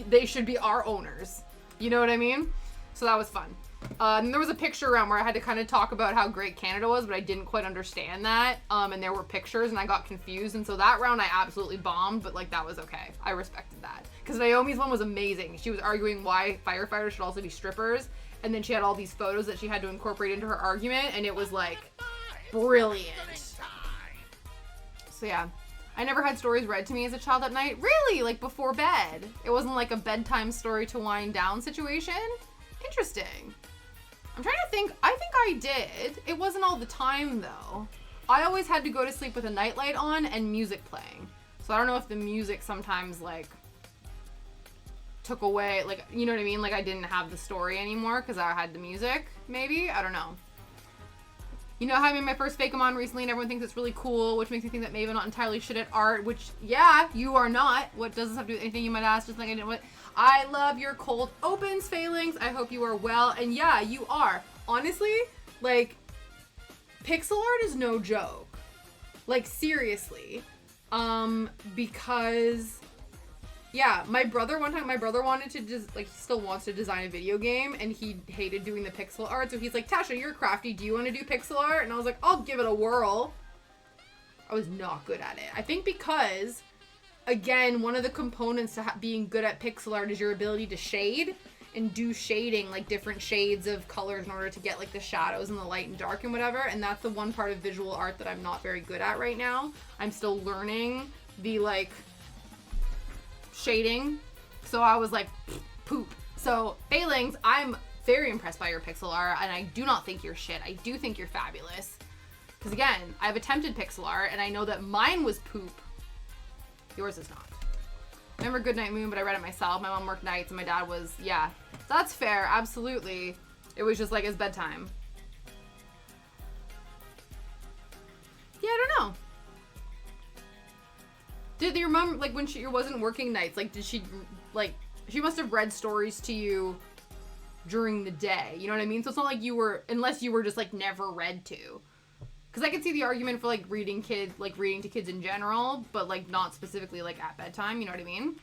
they should be our owners. You know what I mean? So that was fun. And there was a picture around where I had to kind of talk about how great Canada was, but I didn't quite understand that. And there were pictures, and I got confused. And so that round I absolutely bombed, but like that was okay. I respected that. Because Naomi's one was amazing. She was arguing why firefighters should also be strippers. And then she had all these photos that she had to incorporate into her argument, and it was like brilliant. So yeah. I never had stories read to me as a child at night. Really? Like before bed? It wasn't like a bedtime story to wind down situation? Interesting. I'm trying to think. I think I did. It wasn't all the time, though. I always had to go to sleep with a nightlight on and music playing. So I don't know if the music sometimes, like, took away, like, you know what I mean? Like, I didn't have the story anymore because I had the music, maybe? I don't know. You know how I made my first Fakeamon recently and everyone thinks it's really cool, which makes me think that maybe I'm not entirely shit at art, which, yeah, you are not. What does this have to do with anything you might ask? Just like I didn't what. I love your cold opens, Failings. I hope you are well. And yeah, you are. Honestly, like, pixel art is no joke. Like, seriously. Because, yeah, my brother wanted to just, like, he still wants to design a video game, and he hated doing the pixel art. So he's like, Tasha, you're crafty. Do you want to do pixel art? And I was like, I'll give it a whirl. I was not good at it. I think because, again, one of the components to being good at pixel art is your ability to shade and do shading, like different shades of colors in order to get like the shadows and the light and dark and whatever. And that's the one part of visual art that I'm not very good at right now. I'm still learning the like shading. So I was like, poop. So Failings, I'm very impressed by your pixel art, and I do not think you're shit. I do think you're fabulous. Because again, I've attempted pixel art, and I know that mine was poop. Yours is not. I remember Goodnight Moon, but I read it myself. My mom worked nights, and my dad was, yeah. That's fair, absolutely. It was just like his bedtime. Yeah, I don't know. Did your mom, like, when she wasn't working nights, like, did she, like, she must have read stories to you during the day, you know what I mean? So it's not like you were, unless you were just, like, never read to. Because I could see the argument for, like, reading to kids in general, but, like, not specifically, like, at bedtime, you know what I mean?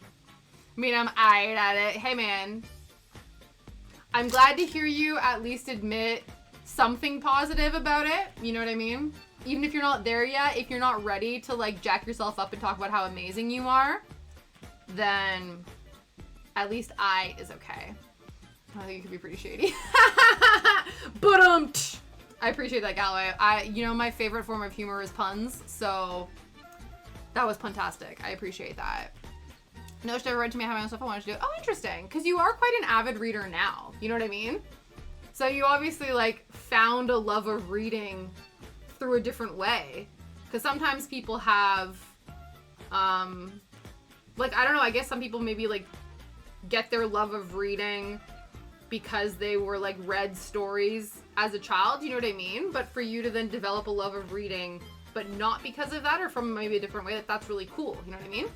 I mean, I'm alright at it. Hey, man. I'm glad to hear you at least admit something positive about it, you know what I mean? Even if you're not there yet, if you're not ready to, like, jack yourself up and talk about how amazing you are, then at least I is okay. I think it could be pretty shady. But, I appreciate that, Galloway. You know, my favorite form of humor is puns, so that was puntastic. I appreciate that. No, she ever read to me how much stuff I wanted to do. Oh, interesting. Because you are quite an avid reader now. You know what I mean? So you obviously, like, found a love of reading through a different way. Because sometimes people have, like, I don't know, I guess some people maybe, like, get their love of reading because they were, like, read stories as a child, you know what I mean? But for you to then develop a love of reading, but not because of that, or from maybe a different way, that's really cool, you know what I mean?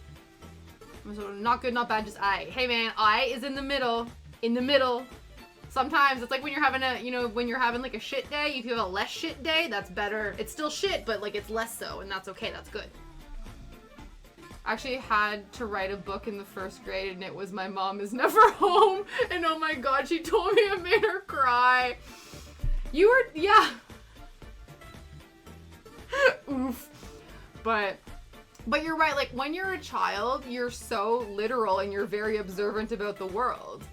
So not good, not bad, just I. Hey man, I is in the middle. In the middle. Sometimes it's like when you're having a, you know, when you're having like a shit day, if you have a less shit day, that's better. It's still shit, but like it's less so, and that's okay, that's good. I actually had to write a book in the 1st grade, and it was My Mom Is Never Home, and oh my god, she told me it made her cry. You were, yeah. Oof. But you're right, like, when you're a child, you're so literal and you're very observant about the world.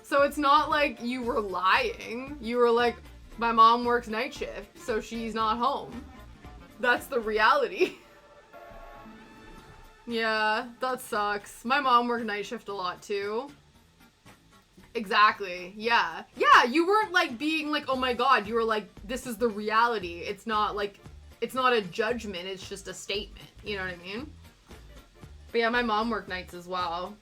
So it's not like you were lying. You were like, my mom works night shift, so she's not home. That's the reality. Yeah, that sucks. My mom worked night shift a lot, too. Exactly, yeah. Yeah, you weren't, like, being like, oh my god, you were like, this is the reality. It's not, like, it's not a judgment, it's just a statement. You know what I mean? But yeah, my mom worked nights as well.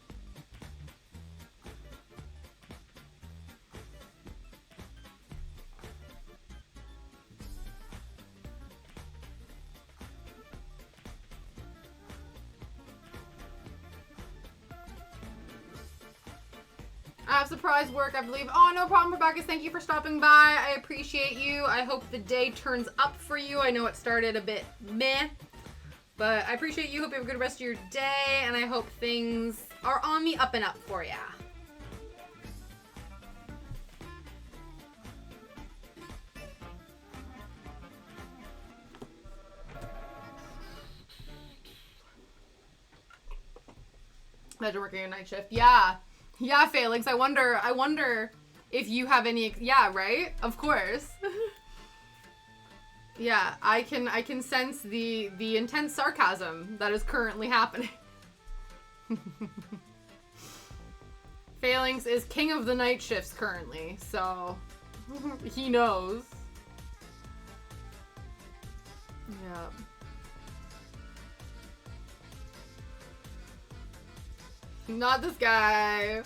I have surprise work, I believe. Oh, no problem, Rebecca. Thank you for stopping by. I appreciate you. I hope the day turns up for you. I know it started a bit meh, but I appreciate you. Hope you have a good rest of your day, and I hope things are on the up and up for ya. Imagine working a night shift. Yeah. Yeah, Felix, I wonder if you have any, yeah, right? Of course. Yeah, I can sense the intense sarcasm that is currently happening. Phalanx is king of the night shifts currently, so he knows. Yeah. Not this guy.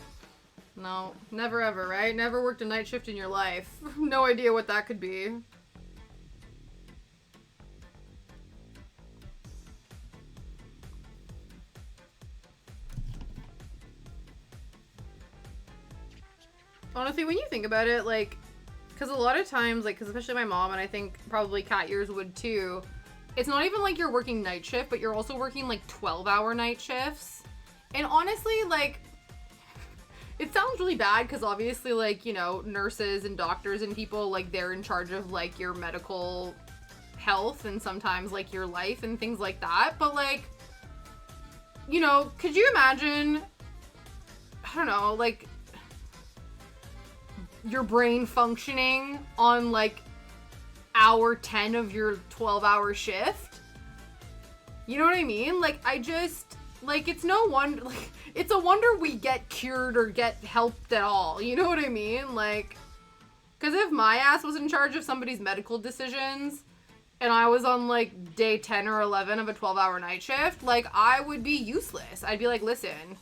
No, never ever, right? Never worked a night shift in your life. No idea what that could be. Honestly, when you think about it, like, because a lot of times, like, because especially my mom, and I think probably Cat yours would too, it's not even like you're working night shift, but you're also working like 12-hour night shifts. And honestly, like, it sounds really bad because obviously, like, you know, nurses and doctors and people, like, they're in charge of, like, your medical health and sometimes, like, your life and things like that. But, like, you know, could you imagine, I don't know, like, your brain functioning on, like, hour 10 of your 12-hour shift? You know what I mean? Like, I just, like, it's no wonder, like, it's a wonder we get cured or get helped at all. You know what I mean? Like, because if my ass was in charge of somebody's medical decisions and I was on, like, day 10 or 11 of a 12-hour night shift, like, I would be useless. I'd be like, listen,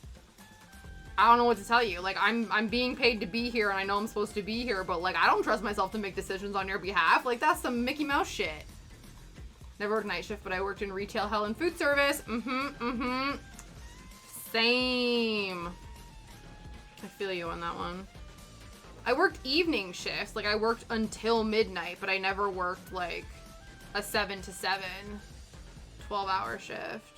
I don't know what to tell you. Like, I'm being paid to be here and I know I'm supposed to be here, but, like, I don't trust myself to make decisions on your behalf. Like, that's some Mickey Mouse shit. Never worked night shift, but I worked in retail, hell, and food service. Same. I feel you on that one. I worked evening shifts. Like, I worked until midnight, but I never worked, like, a 7 to 7 12-hour shift.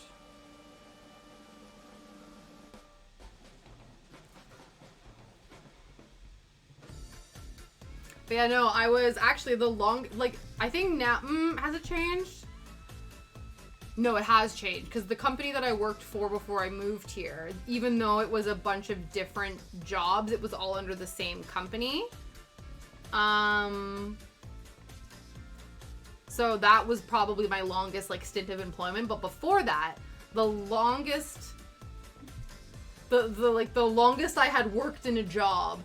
But yeah, no, I was actually like, I think now, has it changed? No, it has changed, because the company that I worked for before I moved here, even though it was a bunch of different jobs, it was all under the same company. So that was probably my longest, like, stint of employment, but before that, the longest I had worked in a job,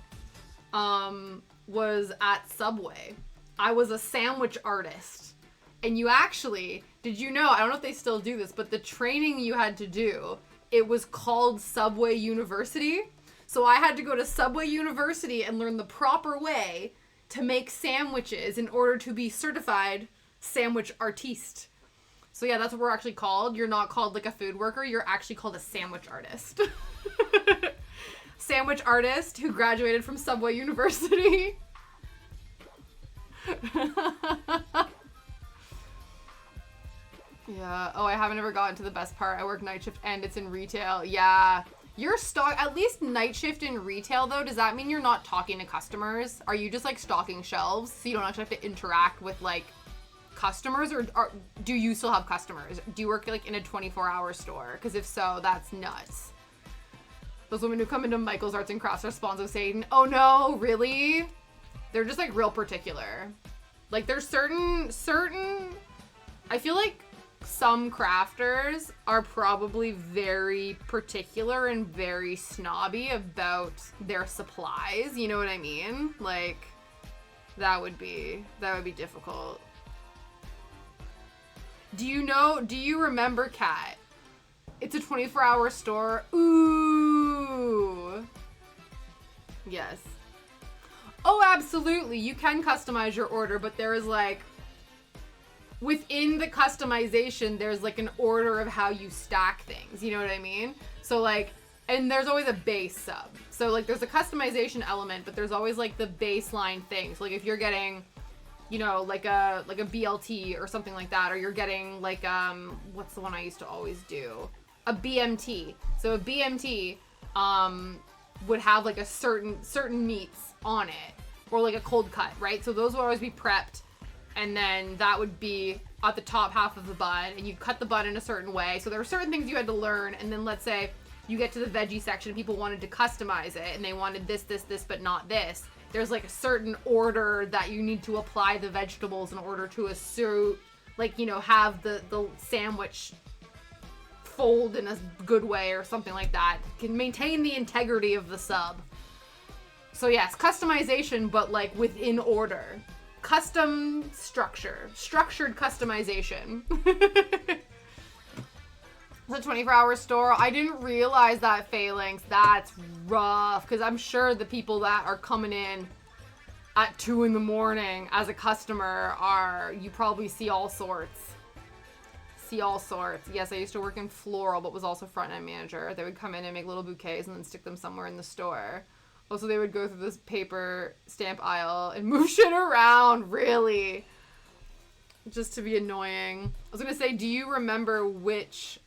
was at Subway. I was a sandwich artist. And you actually, did you know, I don't know if they still do this, but the training you had to do, it was called Subway University. So I had to go to Subway University and learn the proper way to make sandwiches in order to be certified sandwich artiste. So yeah, that's what we're actually called. You're not called like a food worker, you're actually called a sandwich artist. Sandwich artist who graduated from Subway University. Yeah. Oh, I haven't ever gotten to the best part. I work night shift and it's in retail. Yeah. You're at least night shift in retail though, does that mean you're not talking to customers? Are you just like stocking shelves so you don't actually have to interact with like customers, or do you still have customers? Do you work like in a 24-hour store? Because if so, that's nuts. Those women who come into Michael's Arts and Crafts are spawns of Satan. Oh no, really? They're just like real particular. Like there's certain, I feel like some crafters are probably very particular and very snobby about their supplies. You know what I mean? Like that would be difficult. Do you remember, Kat, It's a 24-hour store. Ooh. Yes. Oh, absolutely. You can customize your order, but there is like, within the customization, there's like an order of how you stack things. You know what I mean? So like, and there's always a base sub. So like there's a customization element, but there's always like the baseline thing. So like if you're getting, you know, like a BLT or something like that, or you're getting like, what's the one I used to always do? A BMT. So a BMT, would have like a certain meats on it, or like a cold cut, right? So those would always be prepped, and then that would be at the top half of the bun, and you cut the bun in a certain way. So there were certain things you had to learn, and then let's say you get to the veggie section, people wanted to customize it, and they wanted this, but not this. There's like a certain order that you need to apply the vegetables in order to assert, like, you know, have the sandwich fold in a good way or something like that. Can maintain the integrity of the sub. So yes, customization, but like within order. Custom structure. Structured customization. The 24-hour store. I didn't realize that, Phalanx. That's rough. Because I'm sure the people that are coming in at 2 in the morning as a customer are, you probably see all sorts. Yes, I used to work in floral, but was also front-end manager. They would come in and make little bouquets and then stick them somewhere in the store. Also, they would go through this paper stamp aisle and move shit around, really. Just to be annoying. I was gonna say, do you remember which,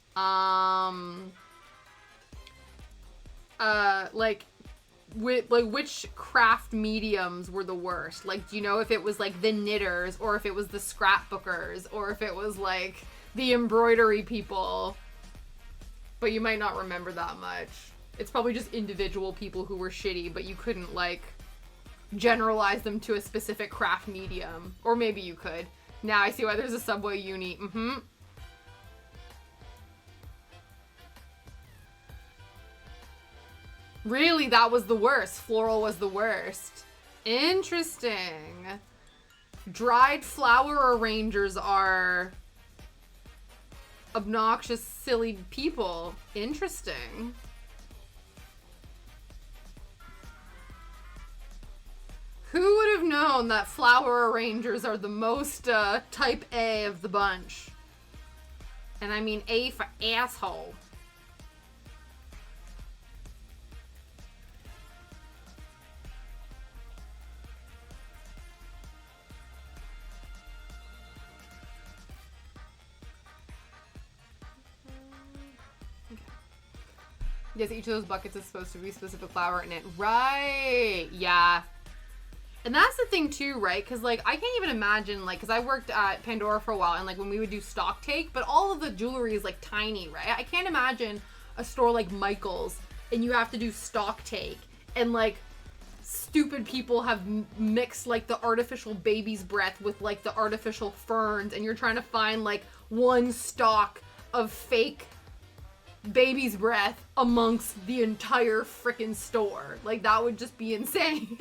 which craft mediums were the worst? Like, do you know if it was like the knitters, or if it was the scrapbookers, or if it was like the embroidery people? But you might not remember that much. It's probably just individual people who were shitty, but you couldn't like generalize them to a specific craft medium. Or maybe you could. Now I see why there's a Subway uni. Really, that was the worst. Floral was the worst. Interesting. Dried flower arrangers are obnoxious, silly people. Interesting. Who would have known that flower arrangers are the most type A of the bunch? And I mean A for asshole. Yes, each of those buckets is supposed to be specific flour in it. Right. Yeah. And that's the thing too, right? Because like I can't even imagine, like, because I worked at Pandora for a while, and like when we would do stock take, but all of the jewelry is like tiny, right? I can't imagine a store like Michael's and you have to do stock take, and like stupid people have mixed like the artificial baby's breath with like the artificial ferns, and you're trying to find like one stock of fake baby's breath amongst the entire freaking store. Like that would just be insane.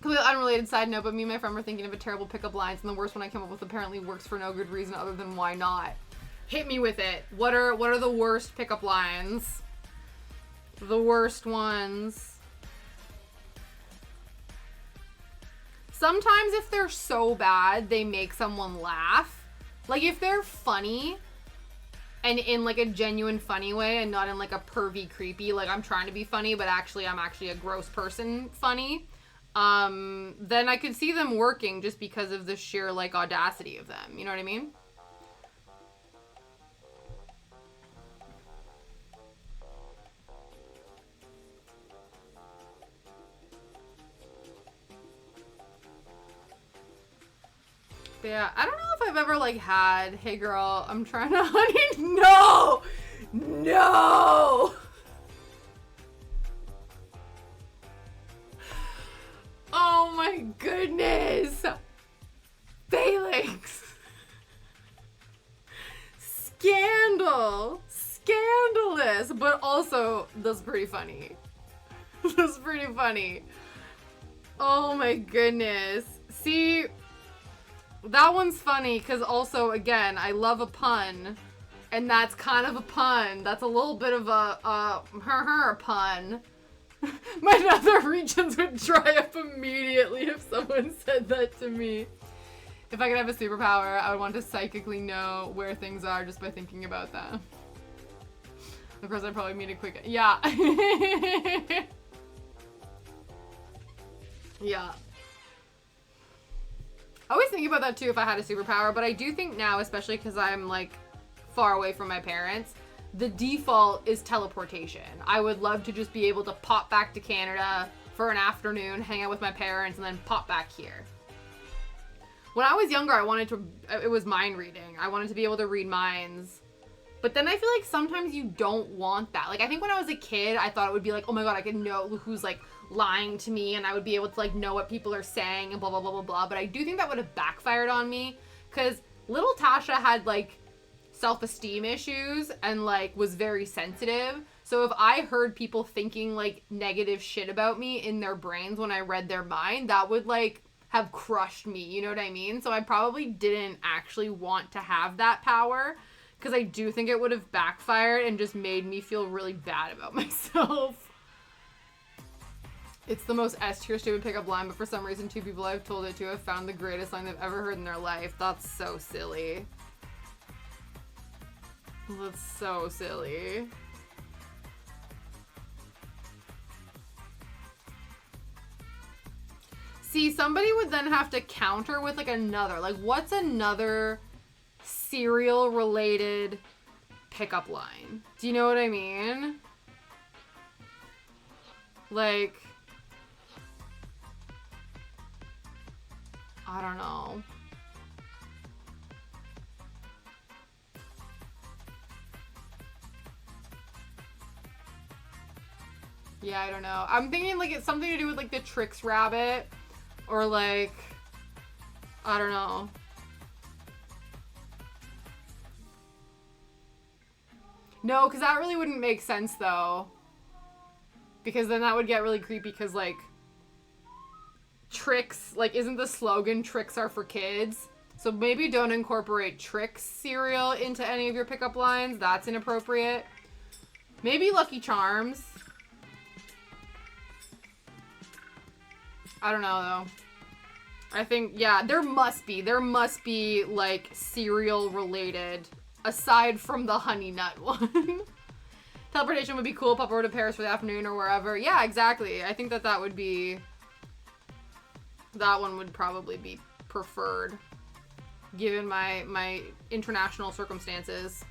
Completely unrelated side note, but me and my friend were thinking of a terrible pickup lines, and the worst one I came up with apparently works for no good reason other than why not. Hit me with it. What are the worst pickup lines? The worst ones. Sometimes if they're so bad, they make someone laugh. Like if they're funny, and in like a genuine funny way, and not in like a pervy, creepy, like I'm trying to be funny, but actually I'm actually a gross person funny. Then I could see them working just because of the sheer, like, audacity of them. You know what I mean? But yeah, I don't know if I've ever, like, had, hey girl, I'm trying to honey. No! No! Oh my goodness. Phalanx. Scandal. Scandalous. But also, that's pretty funny. That's pretty funny. Oh my goodness. See, That one's funny because also, again, I love a pun. And that's kind of a pun. That's a little bit of a pun. My nether regions would dry up immediately if someone said that to me. If I could have a superpower, I would want to psychically know where things are just by thinking about them. Of course, I'd probably meet a quick... Yeah. Yeah. I always think about that too if I had a superpower, but I do think now, especially because I'm like far away from my parents, the default is teleportation. I would love to just be able to pop back to Canada for an afternoon, hang out with my parents, and then pop back here. When I was younger, it was mind reading. I wanted to be able to read minds. But then I feel like sometimes you don't want that. Like, I think when I was a kid, I thought it would be like, oh my god, I could know who's like lying to me, and I would be able to like know what people are saying and blah, blah, blah, blah, blah. But I do think that would have backfired on me because little Tasha had like self-esteem issues and like was very sensitive. So if I heard people thinking like negative shit about me in their brains when I read their mind, that would like have crushed me, you know what I mean? So I probably didn't actually want to have that power because I do think it would have backfired and just made me feel really bad about myself. It's the most S-tier stupid pickup line, but for some reason 2 people I've told it to have found the greatest line they've ever heard in their life. That's so silly. That's so silly. See, somebody would then have to counter with like another. Like, what's another cereal related pickup line? Do you know what I mean? Like, I don't know. Yeah, I don't know. I'm thinking like it's something to do with like the Trix rabbit. Or like, I don't know. No, because that really wouldn't make sense though. Because then that would get really creepy because like, Trix, like isn't the slogan Tricks are for kids? So maybe don't incorporate Trix cereal into any of your pickup lines. That's inappropriate. Maybe Lucky Charms. I don't know, though. I think, yeah, there must be, like, cereal-related, aside from the Honey Nut one. Teleportation would be cool, pop over to Paris for the afternoon or wherever. Yeah, exactly. I think that would be, that one would probably be preferred, given my international circumstances.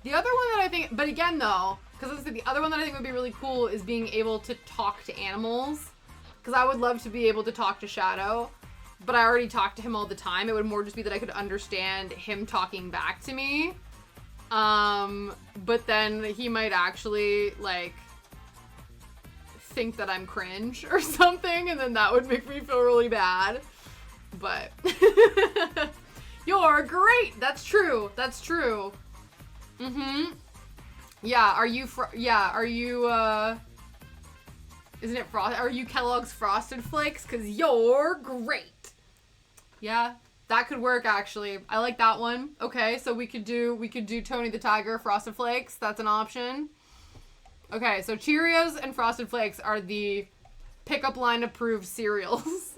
The other one that I think, but again, though, because the other one that I think would be really cool is being able to talk to animals. Because I would love to be able to talk to Shadow, but I already talk to him all the time. It would more just be that I could understand him talking back to me. But then he might actually, like, think that I'm cringe or something, and then that would make me feel really bad. But, you're great! That's true. That's true. Mm-hmm. Yeah, are you, isn't it are you Kellogg's Frosted Flakes? 'Cause you're great. Yeah, that could work, actually. I like that one. Okay, so we could do Tony the Tiger Frosted Flakes. That's an option. Okay, so Cheerios and Frosted Flakes are the pickup line approved cereals.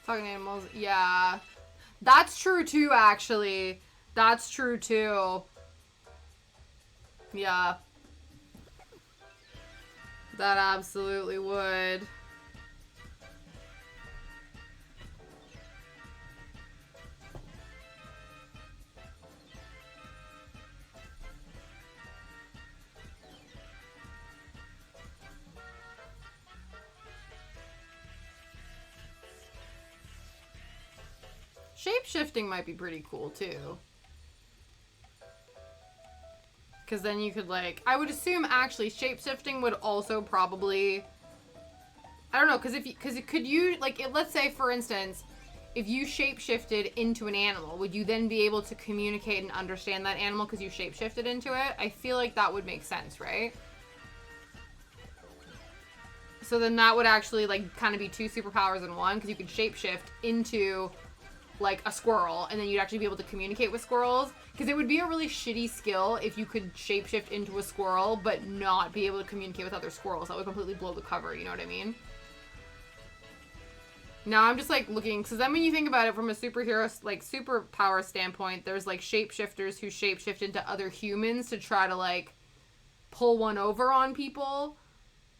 Talking animals, yeah. That's true too, actually. That's true too. Yeah. That absolutely would. Shape-shifting might be pretty cool, too. Because then you could, like, I would assume actually shape-shifting would also probably, I don't know, because could you, like, let's say, for instance, if you shape-shifted into an animal, would you then be able to communicate and understand that animal because you shape-shifted into it? I feel like that would make sense, right? So then that would actually, like, kind of be two superpowers in one, because you could shapeshift into, like, a squirrel, and then you'd actually be able to communicate with squirrels. Because it would be a really shitty skill if you could shapeshift into a squirrel, but not be able to communicate with other squirrels. That would completely blow the cover, you know what I mean? Now I'm just, like, looking, because then when you think about it from a superhero, like, superpower standpoint, there's, like, shapeshifters who shapeshift into other humans to try to, like, pull one over on people,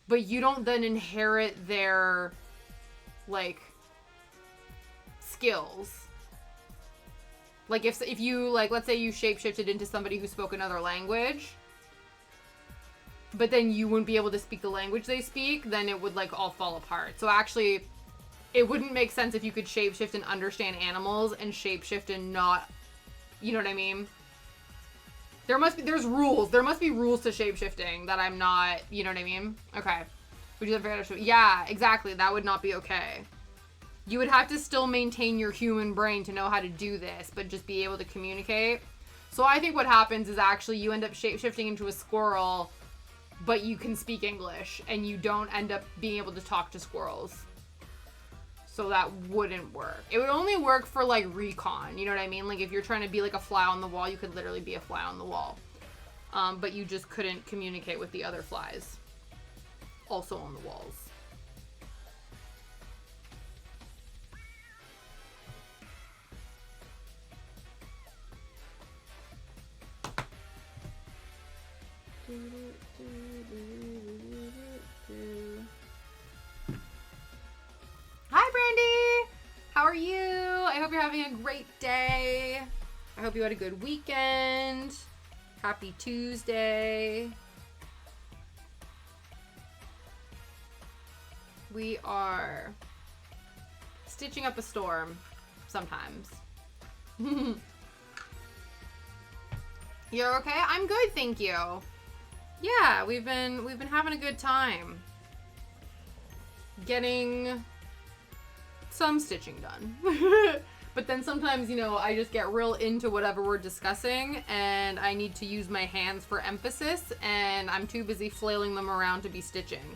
but you don't then inherit their, like, skills. Like, if you, like, let's say you shapeshifted into somebody who spoke another language, but then you wouldn't be able to speak the language they speak, then it would, like, all fall apart. So actually, it wouldn't make sense if you could shapeshift and understand animals and shapeshift and not, you know what I mean? There's rules. There must be rules to shapeshifting that I'm not, you know what I mean? Okay. Would you have figured out? Yeah, exactly. That would not be okay. You would have to still maintain your human brain to know how to do this, but just be able to communicate. So I think what happens is actually you end up shapeshifting into a squirrel, but you can speak English, and you don't end up being able to talk to squirrels. So that wouldn't work. It would only work for, like, recon, you know what I mean? Like, if you're trying to be, like, a fly on the wall, you could literally be a fly on the wall. But you just couldn't communicate with the other flies. Also on the walls. Hi, Brandy! How are you? I hope you're having a great day. I hope you had a good weekend. Happy Tuesday. We are stitching up a storm sometimes. You're okay? I'm good, thank you. Yeah, we've been having a good time. Getting some stitching done. But then sometimes, you know, I just get real into whatever we're discussing and I need to use my hands for emphasis and I'm too busy flailing them around to be stitching.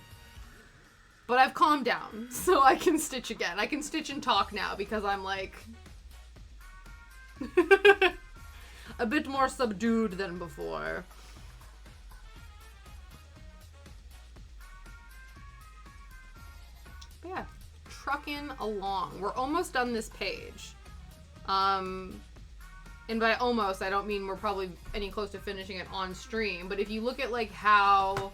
But I've calmed down, so I can stitch again. I can stitch and talk now because I'm, like, a bit more subdued than before. But yeah, trucking along. We're almost done this page. And by almost, I don't mean we're probably any close to finishing it on stream, but if you look at, like, how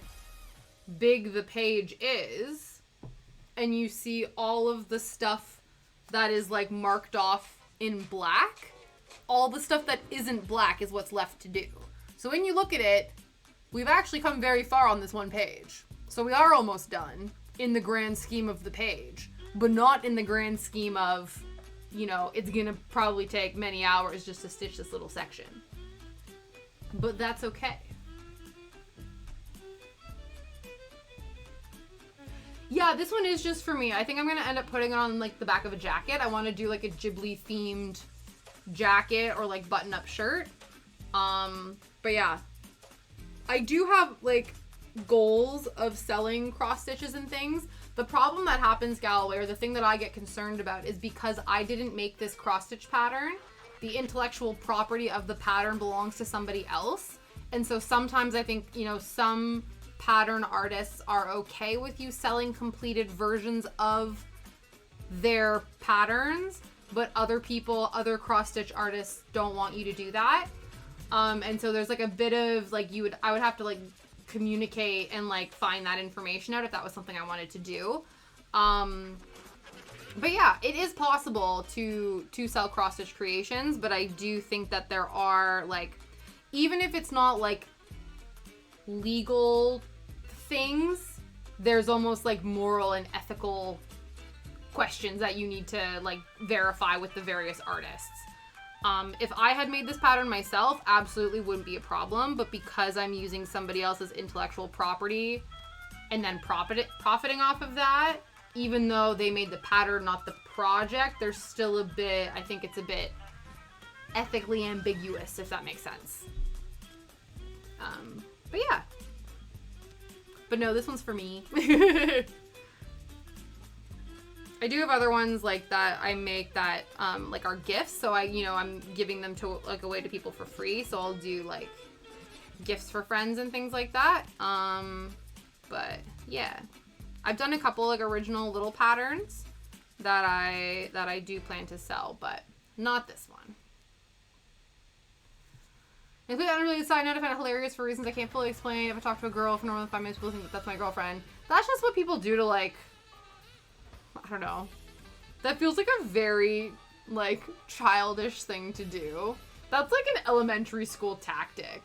big the page is, and you see all of the stuff that is, like, marked off in black, all the stuff that isn't black is what's left to do. So when you look at it, we've actually come very far on this one page. So we are almost done in the grand scheme of the page, but not in the grand scheme of, you know, it's gonna probably take many hours just to stitch this little section. But that's okay. Yeah, this one is just for me. I think I'm gonna end up putting it on, like, the back of a jacket. I want to do, like, a Ghibli themed jacket or, like, button-up shirt. But yeah. I do have, like, goals of selling cross stitches and things. The problem that happens, Galloway, or the thing that I get concerned about, is because I didn't make this cross stitch pattern, the intellectual property of the pattern belongs to somebody else. And so sometimes I think, you know, some pattern artists are okay with you selling completed versions of their patterns, but other people, other cross-stitch artists don't want you to do that. And so there's, like, a bit of, like, I would have to, like, communicate and, like, find that information out if that was something I wanted to do. But yeah, it is possible to sell cross-stitch creations, but I do think that there are, like, even if it's not, like, legal things, there's almost, like, moral and ethical questions that you need to, like, verify with the various artists. If I had made this pattern myself, absolutely wouldn't be a problem, but because I'm using somebody else's intellectual property and then profiting off of that, even though they made the pattern, not the project, there's still a bit, I think it's a bit ethically ambiguous, if that makes sense. But yeah. But no, this one's for me. I do have other ones like that I make that like are gifts, so I'm giving them to like away to people for free, so I'll do like gifts for friends and things like that. But yeah, I've done a couple like original little patterns that I do plan to sell, but not this one. I put that on a really side note. I find it hilarious for reasons I can't fully explain. If I talk to a girl for more than 5 minutes, people think that that's my girlfriend. That's just what people do to, like, I don't know. That feels like a very, like, childish thing to do. That's like an elementary school tactic.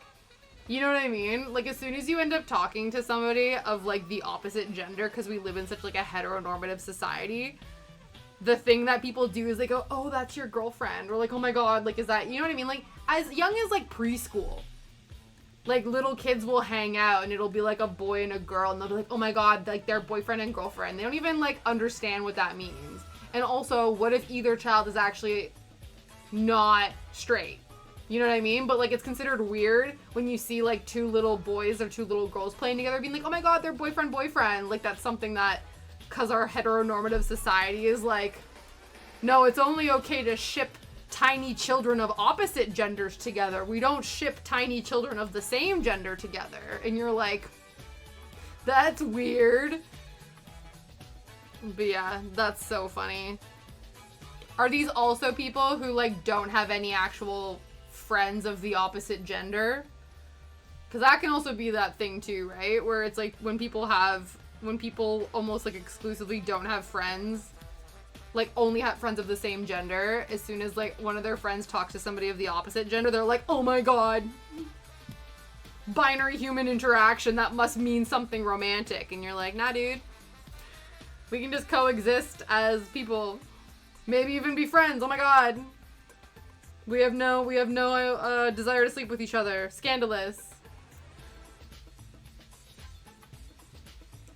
You know what I mean? Like, as soon as you end up talking to somebody of, like, the opposite gender, because we live in such, like, a heteronormative society, the thing that people do is they go, oh, that's your girlfriend. Or, like, oh my god, like, is that, you know what I mean? Like, as young as, like, preschool, like, little kids will hang out and it'll be, like, a boy and a girl and they'll be like, oh my god, like, they're boyfriend and girlfriend. They don't even, like, understand what that means. And also, what if either child is actually not straight? You know what I mean? But, like, it's considered weird when you see, like, two little boys or two little girls playing together being like, oh my god, they're boyfriend. Like, that's something that, because our heteronormative society is like, no, it's only okay to ship tiny children of opposite genders together. We don't ship tiny children of the same gender together. And you're like, that's weird. But yeah, that's so funny. Are these also people who, like, don't have any actual friends of the opposite gender? Because that can also be that thing too, right? Where it's like when people almost like exclusively don't have friends, like only have friends of the same gender, as soon as like one of their friends talks to somebody of the opposite gender, they're like, oh my god, binary human interaction, that must mean something romantic. And you're like, nah dude, we can just coexist as people, maybe even be friends. Oh my god, we have no desire to sleep with each other. Scandalous.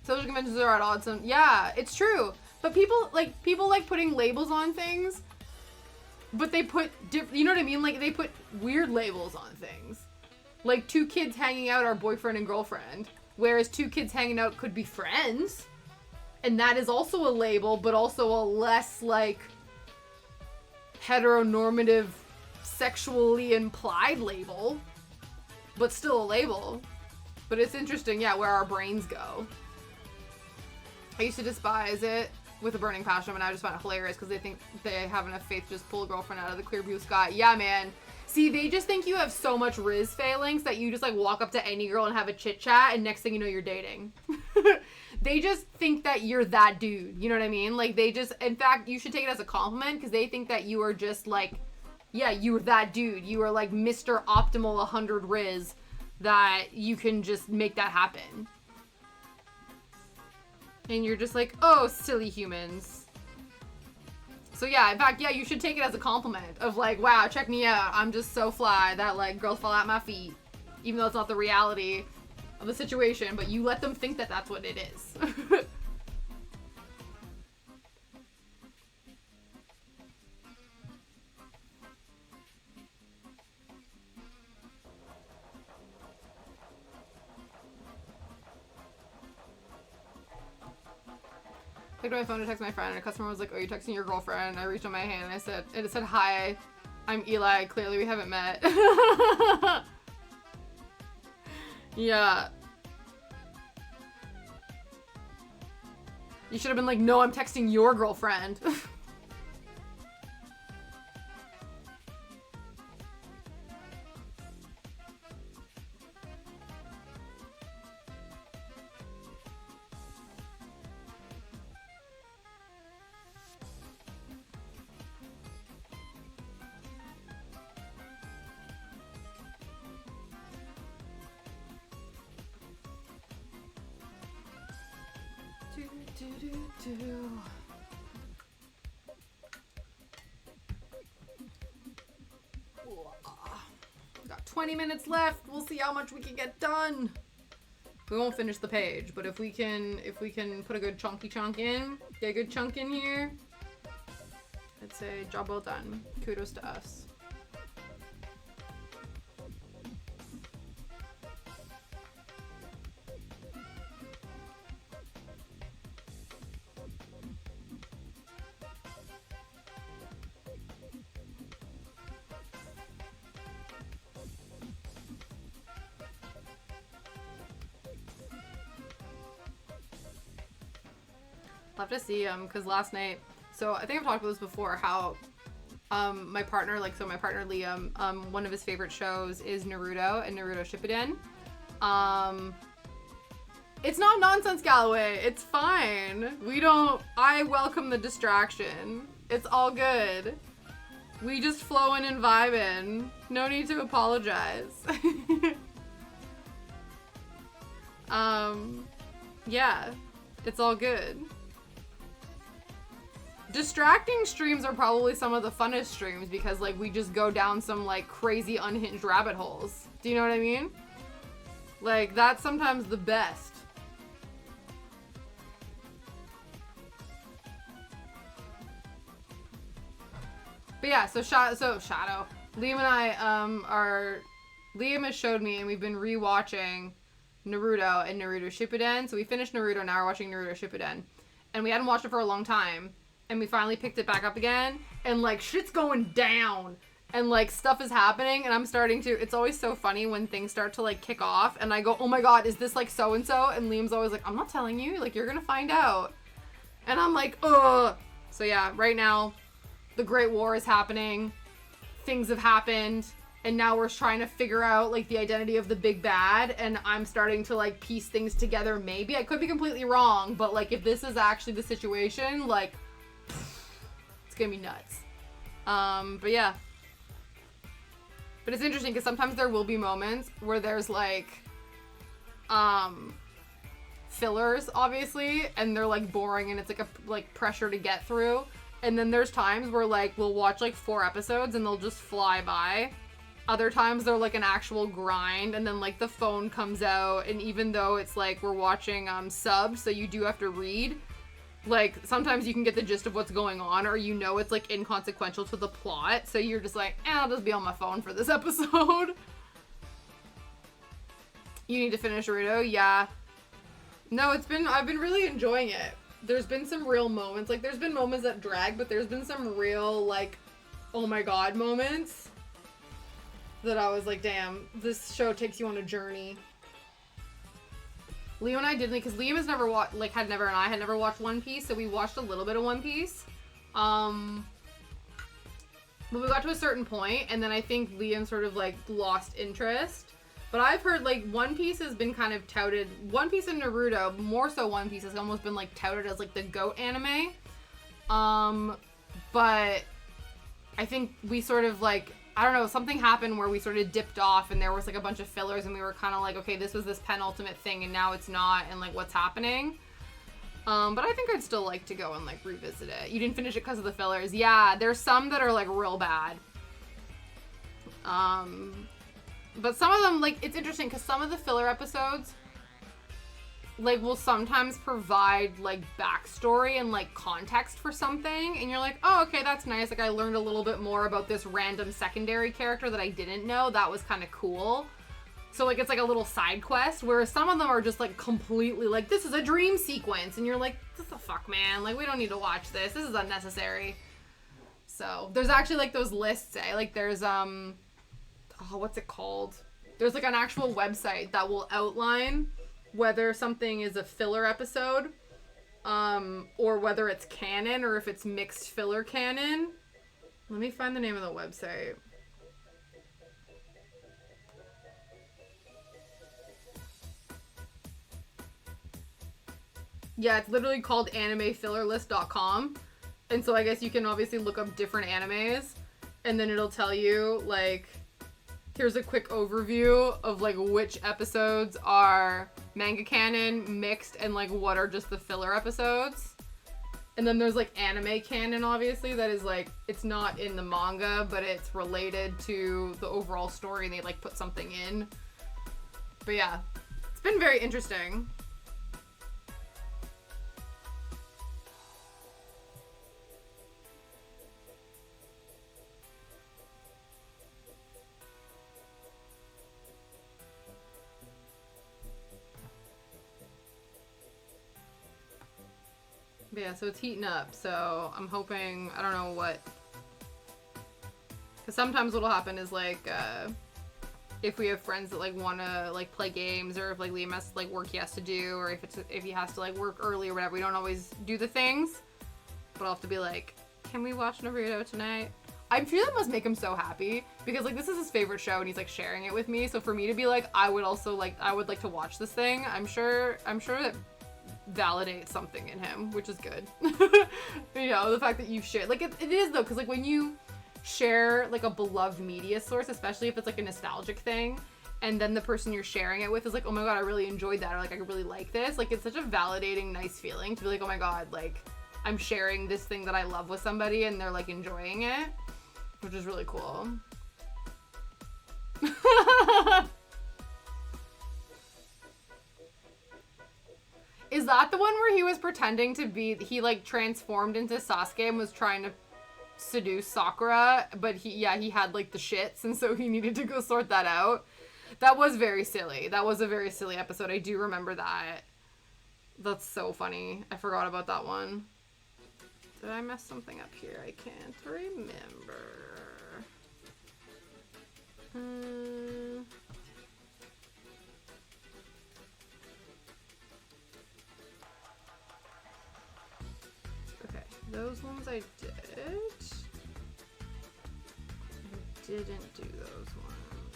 Social conventions are at odds. Yeah, it's true. But people like putting labels on things, but they put, you know what I mean? Like, they put weird labels on things. Like, two kids hanging out are boyfriend and girlfriend, whereas two kids hanging out could be friends. And that is also a label, but also a less, like, heteronormative, sexually implied label. But still a label. But it's interesting, yeah, where our brains go. I used to despise it with a burning passion, but I just find it hilarious because they think they have enough faith to just pull a girlfriend out of the clear blue sky. Yeah, man. See, they just think you have so much Riz phalanx that you just, like, walk up to any girl and have a chit-chat, and next thing you know, you're dating. They just think that you're that dude. You know what I mean? Like, they just, in fact, you should take it as a compliment because they think that you are just, like, yeah, you are that dude. You are, like, Mr. Optimal 100 Riz that you can just make that happen. And you're just like, oh, silly humans. So yeah, in fact, yeah, you should take it as a compliment of like, wow, check me out. I'm just so fly that, like, girls fall at my feet. Even though it's not the reality of the situation, but you let them think that that's what it is. I picked up my phone to text my friend, and a customer was like, oh, you're texting your girlfriend? And I reached on my hand, and it said, hi, I'm Eli. Clearly we haven't met. Yeah. You should have been like, no, I'm texting your girlfriend. got 20 minutes left. We'll see how much we can get done. We won't finish the page, but if we can put a good chunky chunk in, get a good chunk in here, I'd say job well done. Kudos to us. I'll have to see, because last night, so I think I've talked about this before, how, my partner Liam, one of his favorite shows is Naruto and Naruto Shippuden. It's not nonsense, Galloway. It's fine. I welcome the distraction. It's all good. We just flow in and vibe in. No need to apologize. Yeah, it's all good. Distracting streams are probably some of the funnest streams because, like, we just go down some, like, crazy unhinged rabbit holes. Do you know what I mean? Like, that's sometimes the best. But yeah, so Shadow. Liam and I, Liam has showed me, and we've been rewatching Naruto and Naruto Shippuden. So we finished Naruto, now we're watching Naruto Shippuden. And we hadn't watched it for a long time. And we finally picked it back up again, and, like, shit's going down, and, like, stuff is happening, and I'm starting to, it's always so funny when things start to, like, kick off, and I go, oh my god, is this, like, so-and-so? And Liam's always like, I'm not telling you, like, you're gonna find out. And I'm like, ugh. So yeah, right now, the Great War is happening, things have happened, and now we're trying to figure out, like, the identity of the big bad, and I'm starting to, like, piece things together, maybe. I could be completely wrong, but, like, if this is actually the situation, like, it's gonna be nuts. But yeah. But it's interesting because sometimes there will be moments where there's like fillers, obviously, and they're like boring and it's like a pressure to get through. And then there's times where like we'll watch like 4 episodes and they'll just fly by. Other times they're like an actual grind, and then like the phone comes out, and even though it's like we're watching subs, so you do have to read, like, sometimes you can get the gist of what's going on, or you know it's, like, inconsequential to the plot, so you're just like, I'll just be on my phone for this episode. You need to finish Naruto? Yeah. No, I've been really enjoying it. There's been some real moments, like, there's been moments that drag, but there's been some real, like, oh my god moments that I was like, damn, this show takes you on a journey. Liam and I didn't, because Liam has never watched, like, and I had never watched One Piece, so we watched a little bit of One Piece. But we got to a certain point, and then I think Liam sort of, like, lost interest. But I've heard, like, One Piece has been kind of touted, One Piece and Naruto, more so One Piece, has almost been, like, touted as, like, the GOAT anime. But I think we sort of, like, I don't know, something happened where we sort of dipped off and there was like a bunch of fillers and we were kind of like, okay, this was this penultimate thing and now it's not, and like what's happening. But I think I'd still like to go and like revisit it. You didn't finish it because of the fillers. Yeah, there's some that are like real bad. But some of them, like, it's interesting because some of the filler episodes like will sometimes provide like backstory and like context for something, and you're like, oh, okay, that's nice. Like, I learned a little bit more about this random secondary character that I didn't know. That was kind of cool. So like it's like a little side quest, whereas some of them are just like completely like, this is a dream sequence, and you're like, what the fuck, man? Like, we don't need to watch this. This is unnecessary. So there's actually like those lists, like there's what's it called? There's like an actual website that will outline whether something is a filler episode, or whether it's canon, or if it's mixed filler canon. Let me find the name of the website. Yeah, it's literally called animefillerlist.com. And so I guess you can obviously look up different animes, and then it'll tell you, like, here's a quick overview of, like, which episodes are manga canon, mixed, and, like, what are just the filler episodes. And then there's like anime canon, obviously, that is like, it's not in the manga, but it's related to the overall story and they like put something in. But yeah, it's been very interesting. But yeah, so it's heating up, so I'm hoping, I don't know what, because sometimes what'll happen is like, if we have friends that like want to like play games, or if like Liam has like work he has to do, or if he has to like work early or whatever, we don't always do the things, but I'll have to be like, can we watch Naruto tonight? I'm sure that must make him so happy, because like this is his favorite show and he's like sharing it with me, so for me to be like, I would like to watch this thing, I'm sure that validate something in him, which is good. You know, the fact that you share, like, it is though, because like when you share like a beloved media source, especially if it's like a nostalgic thing, and then the person you're sharing it with is like, oh my god, I really enjoyed that, or like I really like this, like it's such a validating, nice feeling to be like, oh my god, like I'm sharing this thing that I love with somebody and they're like enjoying it, which is really cool. Is that the one where he was pretending to be, he like transformed into Sasuke and was trying to seduce Sakura, but he had like the shits and so he needed to go sort that out? That was very silly. That was a very silly episode. I do remember that. That's so funny. I forgot about that one. Did I mess something up here? I can't remember. Those ones I did. I didn't do those ones.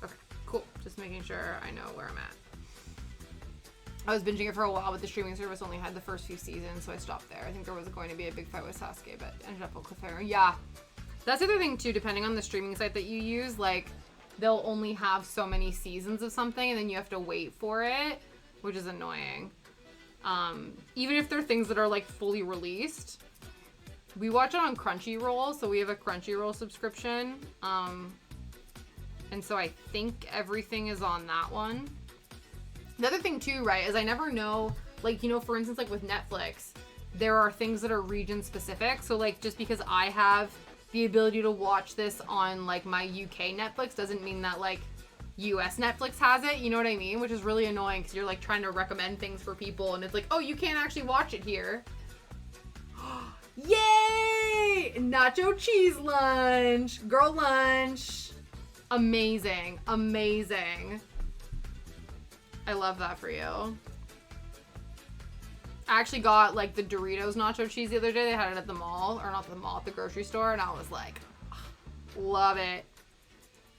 Okay, cool. Just making sure I know where I'm at. I was binging it for a while, but the streaming service only had the first few seasons, so I stopped there. I think there was going to be a big fight with Sasuke, but ended up a cliffhanger. Yeah. That's the other thing, too, depending on the streaming site that you use, like, they'll only have so many seasons of something and then you have to wait for it, which is annoying. Even if they're things that are like fully released. We watch it on Crunchyroll, so we have a Crunchyroll subscription. And so I think everything is on that one. The other thing too, right, is I never know, like, you know, for instance, like with Netflix, there are things that are region specific. So like just because I have the ability to watch this on like my UK Netflix doesn't mean that like US Netflix has it, you know what I mean? Which is really annoying because you're like trying to recommend things for people and it's like, oh, you can't actually watch it here. Yay! Nacho cheese lunch. Girl lunch. Amazing. Amazing. I love that for you. I actually got like the Doritos nacho cheese the other day. They had it at the mall, or not the mall, at the grocery store, and I was like, love it.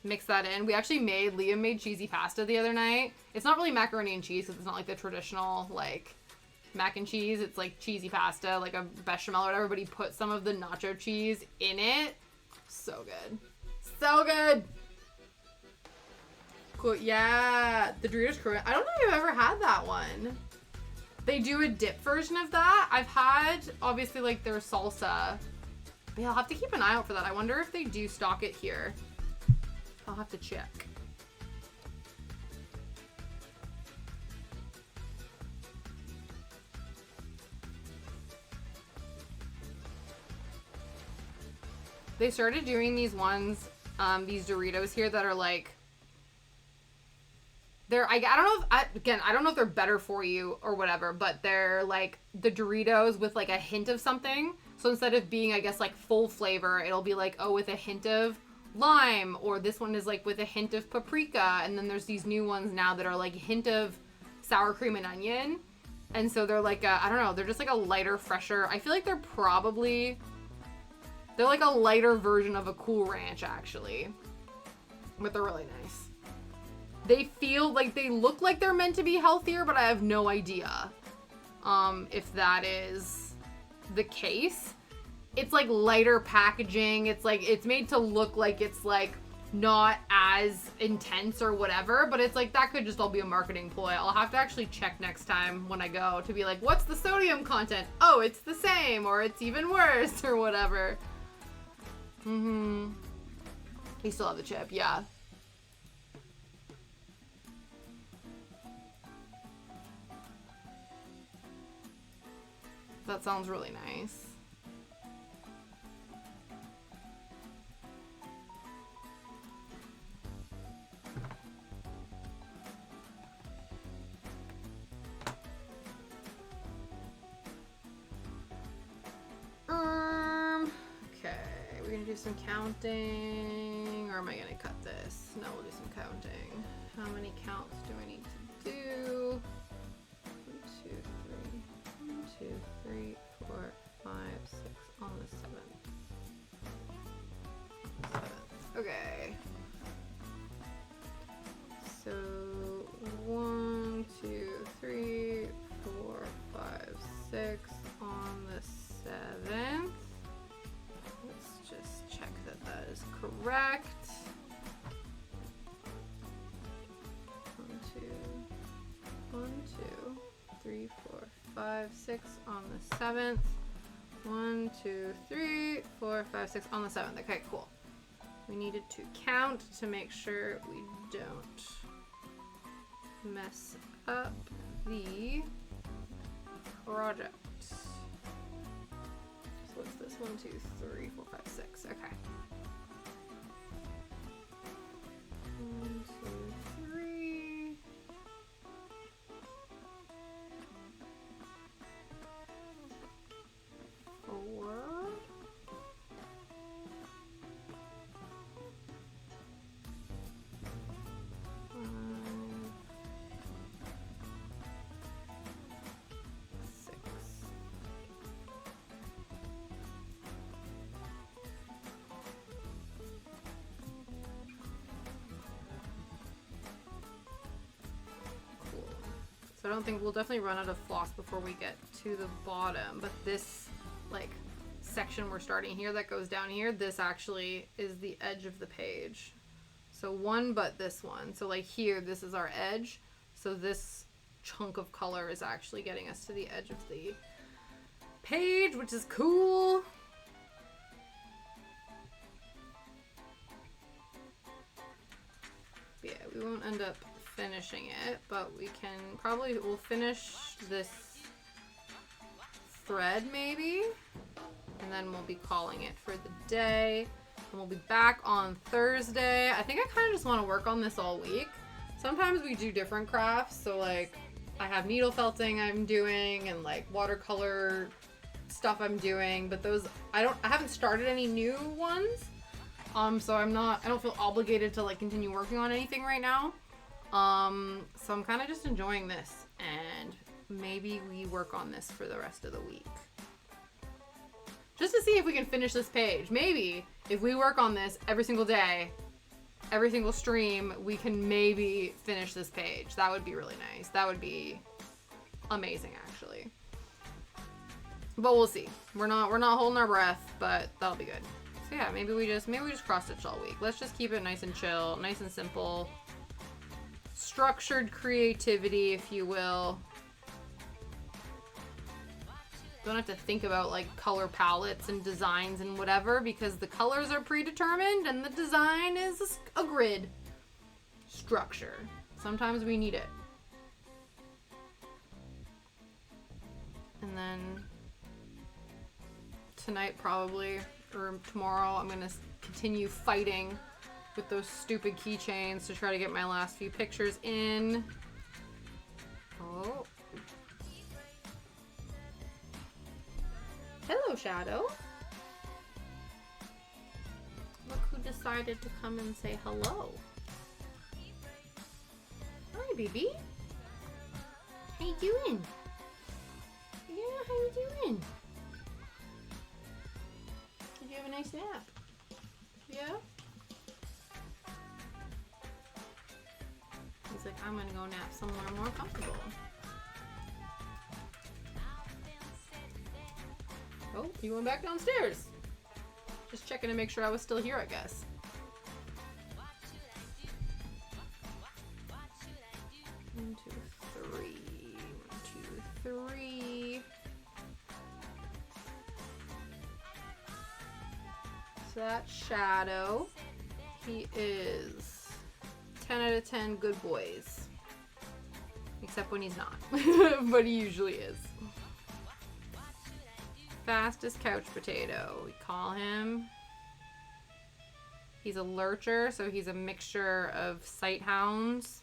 Mix that in. Liam made cheesy pasta the other night. It's not really macaroni and cheese because it's not like the traditional like mac and cheese. It's like cheesy pasta, like a bechamel or whatever, but he put some of the nacho cheese in it. So good. So good. Cool. Yeah, the Doritos Korean. I don't know if I've ever had that one. They do a dip version of that. I've had, obviously, like, their salsa. But yeah, I'll have to keep an eye out for that. I wonder if they do stock it here. I'll have to check. They started doing these ones, these Doritos here that are, like, I don't know if they're better for you or whatever, but they're like the Doritos with like a hint of something. So instead of being, I guess, like full flavor, it'll be like, oh, with a hint of lime, or this one is like with a hint of paprika. And then there's these new ones now that are like a hint of sour cream and onion. And so they're like, I don't know, they're just like a lighter, fresher. I feel like they're like a lighter version of a Cool Ranch, actually. But they're really nice. They feel like they look like they're meant to be healthier, but I have no idea if that is the case. It's like lighter packaging. It's like, it's made to look like it's like not as intense or whatever, but it's like that could just all be a marketing ploy. I'll have to actually check next time when I go to be like, what's the sodium content? Oh, it's the same, or it's even worse, or whatever. You still have the chip, yeah. That sounds really nice. Okay, we're gonna do some counting, or am I gonna cut this? No, we'll do some counting. How many counts do I need to do? 1, 2, 3, 1, 2, 3, 4, 5, 6 on the 7th. Okay. So 1, 2, 3, 4, 5, 6 on the 7th. Let's just check that that is correct. 1, 2, 3, 4, 5, 6 on the 7th. 1, 2, 3, 4, 5, 6 on the 7th. Okay, cool. We needed to count to make sure we don't mess up the project. So what's this? 1, 2, 3, 4, 5, 6. Okay. 1, 2, 3. 4. 5, 6. Cool. So I don't think we'll definitely run out of floss before we get to the bottom, but this like section we're starting here that goes down here, this actually is the edge of the page. So one, but this one. So like here, this is our edge. So this chunk of color is actually getting us to the edge of the page, which is cool. Yeah, we won't end up finishing it, but we can probably, we'll finish this thread maybe, and then we'll be calling it for the day. And we'll be back on Thursday. I think I kind of just want to work on this all week. Sometimes we do different crafts, so like I have needle felting I'm doing and like watercolor stuff I'm doing, but those I haven't started any new ones. So I don't feel obligated to like continue working on anything right now. So I'm kind of just enjoying this, and maybe we work on this for the rest of the week. Just to see if we can finish this page. Maybe if we work on this every single day, every single stream, we can maybe finish this page. That would be really nice. That would be amazing, actually. But we'll see. We're not holding our breath, but that'll be good. So yeah, maybe we just cross stitch all week. Let's just keep it nice and chill, nice and simple. Structured creativity, if you will. Don't have to think about like color palettes and designs and whatever, because the colors are predetermined and the design is a grid structure. Sometimes we need it. And then tonight probably, or tomorrow, I'm gonna continue fighting with those stupid keychains to try to get my last few pictures in. Oh. Hello, Shadow. Look who decided to come and say hello. Hi, baby. How you doing? Yeah, how you doing? Did you have a nice nap? Yeah? He's like, I'm gonna go nap somewhere more comfortable. Oh, you went back downstairs. Just checking to make sure I was still here, I guess. that shadow. He is 10 out of 10 good boys. Except when he's not. But he usually is. Fastest couch potato, we call him. He's a lurcher, so he's a mixture of sight hounds.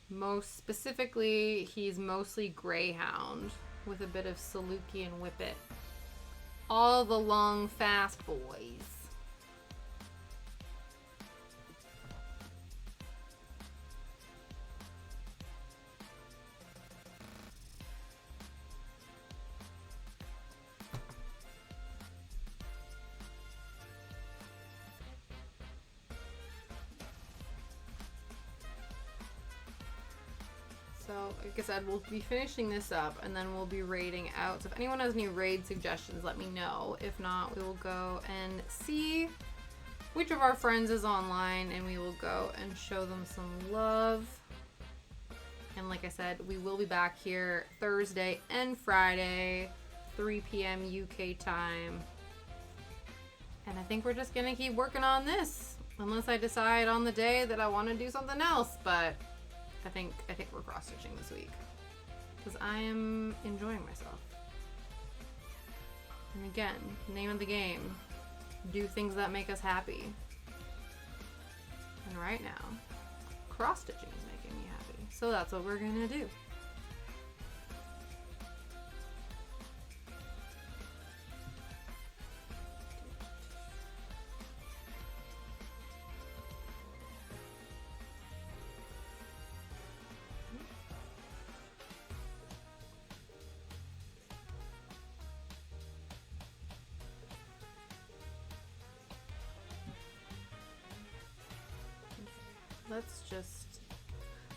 Most specifically, he's mostly greyhound with a bit of Saluki and Whippet. All the long, fast boys. So, like I said, we'll be finishing this up and then we'll be raiding out. So if anyone has any raid suggestions, let me know. If not, we will go and see which of our friends is online and we will go and show them some love. And like I said, we will be back here Thursday and Friday, 3 p.m. UK time. And I think we're just going to keep working on this. Unless I decide on the day that I want to do something else, but I think we're cross-stitching this week because I am enjoying myself. And again, name of the game, do things that make us happy. And right now, cross-stitching is making me happy. So that's what we're gonna do.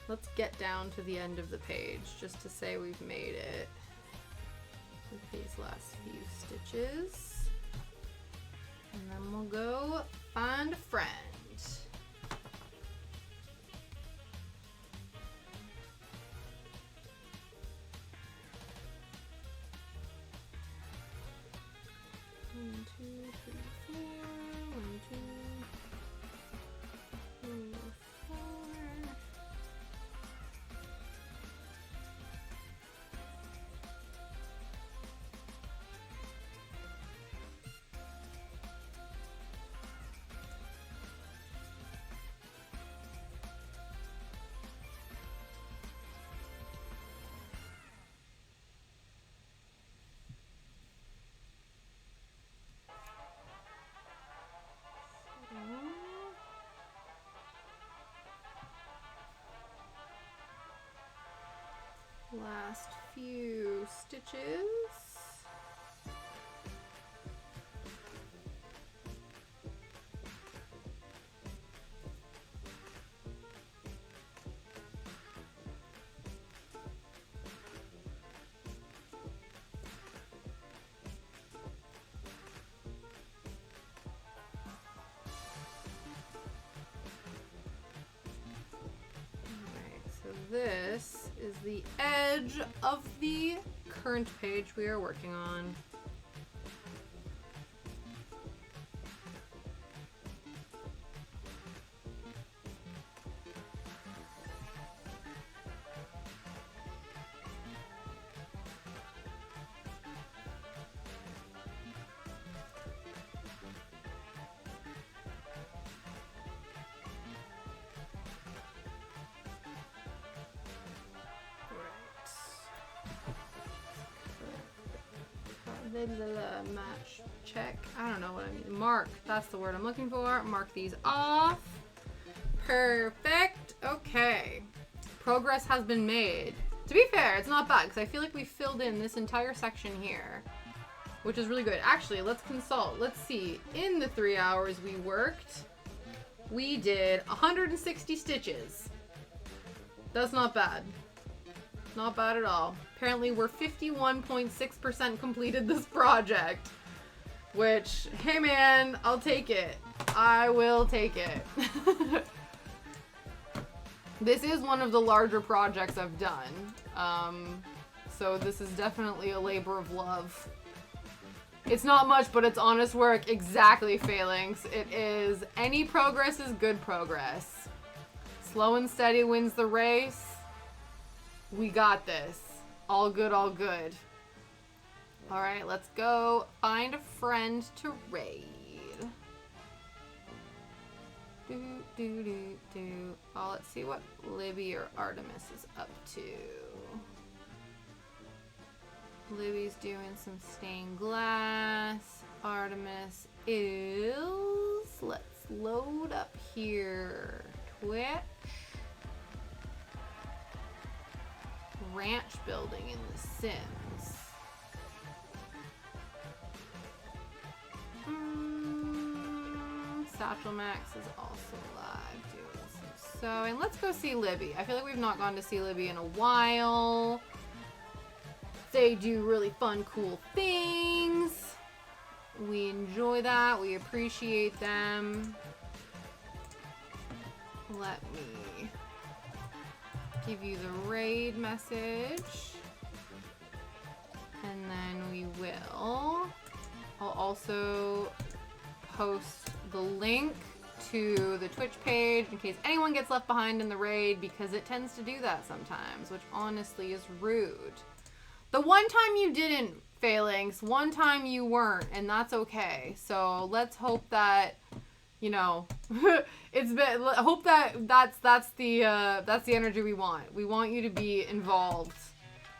Let's get down to the end of the page just to say we've made it with these last few stitches. And then we'll go find a friend. One, two, three, four. 1, 2, 3, 4. Last few stitches. This is the edge of the current page we are working on. The match check. I don't know what I mean. Mark. That's the word I'm looking for. Mark these off. Perfect. Okay. Progress has been made. To be fair, it's not bad because I feel like we filled in this entire section here, which is really good. Actually, let's consult. Let's see. In the 3 hours we worked, we did 160 stitches. That's not bad. Not bad at all. Apparently we're 51.6% completed this project, which, hey man, I'll take it. I will take it. This is one of the larger projects I've done. So this is definitely a labor of love. It's not much, but it's honest work. Exactly, Phalanx. It is. Any progress is good progress. Slow and steady wins the race. We got this. All good, all good. All right, let's go find a friend to raid. Oh, let's see what Libby or Artemis is up to. Libby's doing some stained glass. Artemis is... Let's load up here. Twitch. Ranch building in The Sims. Satchel Max is also live doing some sewing. Let's go see Libby. I feel like we've not gone to see Libby in a while. They do really fun, cool things. We enjoy that. We appreciate them. Let me give you the raid message. And then we will. I'll also post the link to the Twitch page in case anyone gets left behind in the raid, because it tends to do that sometimes, which honestly is rude. The one time you didn't, Phalanx, one time you weren't, and that's okay. So let's hope that, you know, it's been, hope that that's the energy we want. We want you to be involved.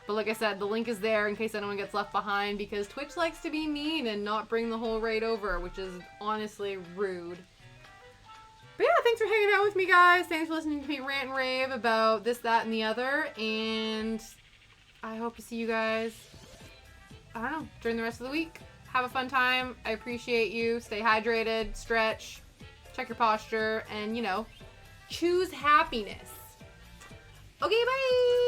But like I said, the link is there in case anyone gets left behind, because Twitch likes to be mean and not bring the whole raid over, which is honestly rude. But yeah, thanks for hanging out with me, guys. Thanks for listening to me rant and rave about this, that, and the other. And I hope to see you guys, I don't know, during the rest of the week. Have a fun time. I appreciate you. Stay hydrated, stretch, check your posture, and, you know, choose happiness. Okay, bye!